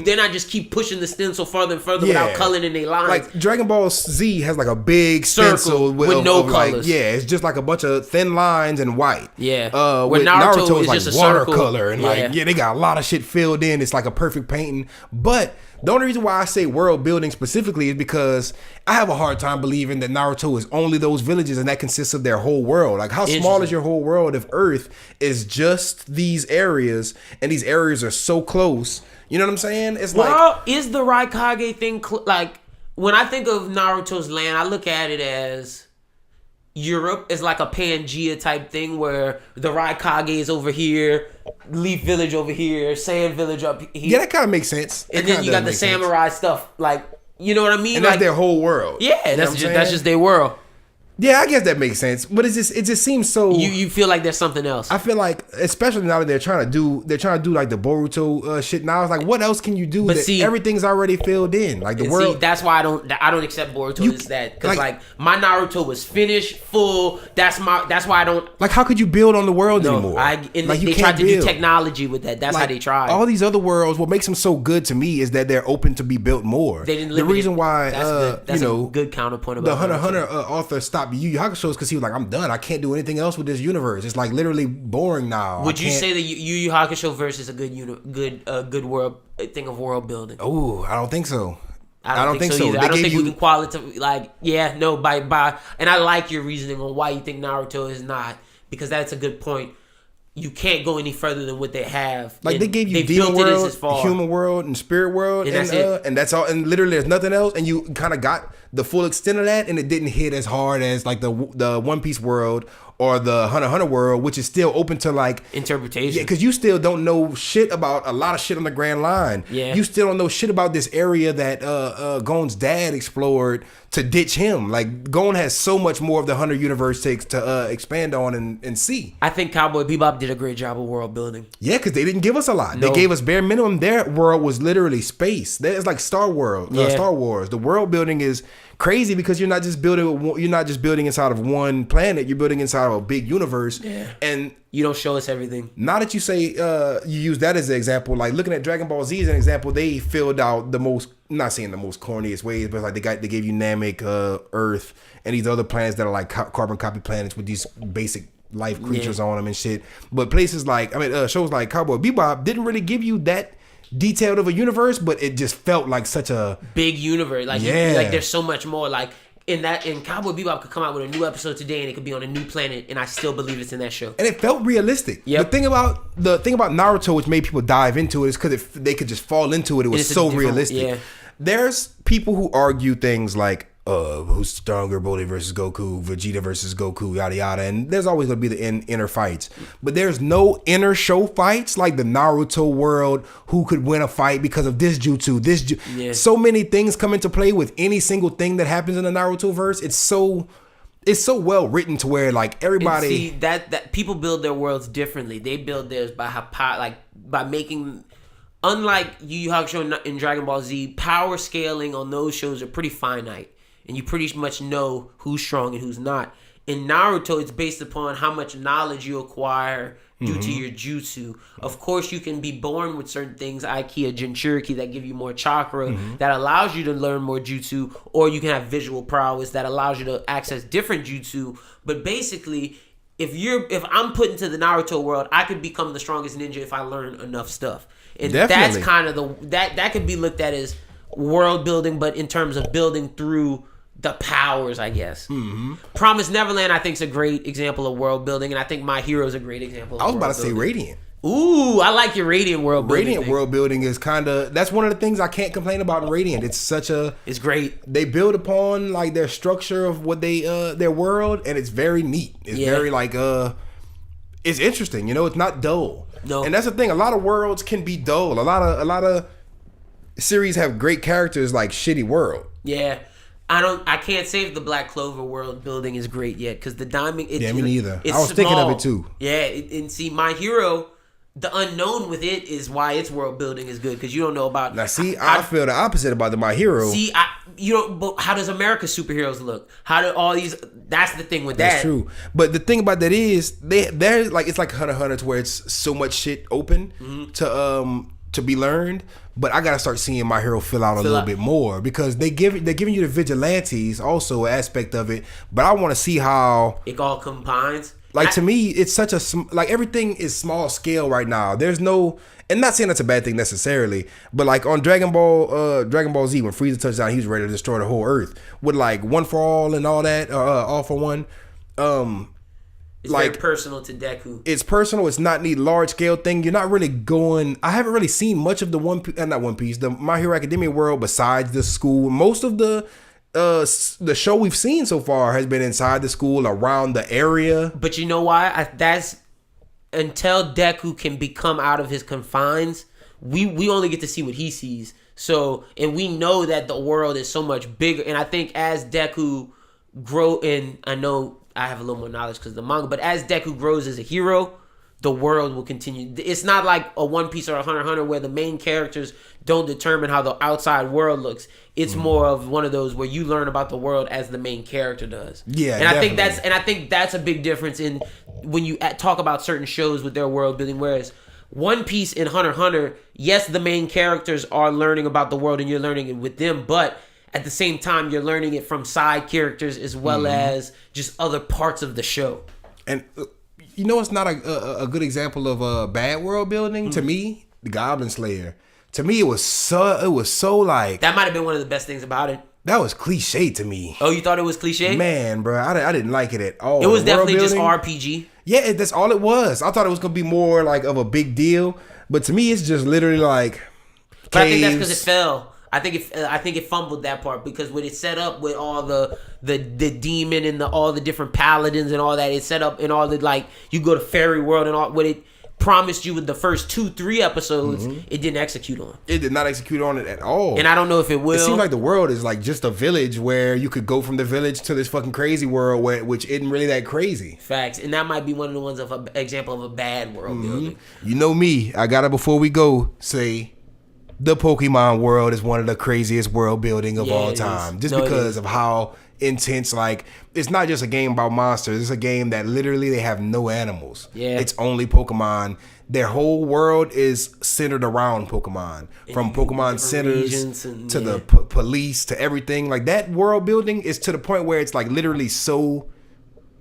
They're not just keep pushing the stencil further and further without coloring in their lines. Like, Dragon Ball Z has, like, a big stencil with no colors. Like, it's just, like, a bunch of thin lines and white. Yeah. With Naruto is, like, just a watercolor. And, like, they got a lot of shit filled in. It's, like, a perfect painting. But the only reason why I say world building specifically is because I have a hard time believing that Naruto is only those villages and that consists of their whole world. Like, how small is your whole world if Earth is just these areas, and these areas are so close? You know what I'm saying? It's is the Raikage thing like, when I think of Naruto's land, I look at it as Europe is like a Pangea type thing where the Raikage is over here, Leaf Village over here, Sand Village up here. Yeah, that kind of makes sense. And then you got the samurai stuff, like, you know what I mean? And that's their whole world. Yeah, that's just their world. Yeah, I guess that makes sense, but it just seems so. You feel like there's something else. I feel like, especially now that they're trying to do like the Boruto shit. Now it's like, what else can you do? But everything's already filled in. Like the world. See, that's why I don't accept Boruto as that, because like my Naruto was finished, full. That's why I don't. Like, how could you build on the world anymore? They tried to do technology with that. That's like, how they tried. All these other worlds. What makes them so good to me is that they're open to be built more. They didn't. The reason why that's a good counterpoint about the Hunter x Hunter author stopped stopped Yu Yu Hakusho because he was like, I'm done. I can't do anything else with this universe. It's like literally boring now. Would you say that Yu Yu Hakusho verse is a good world thing of world building? Oh, I don't think so. I don't think so. I don't think we can qualitatively by and I like your reasoning on why you think Naruto is not, because that's a good point. You can't go any further than what they have. Like they gave you demon world, human world, and spirit world, and that's all. And literally, there's nothing else. And you kind of got the full extent of that, and it didn't hit as hard as like the One Piece world or the Hunter x Hunter world, which is still open to like interpretation. Yeah, because you still don't know shit about a lot of shit on the Grand Line. Yeah, you still don't know shit about this area that Gon's dad explored to ditch him. Like Gon has so much more of the Hunter universe to expand on and see. I think Cowboy Bebop did a great job of world building. Yeah, because they didn't give us a lot. No. They gave us bare minimum. Their world was literally space. It's like Star Wars. The world building is crazy because you're not just building inside of one planet. You're building inside of a big universe. Yeah. And you don't show us everything. Now that you say you use that as an example, like looking at Dragon Ball Z as an example, they filled out the most, not saying the most corniest ways, but like they gave you Namek, Earth, and these other planets that are like carbon copy planets with these basic life creatures on them and shit. But places like, shows like Cowboy Bebop didn't really give you that detailed of a universe, but it just felt like such a big universe. Like like there's so much more. Like in Cowboy Bebop could come out with a new episode today, and it could be on a new planet, and I still believe it's in that show. And it felt realistic. Yep. The thing about Naruto, which made people dive into it, is because they could just fall into it. It was so realistic. Yeah. There's people who argue things like, who's stronger, Broly versus Goku, Vegeta versus Goku, yada yada, and there's always gonna be the inner fights, but there's no inner show fights like the Naruto world. Who could win a fight because of this jutsu? So many things come into play with any single thing that happens in the Naruto verse. It's so well written to where like everybody see that people build their worlds differently. They build theirs by making. Unlike Yu Yu Hakusho and Dragon Ball Z, power scaling on those shows are pretty finite. And you pretty much know who's strong and who's not. In Naruto, it's based upon how much knowledge you acquire due to your jutsu. Of course, you can be born with certain things, Aikido, Jinchuriki, that give you more chakra, that allows you to learn more jutsu, or you can have visual prowess that allows you to access different jutsu. But basically, if I'm put into the Naruto world, I could become the strongest ninja if I learn enough stuff. And that's kind of that could be looked at as world building, but in terms of building through the powers, I guess. Promised Neverland, I think, is a great example of world building, and I think My Hero is a great example. I was about to say Radiant. Ooh, I like your Radiant world building. Radiant world building is that's one of the things I can't complain about in Radiant. It's great. They build upon like their structure of what their world, and it's very neat. It's very like it's interesting. It's not dull. No, and that's the thing. A lot of worlds can be dull. A lot of series have great characters like shitty world. Yeah. I can't say if the Black Clover world building is great yet, because the Diamond. Me neither. I was thinking of it too. Yeah, and see, My Hero, the unknown with it is why its world building is good, because you don't know about. Now, see, I feel the opposite about the My Hero. See, but how does America's superheroes look? How do all these? That's the thing with that. That's true. But the thing about that is they're like, it's like Hunter x Hunter, to where it's so much shit open to be learned. But I gotta start seeing My Hero fill out a little bit more, because they're giving you the vigilantes also an aspect of it. But I want to see how it all combines. Like, to me, it's such a like, everything is small scale right now. There's no, and not saying that's a bad thing necessarily, but like on Dragon Ball Z, when Frieza touched down, he was ready to destroy the whole Earth with like One for All and all that, All for One. It's like very personal to Deku. It's personal. It's not need large scale thing. You're not really going. I haven't really seen much of the the My Hero Academia world besides the school. Most of the show we've seen so far has been inside the school, around the area. But you know why? That's until Deku can become out of his confines. We only get to see what he sees. So, and we know that the world is so much bigger. And I think as Deku grow, and I know I have a little more knowledge because of the manga, but as Deku grows as a hero, the world will continue. It's not like a One Piece or a Hunter x Hunter where the main characters don't determine how the outside world looks. It's more of one of those where you learn about the world as the main character does. Yeah, and I think that's a big difference in when you talk about certain shows with their world building. Whereas One Piece and Hunter x Hunter, yes, the main characters are learning about the world and you're learning it with them, but at the same time, you're learning it from side characters as well as just other parts of the show. And you know, it's not a good example of bad world building to me. The Goblin Slayer. To me, it was so like that might have been one of the best things about it. That was cliche to me. Oh, you thought it was cliche? Man, bro, I didn't like it at all. It was definitely just RPG. Yeah, that's all it was. I thought it was gonna be more like of a big deal, but to me, it's just literally like. But I think that's because it fell. I think it fumbled that part because when it set up with all the demon and all the different paladins and all that, it set up and all the like you go to fairy world and all what it promised you with the first 2-3 episodes, it didn't execute on. It did not execute on it at all. And I don't know if it will. It seems like the world is like just a village where you could go from the village to this fucking crazy world which isn't really that crazy. Facts. And that might be one of the ones of an example of a bad world building. You know me. I gotta, before we go, say the Pokemon world is one of the craziest world building of all time. Just because of how intense, like, it's not just a game about monsters. It's a game that literally they have no animals. Yeah. It's only Pokemon. Their whole world is centered around Pokemon. From Pokemon centers to the police to everything. Like, that world building is to the point where it's like literally so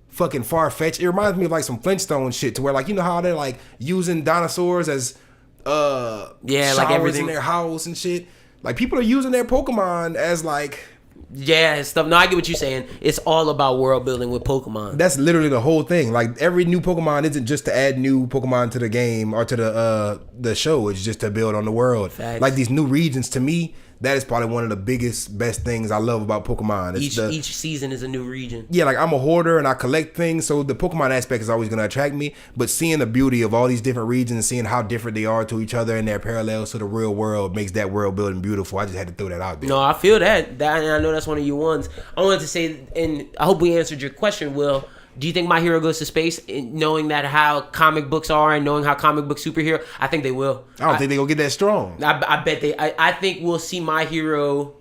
fucking far-fetched. It reminds me of like some Flintstone shit to where, like, you know how they're like using dinosaurs as showers like everything in their house and shit. Like, people are using their Pokemon as like stuff. No, I get what you're saying. It's all about world building with Pokemon. That's literally the whole thing. Like, every new Pokemon isn't just to add new Pokemon to the game or to the show. It's just to build on the world. Facts. Like, these new regions, to me, that is probably one of the best things I love about Pokemon. It's each season is a new region. Yeah, like, I'm a hoarder and I collect things, so the Pokemon aspect is always going to attract me. But seeing the beauty of all these different regions and seeing how different they are to each other and their parallels to the real world makes that world building beautiful. I just had to throw that out there. No, I feel that. And I know that's one of your ones. I wanted to say, and I hope we answered your question, Will. Do you think My Hero Goes to Space, knowing that how comic books are and knowing how comic book superhero? I think they will. I don't think they're going to get that strong. I bet they... I think we'll see My Hero...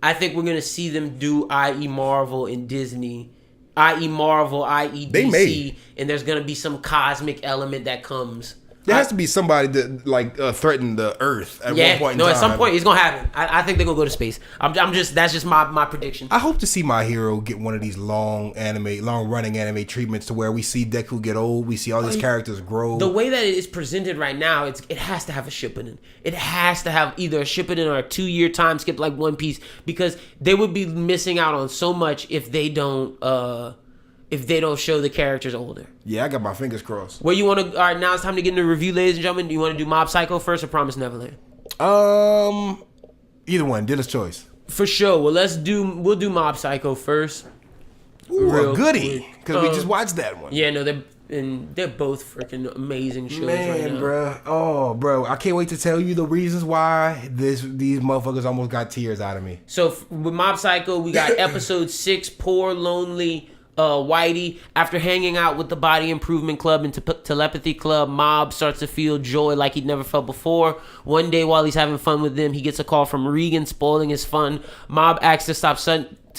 I think we're going to see them do i.e. Marvel and Disney. i.e. Marvel, i.e. DC. And there's going to be some cosmic element that comes... There has to be somebody that like threaten the Earth at one point in time. At some point it's gonna happen. I think they're gonna go to space. That's just my prediction. I hope to see My Hero get one of these long running anime treatments to where we see Deku get old, we see all these characters grow. The way that it is presented right now, it has to have a Shippuden. It has to have either a Shippuden or a 2-year time skip like One Piece, because they would be missing out on so much if they don't show the characters older. Yeah, I got my fingers crossed. Where you want to... All right, now it's time to get into review, ladies and gentlemen. Do you want to do Mob Psycho first or Promised Neverland? Either one. Dealer's choice. For sure. Well, we'll do Mob Psycho first. Ooh, a goodie. Because we just watched that one. Yeah, no, they're both freaking amazing shows right now. Bro. Oh, bro. I can't wait to tell you the reasons why these motherfuckers almost got tears out of me. So, with Mob Psycho, we got episode 6, Poor Lonely... Whitey, after hanging out with the Body Improvement Club and Telepathy Club, Mob starts to feel joy like he'd never felt before. One day while he's having fun with them, he gets a call from Regan spoiling his fun. Mob asks to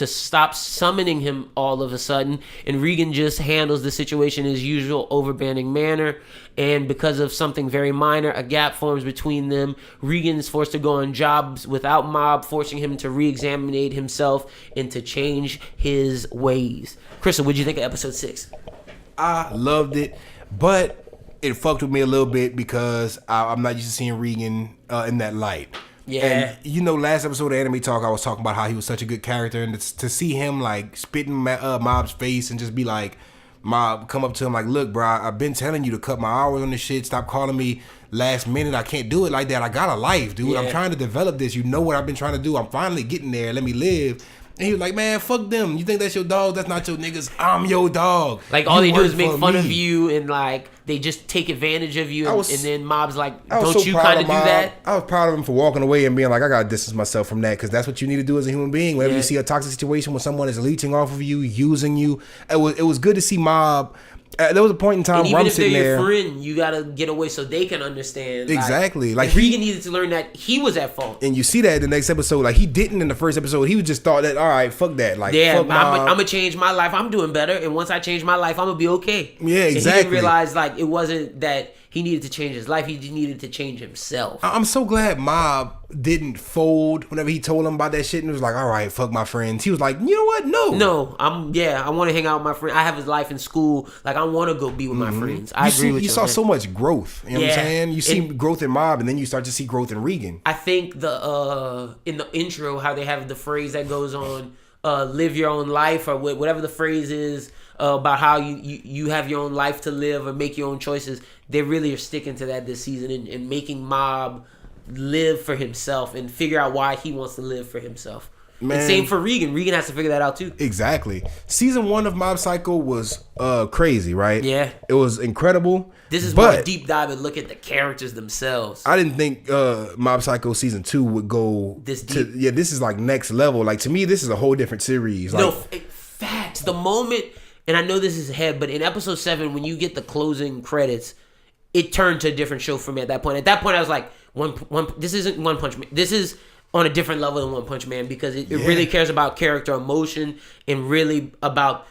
stop summoning him all of a sudden, and Regan just handles the situation in his usual overbearing manner. And because of something very minor, a gap forms between them. Regan is forced to go on jobs without Mob, forcing him to re-examine himself and to change his ways. Chrissa, what'd you think of episode 6? I loved it, but it fucked with me a little bit because I'm not used to seeing Regan in that light. Yeah. And last episode of Anime Talk, I was talking about how he was such a good character, and to see him like spitting Mob's face and just be like, Mob come up to him like, look, bro, I've been telling you to cut my hours on this shit. Stop calling me last minute. I can't do it like that. I got a life, dude. Yeah. I'm trying to develop this. You know what I've been trying to do. I'm finally getting there. Let me live. And he was like, man, fuck them. You think that's your dog? That's not your niggas. I'm your dog. Like, all they do is make fun of you, and like they just take advantage of you. And then Mob's like, don't you kind of do that? I was proud of him for walking away and being like, I gotta distance myself from that, because that's what you need to do as a human being. Whenever you see a toxic situation when someone is leeching off of you, using you, it was good to see Mob. There was a point in time where I'm sitting there. Even if they're your friend, you gotta get away so they can understand. Exactly. Like Regan needed to learn that he was at fault. And you see that in the next episode. Like, he didn't in the first episode. He was just thought that, all right, fuck that. Like, I'm gonna change my life. I'm doing better, and once I change my life, I'm gonna be okay. Yeah, exactly. And he didn't realize like it wasn't that He needed to change his life. He needed to change himself. I'm so glad Mob didn't fold whenever he told him about that shit and it was like, all right, fuck my friends. He was like, you know what? No, I want to hang out with my friends. I have his life in school. Like, I want to go be with my friends. I agree with you. You saw so much growth. You know what I'm saying? You see growth in Mob, and then you start to see growth in Regan. I think in the intro, how they have the phrase that goes on, live your own life, or whatever the phrase is, about how you have your own life to live or make your own choices. They really are sticking to that this season and making Mob live for himself and figure out why he wants to live for himself. Man. And same for Regan. Regan has to figure that out too. Exactly. Season 1 of Mob Psycho was crazy, right? Yeah. It was incredible. This is more a deep dive and look at the characters themselves. I didn't think Mob Psycho Season 2 would go this deep. This is like next level. Like, to me, this is a whole different series. Like, facts. The moment, and I know this is ahead, but in episode 7, when you get the closing credits, it turned to a different show for me at that point. At that point, I was like, this isn't One Punch Man. This is on a different level than One Punch Man, because it really cares about character emotion and really about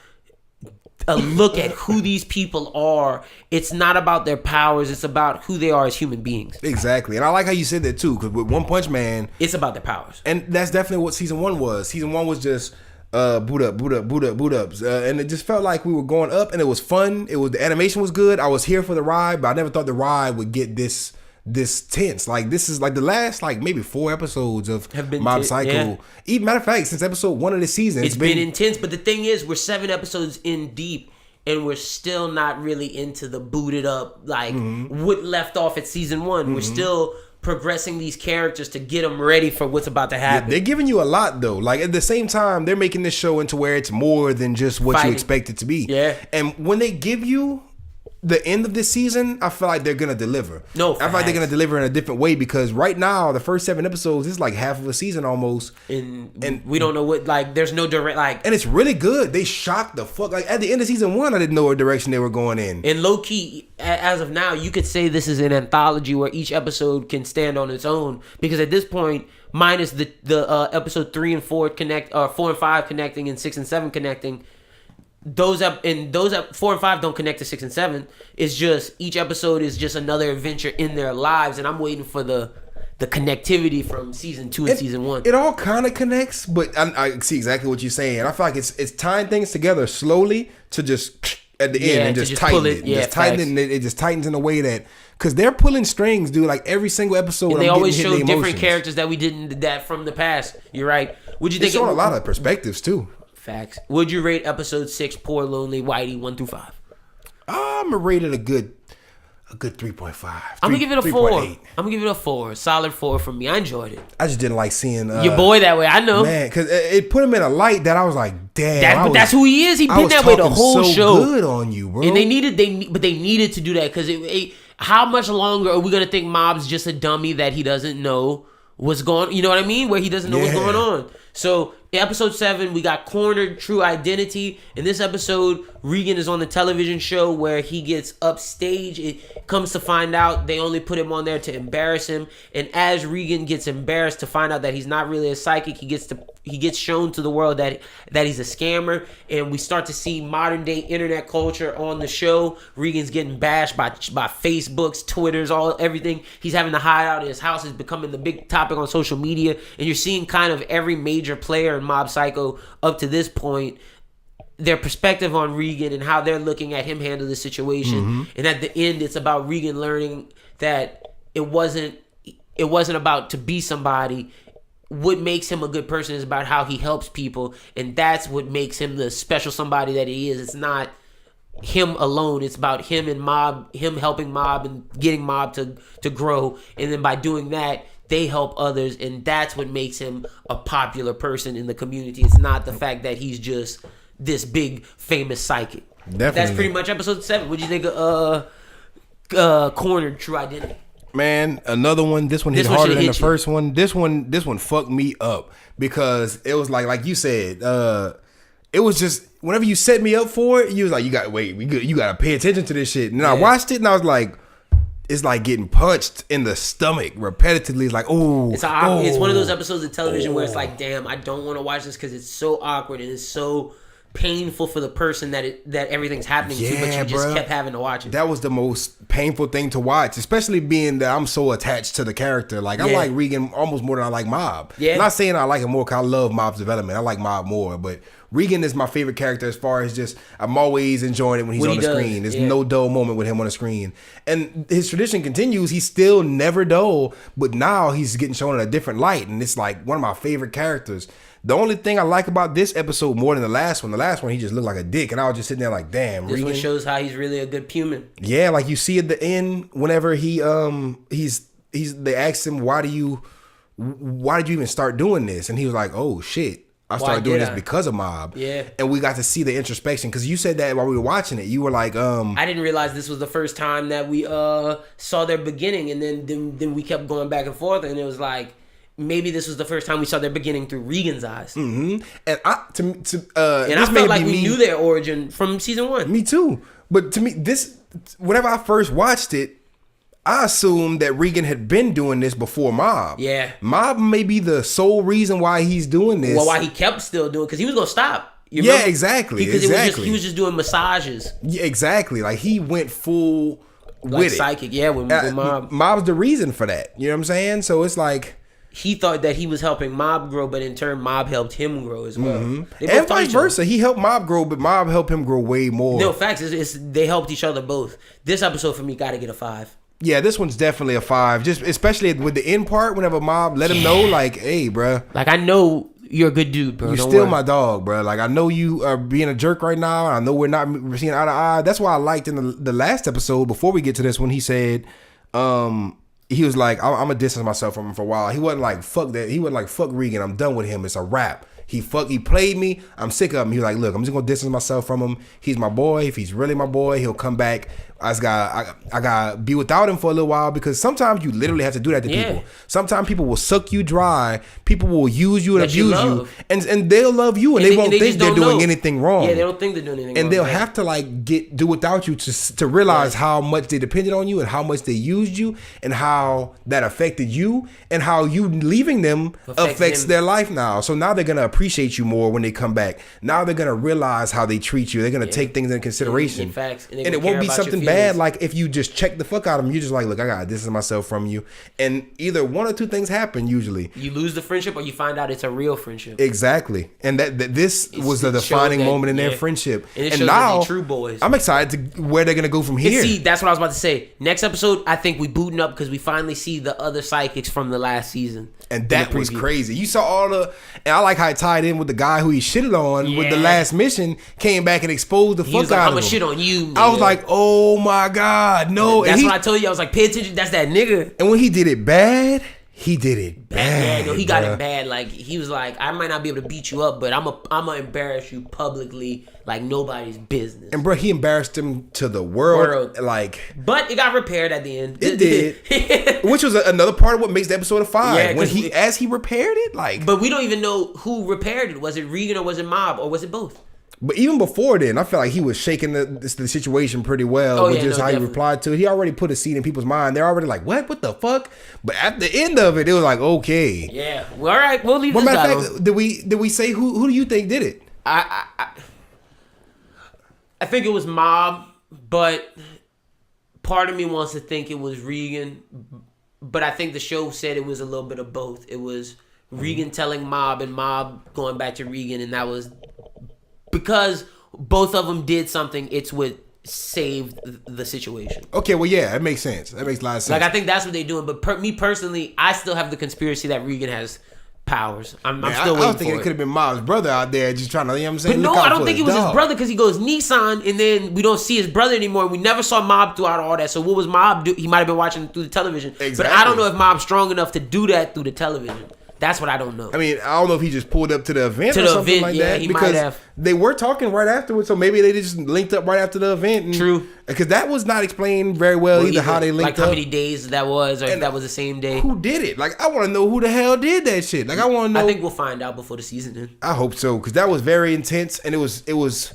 a look at who these people are. It's not about their powers. It's about who they are as human beings. Exactly. And I like how you said that too, because with One Punch Man, it's about their powers. And that's definitely what Season 1 was. Season 1 was just boot ups. And it just felt like we were going up, and it was fun. The animation was good. I was here for the ride, but I never thought the ride would get this tense. Like, this is like the last maybe 4 episodes of Mob Psycho. Yeah. Even matter of fact, since episode 1 of the season, it's been intense. But the thing is, we're 7 episodes in deep, and we're still not really into the booted up what left off at season 1. We're still progressing these characters to get them ready for what's about to happen. Yeah, they're giving you a lot though. Like, at the same time, they're making this show into where it's more than just what you expect it to be. Yeah. And when they give you the end of this season, I feel like they're gonna deliver. I feel like they're gonna deliver in a different way, because right now the first 7 episodes is like half of a season almost, and we don't know what, there's no direct and it's really good. They shocked the fuck. Like, at the end of season 1, I didn't know what direction they were going in. And low key, as of now, you could say this is an anthology where each episode can stand on its own, because at this point, minus the episode 3 and 4 connect, 4 and 5 connecting, and 6 and 7 connecting. Those 4 and 5 don't connect to 6 and 7. It's just each episode is just another adventure in their lives, and I'm waiting for the connectivity from season 2 and season 1. It all kind of connects, but I see exactly what you're saying. I feel like it's tying things together slowly to just at the end and just tighten it. It just tightens in a way that, because they're pulling strings, dude. Like, every single episode, and they always show different characters that we didn't from the past. You're right. Would you think? It's showing a lot of perspectives too. Facts. Would you rate episode 6, Poor Lonely Whitey, 1 through 5? I'm gonna rate it a good 3.5. I'm gonna give it a 4. I'm gonna give it a 4. Solid 4 from me. I enjoyed it. I just didn't like seeing your boy that way. I know, man, because it put him in a light that I was like, damn. That's who he is. He been that way the whole show. Good on you, bro. And they needed to do that, because how much longer are we gonna think Mob's just a dummy that he doesn't know what's going? You know what I mean? Where he doesn't know what's going on. So in episode 7, we got cornered true identity. In this episode, Regan is on the television show where he gets upstage. It comes to find out they only put him on there to embarrass him. And as Regan gets embarrassed to find out that he's not really a psychic, he gets shown to the world that he's a scammer. And we start to see modern day internet culture on the show. Regan's getting bashed by Facebooks, Twitters, everything. He's having to hide out in his house. Is becoming the big topic on social media. And you're seeing kind of every major player in Mob Psycho up to this point, their perspective on Regan and how they're looking at him handle the situation. And at the end, it's about Regan learning that it wasn't about to be somebody. What makes him a good person is about how he helps people, and that's what makes him the special somebody that he is. It's not him alone. It's about him and Mob, him helping Mob and getting Mob to grow, and then by doing that, they help others, and that's what makes him a popular person in the community. It's not the fact that he's just this big famous psychic. Definitely. That's pretty much episode 7. What do you think of Cornered True Identity? Man, another one. This one hit harder than the first one. This one fucked me up, because it was like you said, it was just whenever you set me up for it, you was like, you gotta pay attention to this shit. And I watched it and I was like, it's like getting punched in the stomach repetitively. It's like, it's one of those episodes of television where it's like, damn, I don't want to watch this because it's so awkward and it's so painful for the person that everything's happening to, but you just kept having to watch it. That was the most painful thing to watch, especially being that I'm so attached to the character. Like, I like Regan almost more than I like Mob. Yeah. I'm not saying I like him more because I love Mob's development. I like Mob more, but Regan is my favorite character as far as just, I'm always enjoying it when he's on the screen. There's no dull moment with him on the screen. And his tradition continues. He's still never dull, but now he's getting shown in a different light, and it's like one of my favorite characters. The only thing I like about this episode more than the last one he just looked like a dick, and I was just sitting there like, damn. This one shows how he's really a good human. Yeah, like you see at the end, whenever they asked him, why did you even start doing this? And he was like, oh shit, I started doing this because of Mob. Yeah. And we got to see the introspection, because you said that while we were watching it, you were like, I didn't realize this was the first time that we saw their beginning, and then we kept going back and forth, and it was like, maybe this was the first time we saw their beginning through Regan's eyes. Mm-hmm. And I felt like we knew their origin from season 1. Me too. But to me, whenever I first watched it, I assumed that Regan had been doing this before Mob. Yeah. Mob may be the sole reason why he's doing this. Well, why he kept still doing it, because he was going to stop. Yeah, exactly. Because he was just doing massages. Yeah, exactly. Like, he went full with it. Psychic, yeah, with Mob. Mob's the reason for that. You know what I'm saying? So it's like, he thought that he was helping Mob grow, but in turn, Mob helped him grow as well. Mm-hmm. And vice versa. He helped Mob grow, but Mob helped him grow way more. No, facts. They helped each other both. This episode, for me, got to get a 5. Yeah, this one's definitely a 5. Just especially with the end part, whenever Mob let him know, like, hey, bro. Like, I know you're a good dude, bro. You're still my dog, bro. Like, I know you are being a jerk right now. I know we're seeing eye to eye. That's why I liked in the last episode, before we get to this, when he said, he was like, I'm gonna distance myself from him for a while. He wasn't like, fuck that. He wasn't like, fuck Regan, I'm done with him. It's a wrap. He played me. I'm sick of him. He was like, look, I'm just gonna distance myself from him. He's my boy. If he's really my boy, he'll come back. I gotta be without him for a little while, because sometimes you literally have to do that to people. Sometimes people will suck you dry. People will use you and abuse you, and they'll love you, and they won't think they're doing anything wrong. Yeah, they don't think they're doing anything wrong. And they'll have to like do without you to realize how much they depended on you, and how much they used you, and how that affected you, and how you leaving them affects their life now. So now they're gonna appreciate you more when they come back. Now they're gonna realize how they treat you. They're gonna take things into consideration. In facts. And it won't be something bad like if you just check the fuck out of them. You're just like, look, I gotta distance myself from you, and either one or two things happen. Usually you lose the friendship, or you find out it's a real friendship. Exactly. And that this was the defining moment in their friendship, and now true boys. I'm excited to where they're gonna go from here. And see, that's what I was about to say. Next episode, I think we booting up, because we finally see the other psychics from the last season, and that was crazy. You saw all and I like how it tied in with the guy who he shitted on with the last mission, came back and exposed the fuck out of him. I'm gonna shit on you. I was like, oh my God, no. That's what I told you. I was like, pay attention. That's that nigga. And when he did it bad, he did it bad. Yeah, no, he got it bad. Like, he was like, I might not be able to beat you up, but I'm gonna embarrass you publicly like nobody's business. And bro, he embarrassed him to the world. Like, but it got repaired at the end. It did, which was another part of what makes the episode a 5. Yeah, when he repaired it, like. But we don't even know who repaired it. Was it Regan, or was it Mob, or was it both? But even before then, I felt like he was shaking the situation pretty well with how he replied to it. He already put a seed in people's mind. They're already like, what the fuck? But at the end of it, it was like, okay. Yeah. Well, all right. We'll leave this guy alone. Did we say who do you think did it? I think it was Mob, but part of me wants to think it was Regan. But I think the show said it was a little bit of both. It was Regan telling Mob, and Mob going back to Regan, and that was... Because both of them did something, it's what saved the situation. Okay, well, yeah, that makes sense. That makes a lot of sense. Like, I think that's what they're doing. But me personally, I still have the conspiracy that Regan has powers. I'm still waiting for it. I was thinking it could have been Mob's brother out there just trying to, you know what I'm saying? But no, I don't think it was his brother, because he goes Nissan, and then we don't see his brother anymore. We never saw Mob throughout all that. So what was Mob do? He might have been watching through the television. Exactly. But I don't know if Mob's strong enough to do that through the television. That's what I don't know. I mean, I don't know if he just pulled up to the event or something like that. He might have. They were talking right afterwards, so maybe they just linked up right after the event. And, true. Because that was not explained very well either how they linked up. Like how many days that was, or if that was the same day. Who did it? Like, I want to know who the hell did that shit. Like, I want to know. I think we'll find out before the season ends. I hope so, because that was very intense, and it was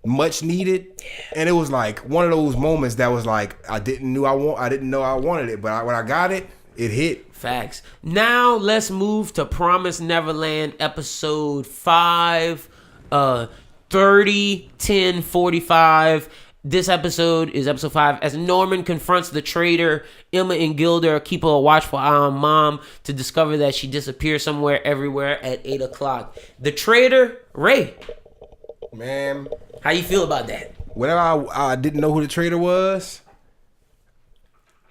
much needed, and it was like one of those moments that was like, I didn't know I wanted it, but when I got it, it hit. Facts. Now let's move to Promised Neverland episode 5. 30, 10, 45. This episode is episode 5. As Norman confronts the traitor, Emma and Gilda keep a watchful eye on Mom to discover that she disappears somewhere everywhere at 8 o'clock. The traitor, Ray. Man. How you feel about that? Whenever I didn't know who the traitor was,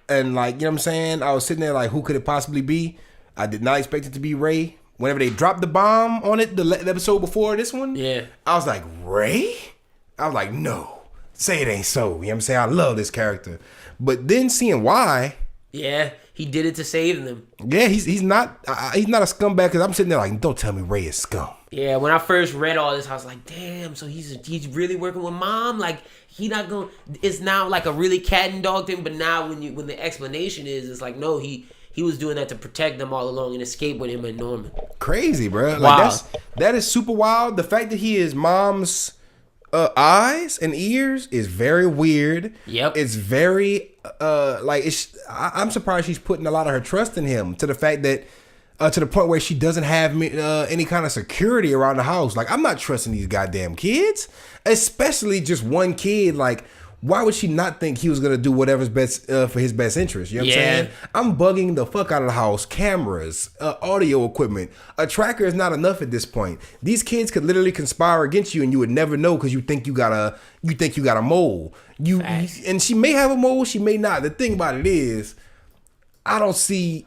and like, you know what I'm saying? I was sitting there like, who could it possibly be? I did not expect it to be Ray. Whenever they dropped the bomb on it, the episode before this one, yeah, I was like, Ray? I was like, no. Say it ain't so. You know what I'm saying? I love this character. But then seeing why. Yeah, he did it to save them. Yeah, he's not a scumbag, because I'm sitting there like, don't tell me Ray is scum. Yeah, when I first read all this, I was like, damn, so he's really working with Mom? Like, he not going, it's now like a really cat and dog thing, but now when the explanation is, it's like, no, he was doing that to protect them all along and escape with him and Norman. Crazy, bro. Like, that is super wild. The fact that he is Mom's eyes and ears is very weird. Yep. It's very I'm surprised she's putting a lot of her trust in him, to the fact that to the point where she doesn't have any kind of security around the house. Like, I'm not trusting these goddamn kids, especially just one kid. Like, why would she not think he was gonna do whatever's best for his best interest? You know what I'm saying? I'm bugging the fuck out of the house. Cameras, audio equipment, a tracker is not enough at this point. These kids could literally conspire against you, and you would never know, because you think you got a mole. And she may have a mole, she may not. The thing about it is, I don't see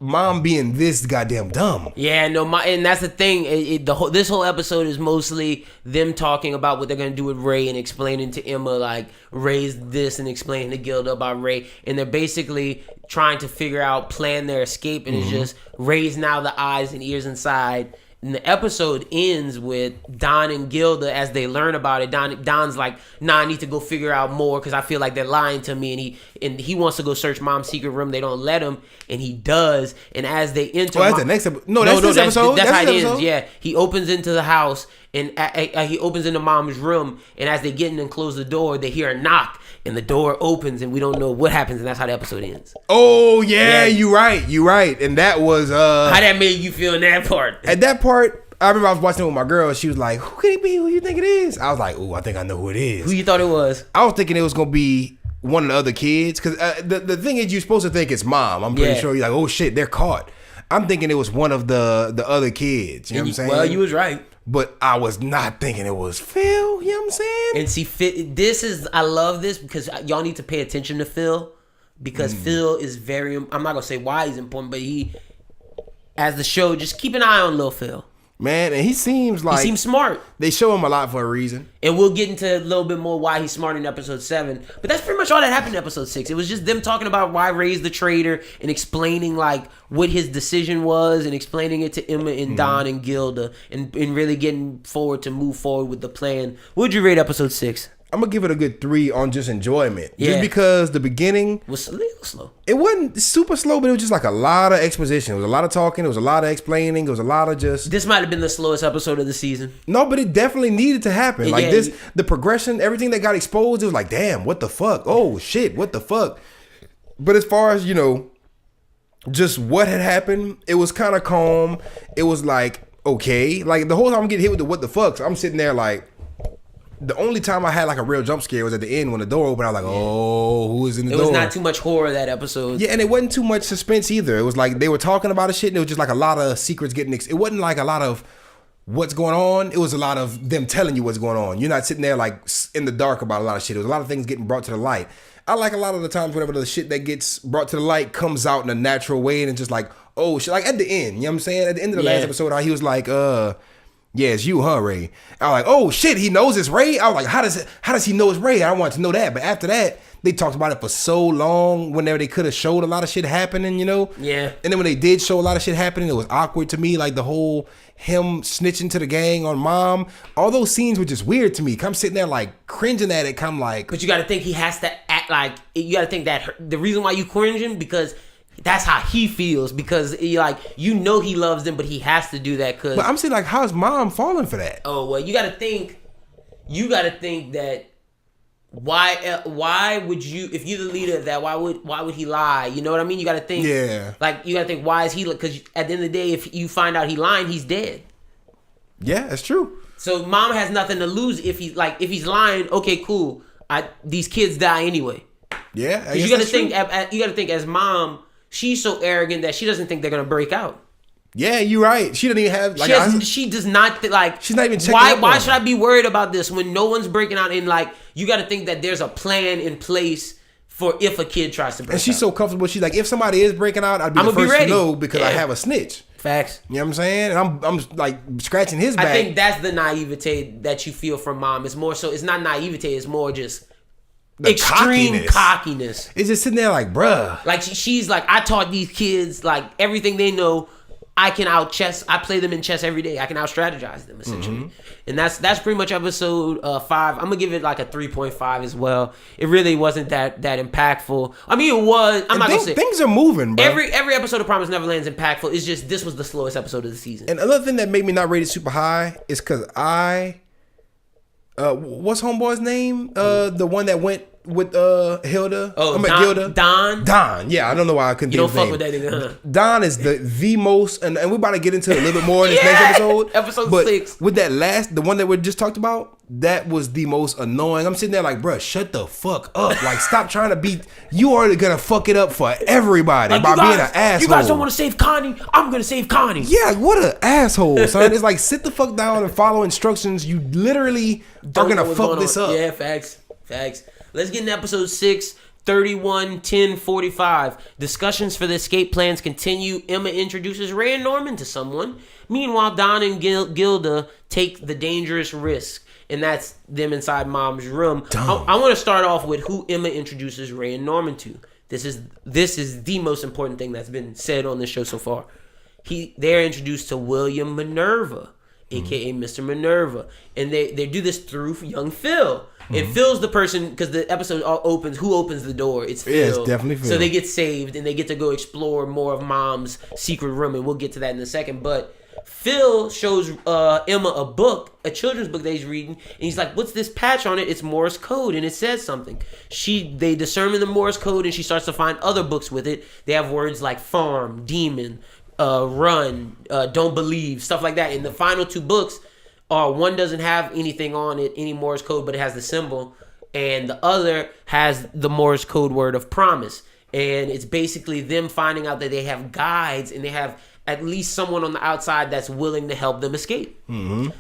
Mom being this goddamn dumb. Yeah, no, and that's the thing. This whole episode is mostly them talking about what they're gonna do with Ray and explaining to Emma, like, Ray's this, and explaining to Gilda about Ray, and they're basically trying to plan their escape, and it's just Ray's now the eyes and ears inside. And the episode ends with Don and Gilda, as they learn about it. Don's like, nah, I need to go figure out more, because I feel like they're lying to me. And he wants to go search Mom's secret room. They don't let him, and he does. And as they enter, that's the next episode. No, that's this episode. That's how it ends. Yeah, he opens into the house, and he opens into Mom's room. And as they get in and close the door, they hear a knock, and the door opens, and we don't know what happens. And that's how the episode ends. Oh yeah, you right. And that was how that made you feel in that part. At that part, I remember I was watching it with my girl. She was like, who could it be? Who you think it is? I was like, oh, I think I know who it is. Who you thought it was? I was thinking it was going to be one of the other kids. Because the thing is, you're supposed to think it's Mom. I'm pretty sure you're like, oh shit, they're caught. I'm thinking it was one of the other kids. You know what I'm saying? Well, you was right. But I was not thinking it was Phil. You know what I'm saying? And see, I love this, because y'all need to pay attention to Phil. Because Phil is very, I'm not going to say why he's important, but as the show, just keep an eye on Lil Phil. Man, and he seems smart. They show him a lot for a reason. And we'll get into a little bit more why he's smart in episode 7. But that's pretty much all that happened in episode 6. It was just them talking about why Ray's the traitor, and explaining like what his decision was, and explaining it to Emma and Don and Gilda, and really getting forward to move forward with the plan. What'd you rate episode 6? I'm gonna give it a good 3 on just enjoyment. Yeah. Just because the beginning was a little slow. It wasn't super slow, but it was just like a lot of exposition. It was a lot of talking. It was a lot of explaining. It was a lot of just. This might have been the slowest episode of the season. No, but it definitely needed to happen. The progression, everything that got exposed, it was like, damn, what the fuck? Oh shit, what the fuck? But as far as, just what had happened, it was kind of calm. It was like, okay. Like, the whole time I'm getting hit with the what the fucks, I'm sitting there like, the only time I had like a real jump scare was at the end when the door opened. I was like, oh, who is in the door? It was not too much horror that episode. Yeah, and it wasn't too much suspense either. It was like they were talking about a shit, and it was just like a lot of secrets getting... It wasn't like a lot of what's going on. It was a lot of them telling you what's going on. You're not sitting there like in the dark about a lot of shit. It was a lot of things getting brought to the light. I like a lot of the times whenever the shit that gets brought to the light comes out in a natural way, and it's just like, oh shit. Like at the end, you know what I'm saying? At the end of the last episode, how he was like, yeah, it's you, huh, Ray? I was like, oh shit, he knows it's Ray. I was like, how does he know it's Ray? I wanted to know that. But after that, they talked about it for so long. Whenever they could have showed a lot of shit happening, Yeah. And then when they did show a lot of shit happening, it was awkward to me. Like the whole him snitching to the gang on Mom. All those scenes were just weird to me. I'm sitting there like cringing at it. I'm like, but you got to think he has to act like. You got to think that the reason why you cringing because. That's how he feels, because he loves them, but he has to do that. But I'm saying, like, how's Mom falling for that? Oh well, you got to think that why would you, if you're the leader of that, why would he lie? You know what I mean? You got to think, like you got to think, why is he? Because at the end of the day, if you find out he lying, he's dead. Yeah, that's true. So mom has nothing to lose if he's lying. Okay, cool. These kids die anyway. Yeah, you gotta think. You gotta think as mom. She's so arrogant that she doesn't think they're gonna break out. Yeah, you're right. She doesn't even have like. She does not like. She's not even checking. Why should I be worried about this when no one's breaking out? And like, you got to think that there's a plan in place for if a kid tries to break out. And she's so comfortable. She's like, if somebody is breaking out, I'd be the first to know because I have a snitch. Facts. You know what I'm saying? And I'm like scratching his back. I think that's the naivete that you feel from mom. It's more so. It's not naivete. It's more just. The extreme cockiness. It's just sitting there like, bruh. Like she's like, I taught these kids like everything they know. I can out chess. I play them in chess every day. I can out strategize them essentially, and that's pretty much episode 5. I'm gonna give it like a 3.5 as well. It really wasn't that impactful. I mean, it was. I'm not gonna say things are moving, bro. Every episode of Promise Neverland is impactful. It's just this was the slowest episode of the season. And another thing that made me not rate it super high is because what's homeboy's name? The one that went with Hilda. Gilda. Don. Yeah, I don't know why I couldn't. You don't fuck with that nigga, huh? Don is the most, and we're about to get into it a little bit more in this next episode. Episode 6. With that the one that we just talked about, that was the most annoying. I'm sitting there like, bruh, shut the fuck up. Like, stop trying to be. You are gonna fuck it up for everybody by being an asshole. You guys don't want to save Connie. I'm gonna save Connie. Yeah, what an asshole, son. It's like, sit the fuck down and follow instructions. You literally are gonna fuck this up. Yeah, facts. Let's get into episode 6, 31-10-45. Discussions for the escape plans continue. Emma introduces Ray and Norman to someone. Meanwhile, Don and Gilda take the dangerous risk, and that's them inside mom's room. I want to start off with who Emma introduces Ray and Norman to. This is the most important thing that's been said on this show so far. They're introduced to William Minerva, aka Mr. Minerva, and they do this through young Phil. And Phil's the person, because the episode opens, who opens the door? It's Phil. Yeah, it's definitely Phil. So they get saved, and they get to go explore more of mom's secret room, and we'll get to that in a second. But Phil shows Emma a book, a children's book that he's reading, and he's like, what's this patch on it? It's Morse code, and it says something. They discern the Morse code, and she starts to find other books with it. They have words like farm, demon, run, don't believe, stuff like that. In the final 2 books, one doesn't have anything on it, any Morse code, but it has the symbol. And the other has the Morse code word of promise. And it's basically them finding out that they have guides and they have at least someone on the outside that's willing to help them escape.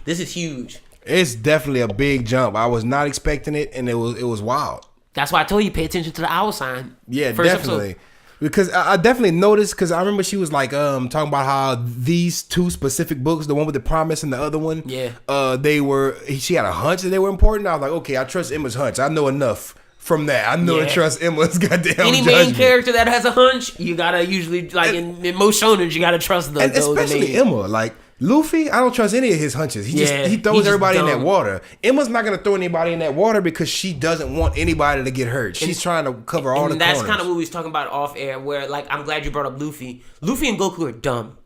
This is huge. It's definitely a big jump. I was not expecting it, and it was wild. That's why I told you, pay attention to the owl sign. Yeah, definitely. Episode. Because I definitely noticed, because I remember she was like talking about how these 2 specific books, the one with the promise and the other one, she had a hunch that they were important. I was like, okay, I trust Emma's hunch. I know enough from that. I know to trust Emma's goddamn Any judgment. main character that has a hunch, you gotta usually, like in most shonens, you gotta trust them. Especially Emma. Like, Luffy, I don't trust any of his hunches. He throws everybody in that water. Emma's not going to throw anybody in that water because she doesn't want anybody to get hurt. She's trying to cover all the corners. And that's kind of what we was talking about off air, where, like, I'm glad you brought up Luffy. Luffy and Goku are dumb.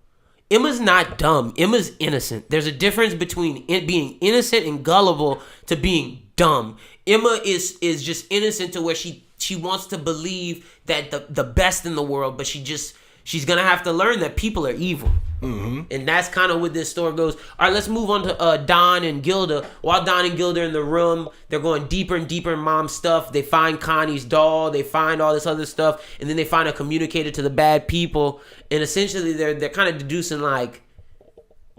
Emma's not dumb. Emma's innocent. There's a difference between it being innocent and gullible to being dumb. Emma is just innocent to where she wants to believe that the best in the world, but she's gonna have to learn that people are evil. And that's kind of what this story goes. All right, let's move on to Don and Gilda. While Don and Gilda are in the room, they're going deeper and deeper in mom's stuff. They find Connie's doll. They find all this other stuff. And then they find a communicator to the bad people. And essentially, they're kind of deducing, like,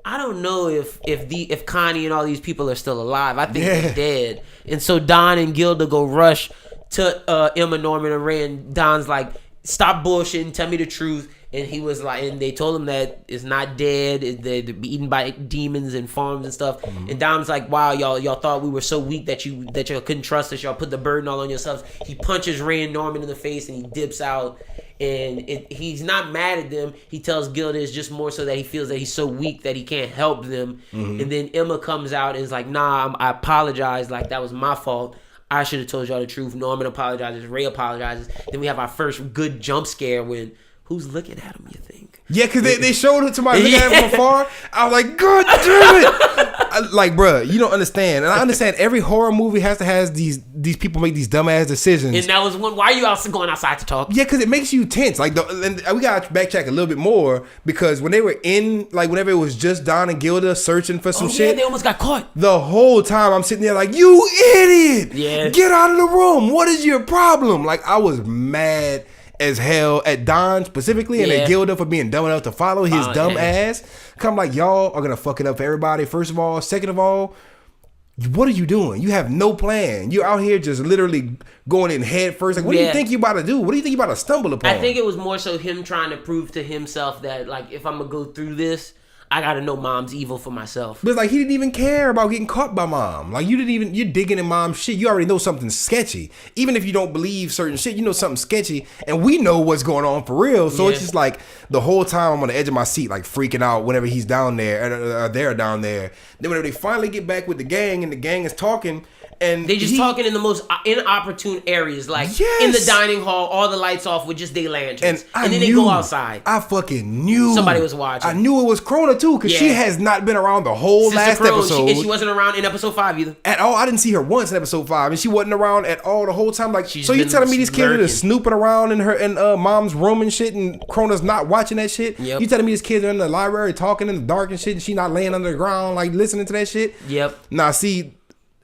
I don't know if Connie and all these people are still alive. I think they're dead. And so Don and Gilda go rush to Emma, Norman, and Ray. And Don's like, stop bullshitting. Tell me the truth. And he was like, and they told him that it's not dead. They're eaten by demons and farms and stuff. And Dom's like, wow, y'all thought we were so weak that y'all couldn't trust us. Y'all put the burden all on yourselves. He punches Ray and Norman in the face and he dips out. And he's not mad at them. He tells Gilda it's just more so that he feels that he's so weak that he can't help them. And then Emma comes out and is like, nah, I apologize. Like, that was my fault. I should have told y'all the truth. Norman apologizes. Ray apologizes. Then we have our first good jump scare when... Who's looking at him, you think? Yeah, because they showed it to my looking at it from afar. I was like, God damn it. Like, bruh, you don't understand. And I understand every horror movie has to have these people make these dumbass decisions. And that was one. Why are you also going outside to talk? Yeah, because it makes you tense. Like, and we got to backtrack a little bit more because when they were in, like, whenever it was just Don and Gilda searching for some shit. They almost got caught. The whole time I'm sitting there like, you idiot. Yeah. Get out of the room. What is your problem? Like, I was mad as hell at Don specifically and at Gilda for being dumb enough to follow his dumb ass. Come like, y'all are gonna fuck it up for everybody. First of all, second of all, what are you doing? You have no plan. You're out here just literally going in head first. Like, what do you think you about to do? What do you think you about to stumble upon? I think it was more so him trying to prove to himself that, like, if I'm gonna go through this, I gotta know mom's evil for myself. But it's like he didn't even care about getting caught by mom. Like you're digging in mom's shit. You already know something sketchy. Even if you don't believe certain shit, you know something sketchy. And we know what's going on for real. So it's just like the whole time I'm on the edge of my seat, like freaking out whenever he's down there, they're down there. Then whenever they finally get back with the gang and the gang is talking, and they just talking in the most inopportune areas, like in the dining hall, all the lights off with just their lanterns, and then they go outside. I fucking knew somebody was watching. I knew it was Krona too, because she has not been around the whole last episode. She wasn't around in episode 5 either at all. I didn't see her once in episode 5, and she wasn't around at all the whole time. Like, so you telling me these kids are just snooping around in her mom's room and shit, and Krona's not watching that shit? Yep. You telling me these kids are in the library talking in the dark and shit, and she not laying under the ground like listening to that shit? Yep. Now see.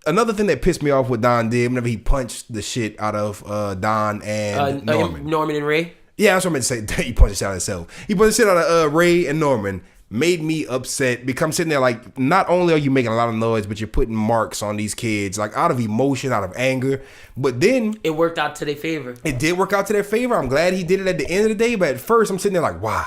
Another thing that pissed me off what Don did whenever he punched the shit out of Don and Norman. Norman and Ray? Yeah, that's what I meant to say. He punched the shit out of himself. He punched the shit out of Ray and Norman. Made me upset because I'm sitting there like, not only are you making a lot of noise, but you're putting marks on these kids, like out of emotion, out of anger. But then it worked out to their favor. It did work out to their favor. I'm glad he did it at the end of the day. But at first, I'm sitting there like, why?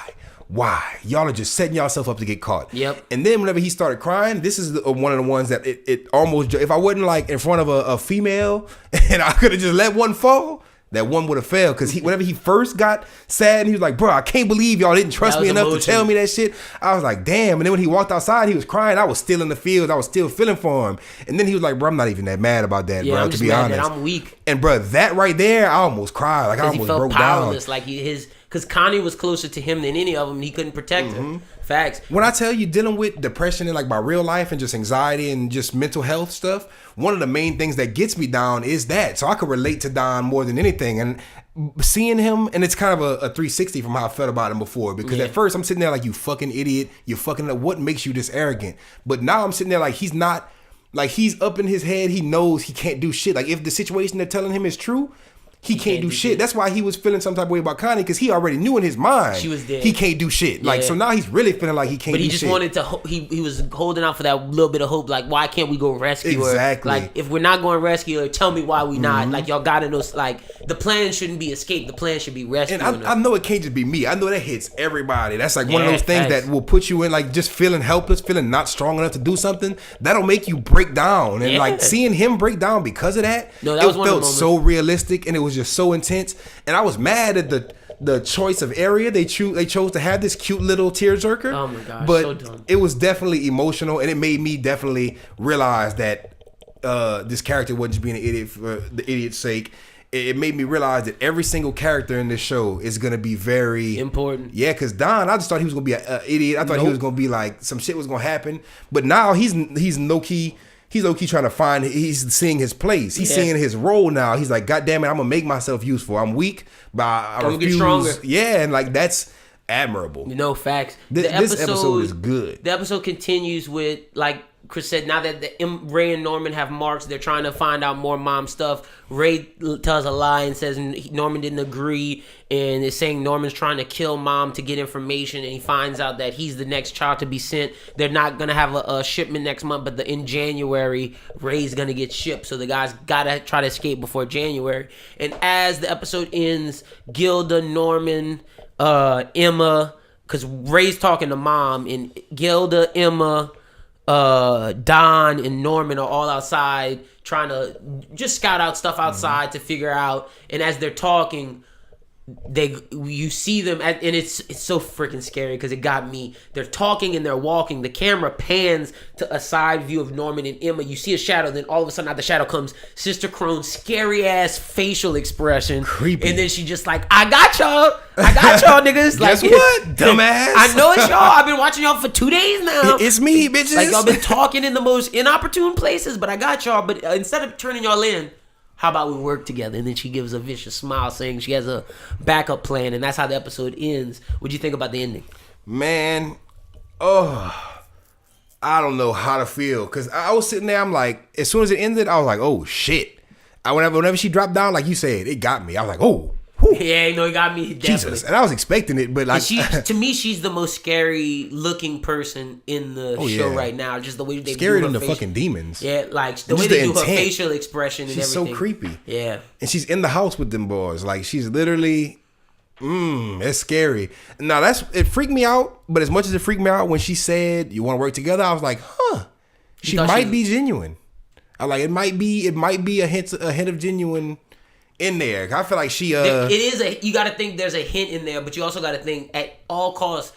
Y'all are just setting yourself up to get caught. Yep. And then whenever he started crying, this is one of the ones that it almost, if I wasn't like in front of a female and I could have just let one fall, that one would have failed. Because whenever he first got sad and he was like, bro, I can't believe y'all didn't trust me enough to tell me that shit. I was like, damn. And then when he walked outside, he was crying. I was still in the field. I was still feeling for him. And then he was like, bro, I'm not even that mad about that, bro, to be honest. I'm weak. And bro, that right there, I almost cried. Like I almost broke powerless, down. Like because Connie was closer to him than any of them. He couldn't protect her. Facts. When I tell you dealing with depression and like my real life and just anxiety and just mental health stuff, one of the main things that gets me down is that. So I could relate to Don more than anything. And seeing him, and it's kind of a 360 from how I felt about him before. Because at first I'm sitting there like, you fucking idiot. You fucking, what makes you this arrogant? But now I'm sitting there like he's not, like he's up in his head. He knows he can't do shit. Like if the situation they're telling him is true, he can't do shit. That's why he was feeling some type of way about Connie, because he already knew in his mind she was dead. He can't do shit. Like so now he's really feeling like he can't do shit. But he just wanted to. He was holding out for that little bit of hope. Like, why can't we go rescue her? Exactly. Like, if we're not going to rescue her, tell me why we not. Like, y'all gotta know. Like, the plan shouldn't be escape. The plan should be rescue. And I know it can't just be me. I know that hits everybody. That's like one of those things that will put you in like just feeling helpless, feeling not strong enough to do something. That'll make you break down. And like seeing him break down because of that, it felt so realistic and it was just so intense. And I was mad at the choice of area they chose to have this cute little tearjerker. Oh my gosh, but so dumb. It was definitely emotional, and it made me definitely realize that this character wasn't just being an idiot for the idiot's sake. It made me realize that every single character in this show is gonna be very important. Yeah, because Don, I just thought he was gonna be an idiot. I thought he was gonna be like some shit was gonna happen, but now he's low key. He's low-key trying to find, he's seeing his place. He's seeing his role now. He's like, God damn it, I'm going to make myself useful. I'm weak, but I refuse. Get stronger. Yeah, and like, that's admirable. You know, facts. This episode is good. The episode continues with, like Chris said, now that Ray and Norman have marks, they're trying to find out more mom stuff. Ray tells a lie and says Norman didn't agree, and is saying Norman's trying to kill mom to get information, and he finds out that he's the next child to be sent. They're not going to have a shipment next month, but in January, Ray's going to get shipped, so the guys got to try to escape before January. And as the episode ends, Gilda, Norman, Emma, because Ray's talking to mom, and Gilda, Emma, Don and Norman are all outside trying to just scout out stuff outside to figure out. And as they're talking, you see them and it's so freaking scary because it got me. They're talking and they're walking. The camera pans to a side view of Norman and Emma. You see a shadow, then all of a sudden out the shadow comes Sister Crone's scary ass facial expression. Creepy. And then she just like, I got y'all niggas. Guess like, what, dumbass? I know it's y'all. I've been watching y'all for 2 days now. It's me, bitches. Like, y'all been talking in the most inopportune places, but I got y'all. But instead of turning y'all in, how about we work together? And then she gives a vicious smile saying she has a backup plan, and that's how the episode ends. What'd you think about the ending? Man, I don't know how to feel. Because I was sitting there, I'm like, as soon as it ended, I was like, oh, shit. Whenever she dropped down, like you said, it got me. I was like, oh. Whew. Yeah, it got me. Definitely. Jesus. And I was expecting it, but like... to me, she's the most scary looking person in the show right now. Just the way they scarier do her than the fucking demons. Yeah, like the way they do her facial expression and everything. She's so creepy. Yeah. And she's in the house with them boys. Like, she's literally... it's scary. Now, it freaked me out, but as much as it freaked me out when she said, you want to work together, I was like, she might be genuine. I like, it might be a hint of genuine in there. I feel like she it is you gotta think there's a hint in there, but you also gotta think at all costs,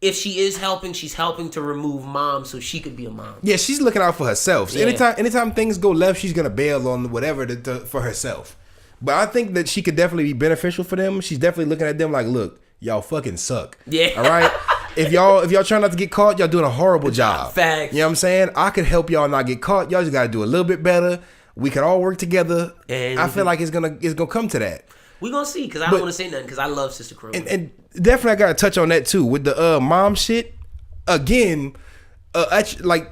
if she is helping, she's helping to remove mom so she could be a mom. Yeah, she's looking out for herself. So anytime things go left, she's gonna bail on whatever for herself. But I think that she could definitely be beneficial for them. She's definitely looking at them like, look, y'all fucking suck. Yeah. All right? If y'all trying not to get caught, y'all doing a horrible job. Facts. You know what I'm saying? I could help y'all not get caught. Y'all just gotta do a little bit better. We can all work together. And I feel like it's gonna come to that. We're gonna see, because I don't want to say nothing, because I love Sister Crone. And definitely I gotta touch on that too. With the mom shit, again, like,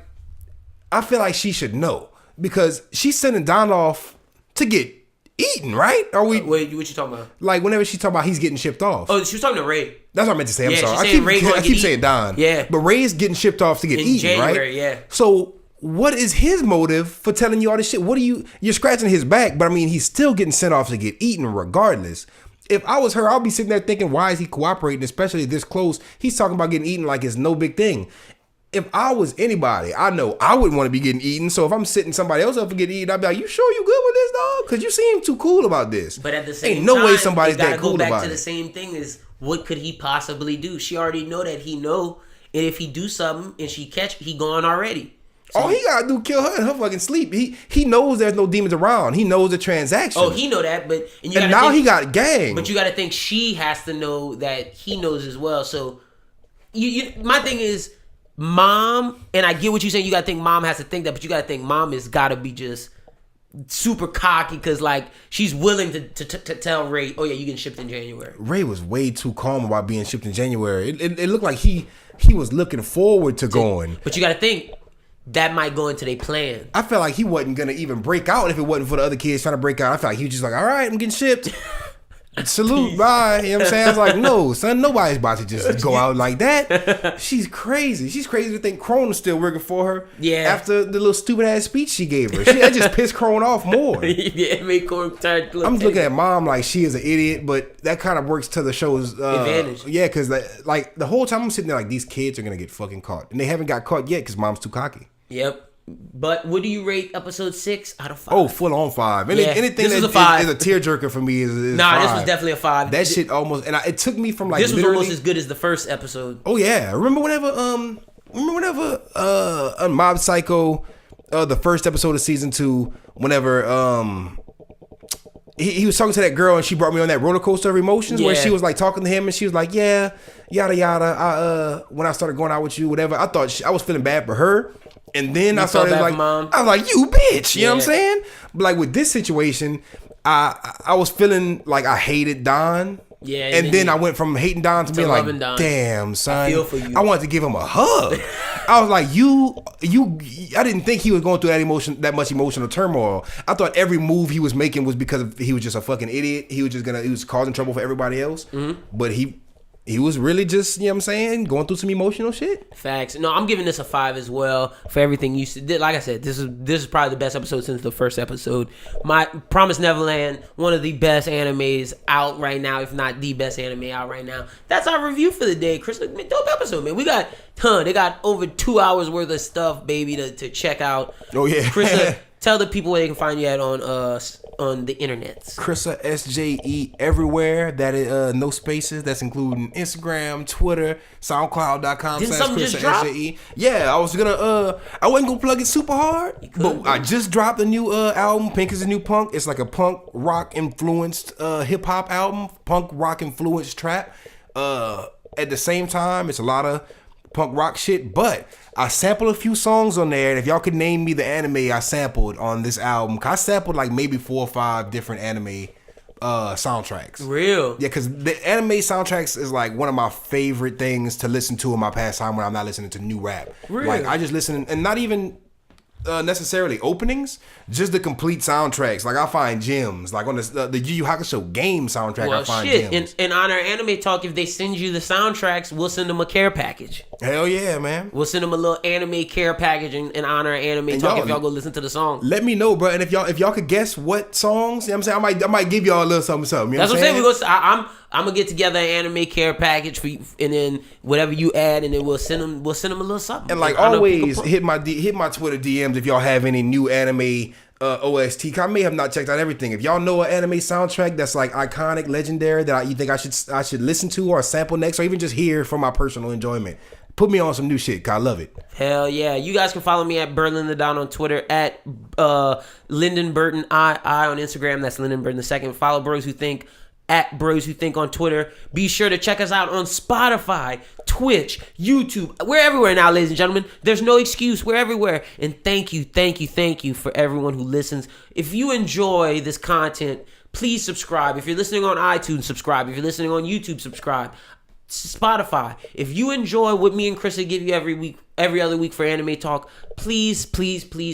I feel like she should know. Because she's sending Don off to get eaten, right? Are we? Wait, what you talking about? Like, whenever she talking about he's getting shipped off. Oh, she was talking to Ray. That's what I meant to say. I'm sorry. I keep saying Don. Yeah. But Ray's getting shipped off to get in eaten, January, right? Yeah. So what is his motive for telling you all this shit? You're scratching his back, but I mean, he's still getting sent off to get eaten regardless. If I was her, I'll be sitting there thinking, why is he cooperating, especially this close? He's talking about getting eaten like it's no big thing. If I was anybody, I know I wouldn't want to be getting eaten. So if I'm setting somebody else up for getting eaten, I'd be like, you sure you good with this, dog? Because you seem too cool about this. But at the same ain't no time, way somebody's that cool about it. Go back to the same thing is, what could he possibly do? She already know that he know. And if he do something and she catch, he gone already. So all he gotta do kill her in her fucking sleep. He knows there's no demons around. He knows the transaction. Oh, he know that, but and now he got gang. But you got to think she has to know that he knows as well. So my thing is, mom, and I get what you're saying. You got to think mom has to think that, but you got to think mom has got to be just super cocky because like she's willing to tell Ray, oh yeah, you getting shipped in January. Ray was way too calm about being shipped in January. It looked like he was looking forward to going. But you got to think that might go into their plan. I felt like he wasn't gonna even break out if it wasn't for the other kids trying to break out. I felt like he was just like, all right, I'm getting shipped. Salute, bye. You know what I'm saying? I was like, no, son, nobody's about to just go out like that. She's crazy. She's crazy to think Crone is still working for her. Yeah. After the little stupid ass speech she gave her. That just pissed Crone off more. Yeah, it made Crone tired. I'm looking at mom like she is an idiot, but that kind of works to the show's advantage. Yeah, because like the whole time I'm sitting there like, these kids are going to get fucking caught. And they haven't got caught yet because mom's too cocky. Yep. But what do you rate episode 6 out of 5? Oh, full on 5. Anything that is a tearjerker for me is nah, 5. This was definitely a 5. That shit almost, and it took me from like this was almost as good as the first episode. Oh yeah, remember whenever Mob Psycho, the first episode of season 2, whenever he was talking to that girl and she brought me on that roller coaster of emotions where she was like talking to him and she was like, yeah, yada yada. When I started going out with you, whatever, I thought I was feeling bad for her. And then I started like, I was like, you bitch, you know what I'm saying? But like with this situation, I was feeling like I hated Don. Yeah. And then I went from hating Don to being like, Don. Damn, son. I feel for you. I wanted to give him a hug. I was like, I didn't think he was going through that much emotional turmoil. I thought every move he was making was because he was just a fucking idiot. He was causing trouble for everybody else. Mm-hmm. But he was really just, you know what I'm saying, going through some emotional shit. Facts. No, I'm giving this a 5 as well for everything you said. Like I said, this is probably the best episode since the first episode. My Promised Neverland, one of the best animes out right now, if not the best anime out right now. That's our review for the day. Chris, dope episode, man. We got they got over 2 hours worth of stuff, baby, to check out. Oh, yeah. Chris, tell the people where they can find you at on the internet. Chrissa SJE everywhere. That is no spaces. That's including Instagram, Twitter, SoundCloud.com/Chrissa SJE. Yeah, I wasn't gonna plug it super hard, but I just dropped a new album. Pink is a New Punk. It's like a punk rock influenced hip hop album, punk rock influenced trap. At the same time, it's a lot of punk rock shit, but I sampled a few songs on there, and if y'all could name me the anime I sampled on this album, I sampled like maybe 4 or 5 different anime soundtracks. Real? Yeah, because the anime soundtracks is like one of my favorite things to listen to in my pastime when I'm not listening to new rap. Real? Like I just listen, and not even necessarily openings, just the complete soundtracks. Like I find gems. Like on the Yu Yu Hakusho game soundtrack, I find gems. In honor of Anime Talk, if they send you the soundtracks, we'll send them a care package. Hell yeah, man. We'll send them a little anime care package in honor of Anime Talk if y'all go listen to the song. Let me know, bro. And if y'all could guess what songs, you know what I'm saying, I might give y'all a little something. You know That's what I'm saying. I'm gonna get together an anime care package for you, and then whatever you add, and then we'll send them a little something. And like always, hit my Twitter DMs if y'all have any new anime OST. I may have not checked out everything. If y'all know an anime soundtrack that's like iconic, legendary, that you think I should listen to or sample next, or even just hear for my personal enjoyment, put me on some new shit, 'cause I love it. Hell yeah. You guys can follow me at Berlin the Don on Twitter, at Lynden Burton I on Instagram. That's Lynden Burton II. Follow Bros Who Think at Bros Who Think on Twitter. Be sure to check us out on Spotify, Twitch, YouTube. We're everywhere now, ladies and gentlemen. There's no excuse. We're everywhere. And thank you for everyone who listens. If you enjoy this content, please subscribe. If you're listening on iTunes, subscribe. If you're listening on YouTube, subscribe. Spotify. If you enjoy what me and Chrissa give you every other week for Anime Talk, please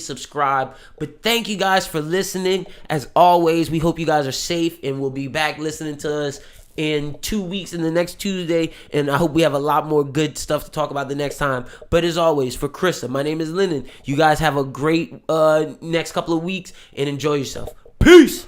subscribe. But thank you guys for listening. As always, we hope you guys are safe, and we'll be back listening to us in 2 weeks, in the next Tuesday, and I hope we have a lot more good stuff to talk about the next time. But as always, for Chrissa, my name is Lynden. You guys have a great next couple of weeks, and enjoy yourself. Peace!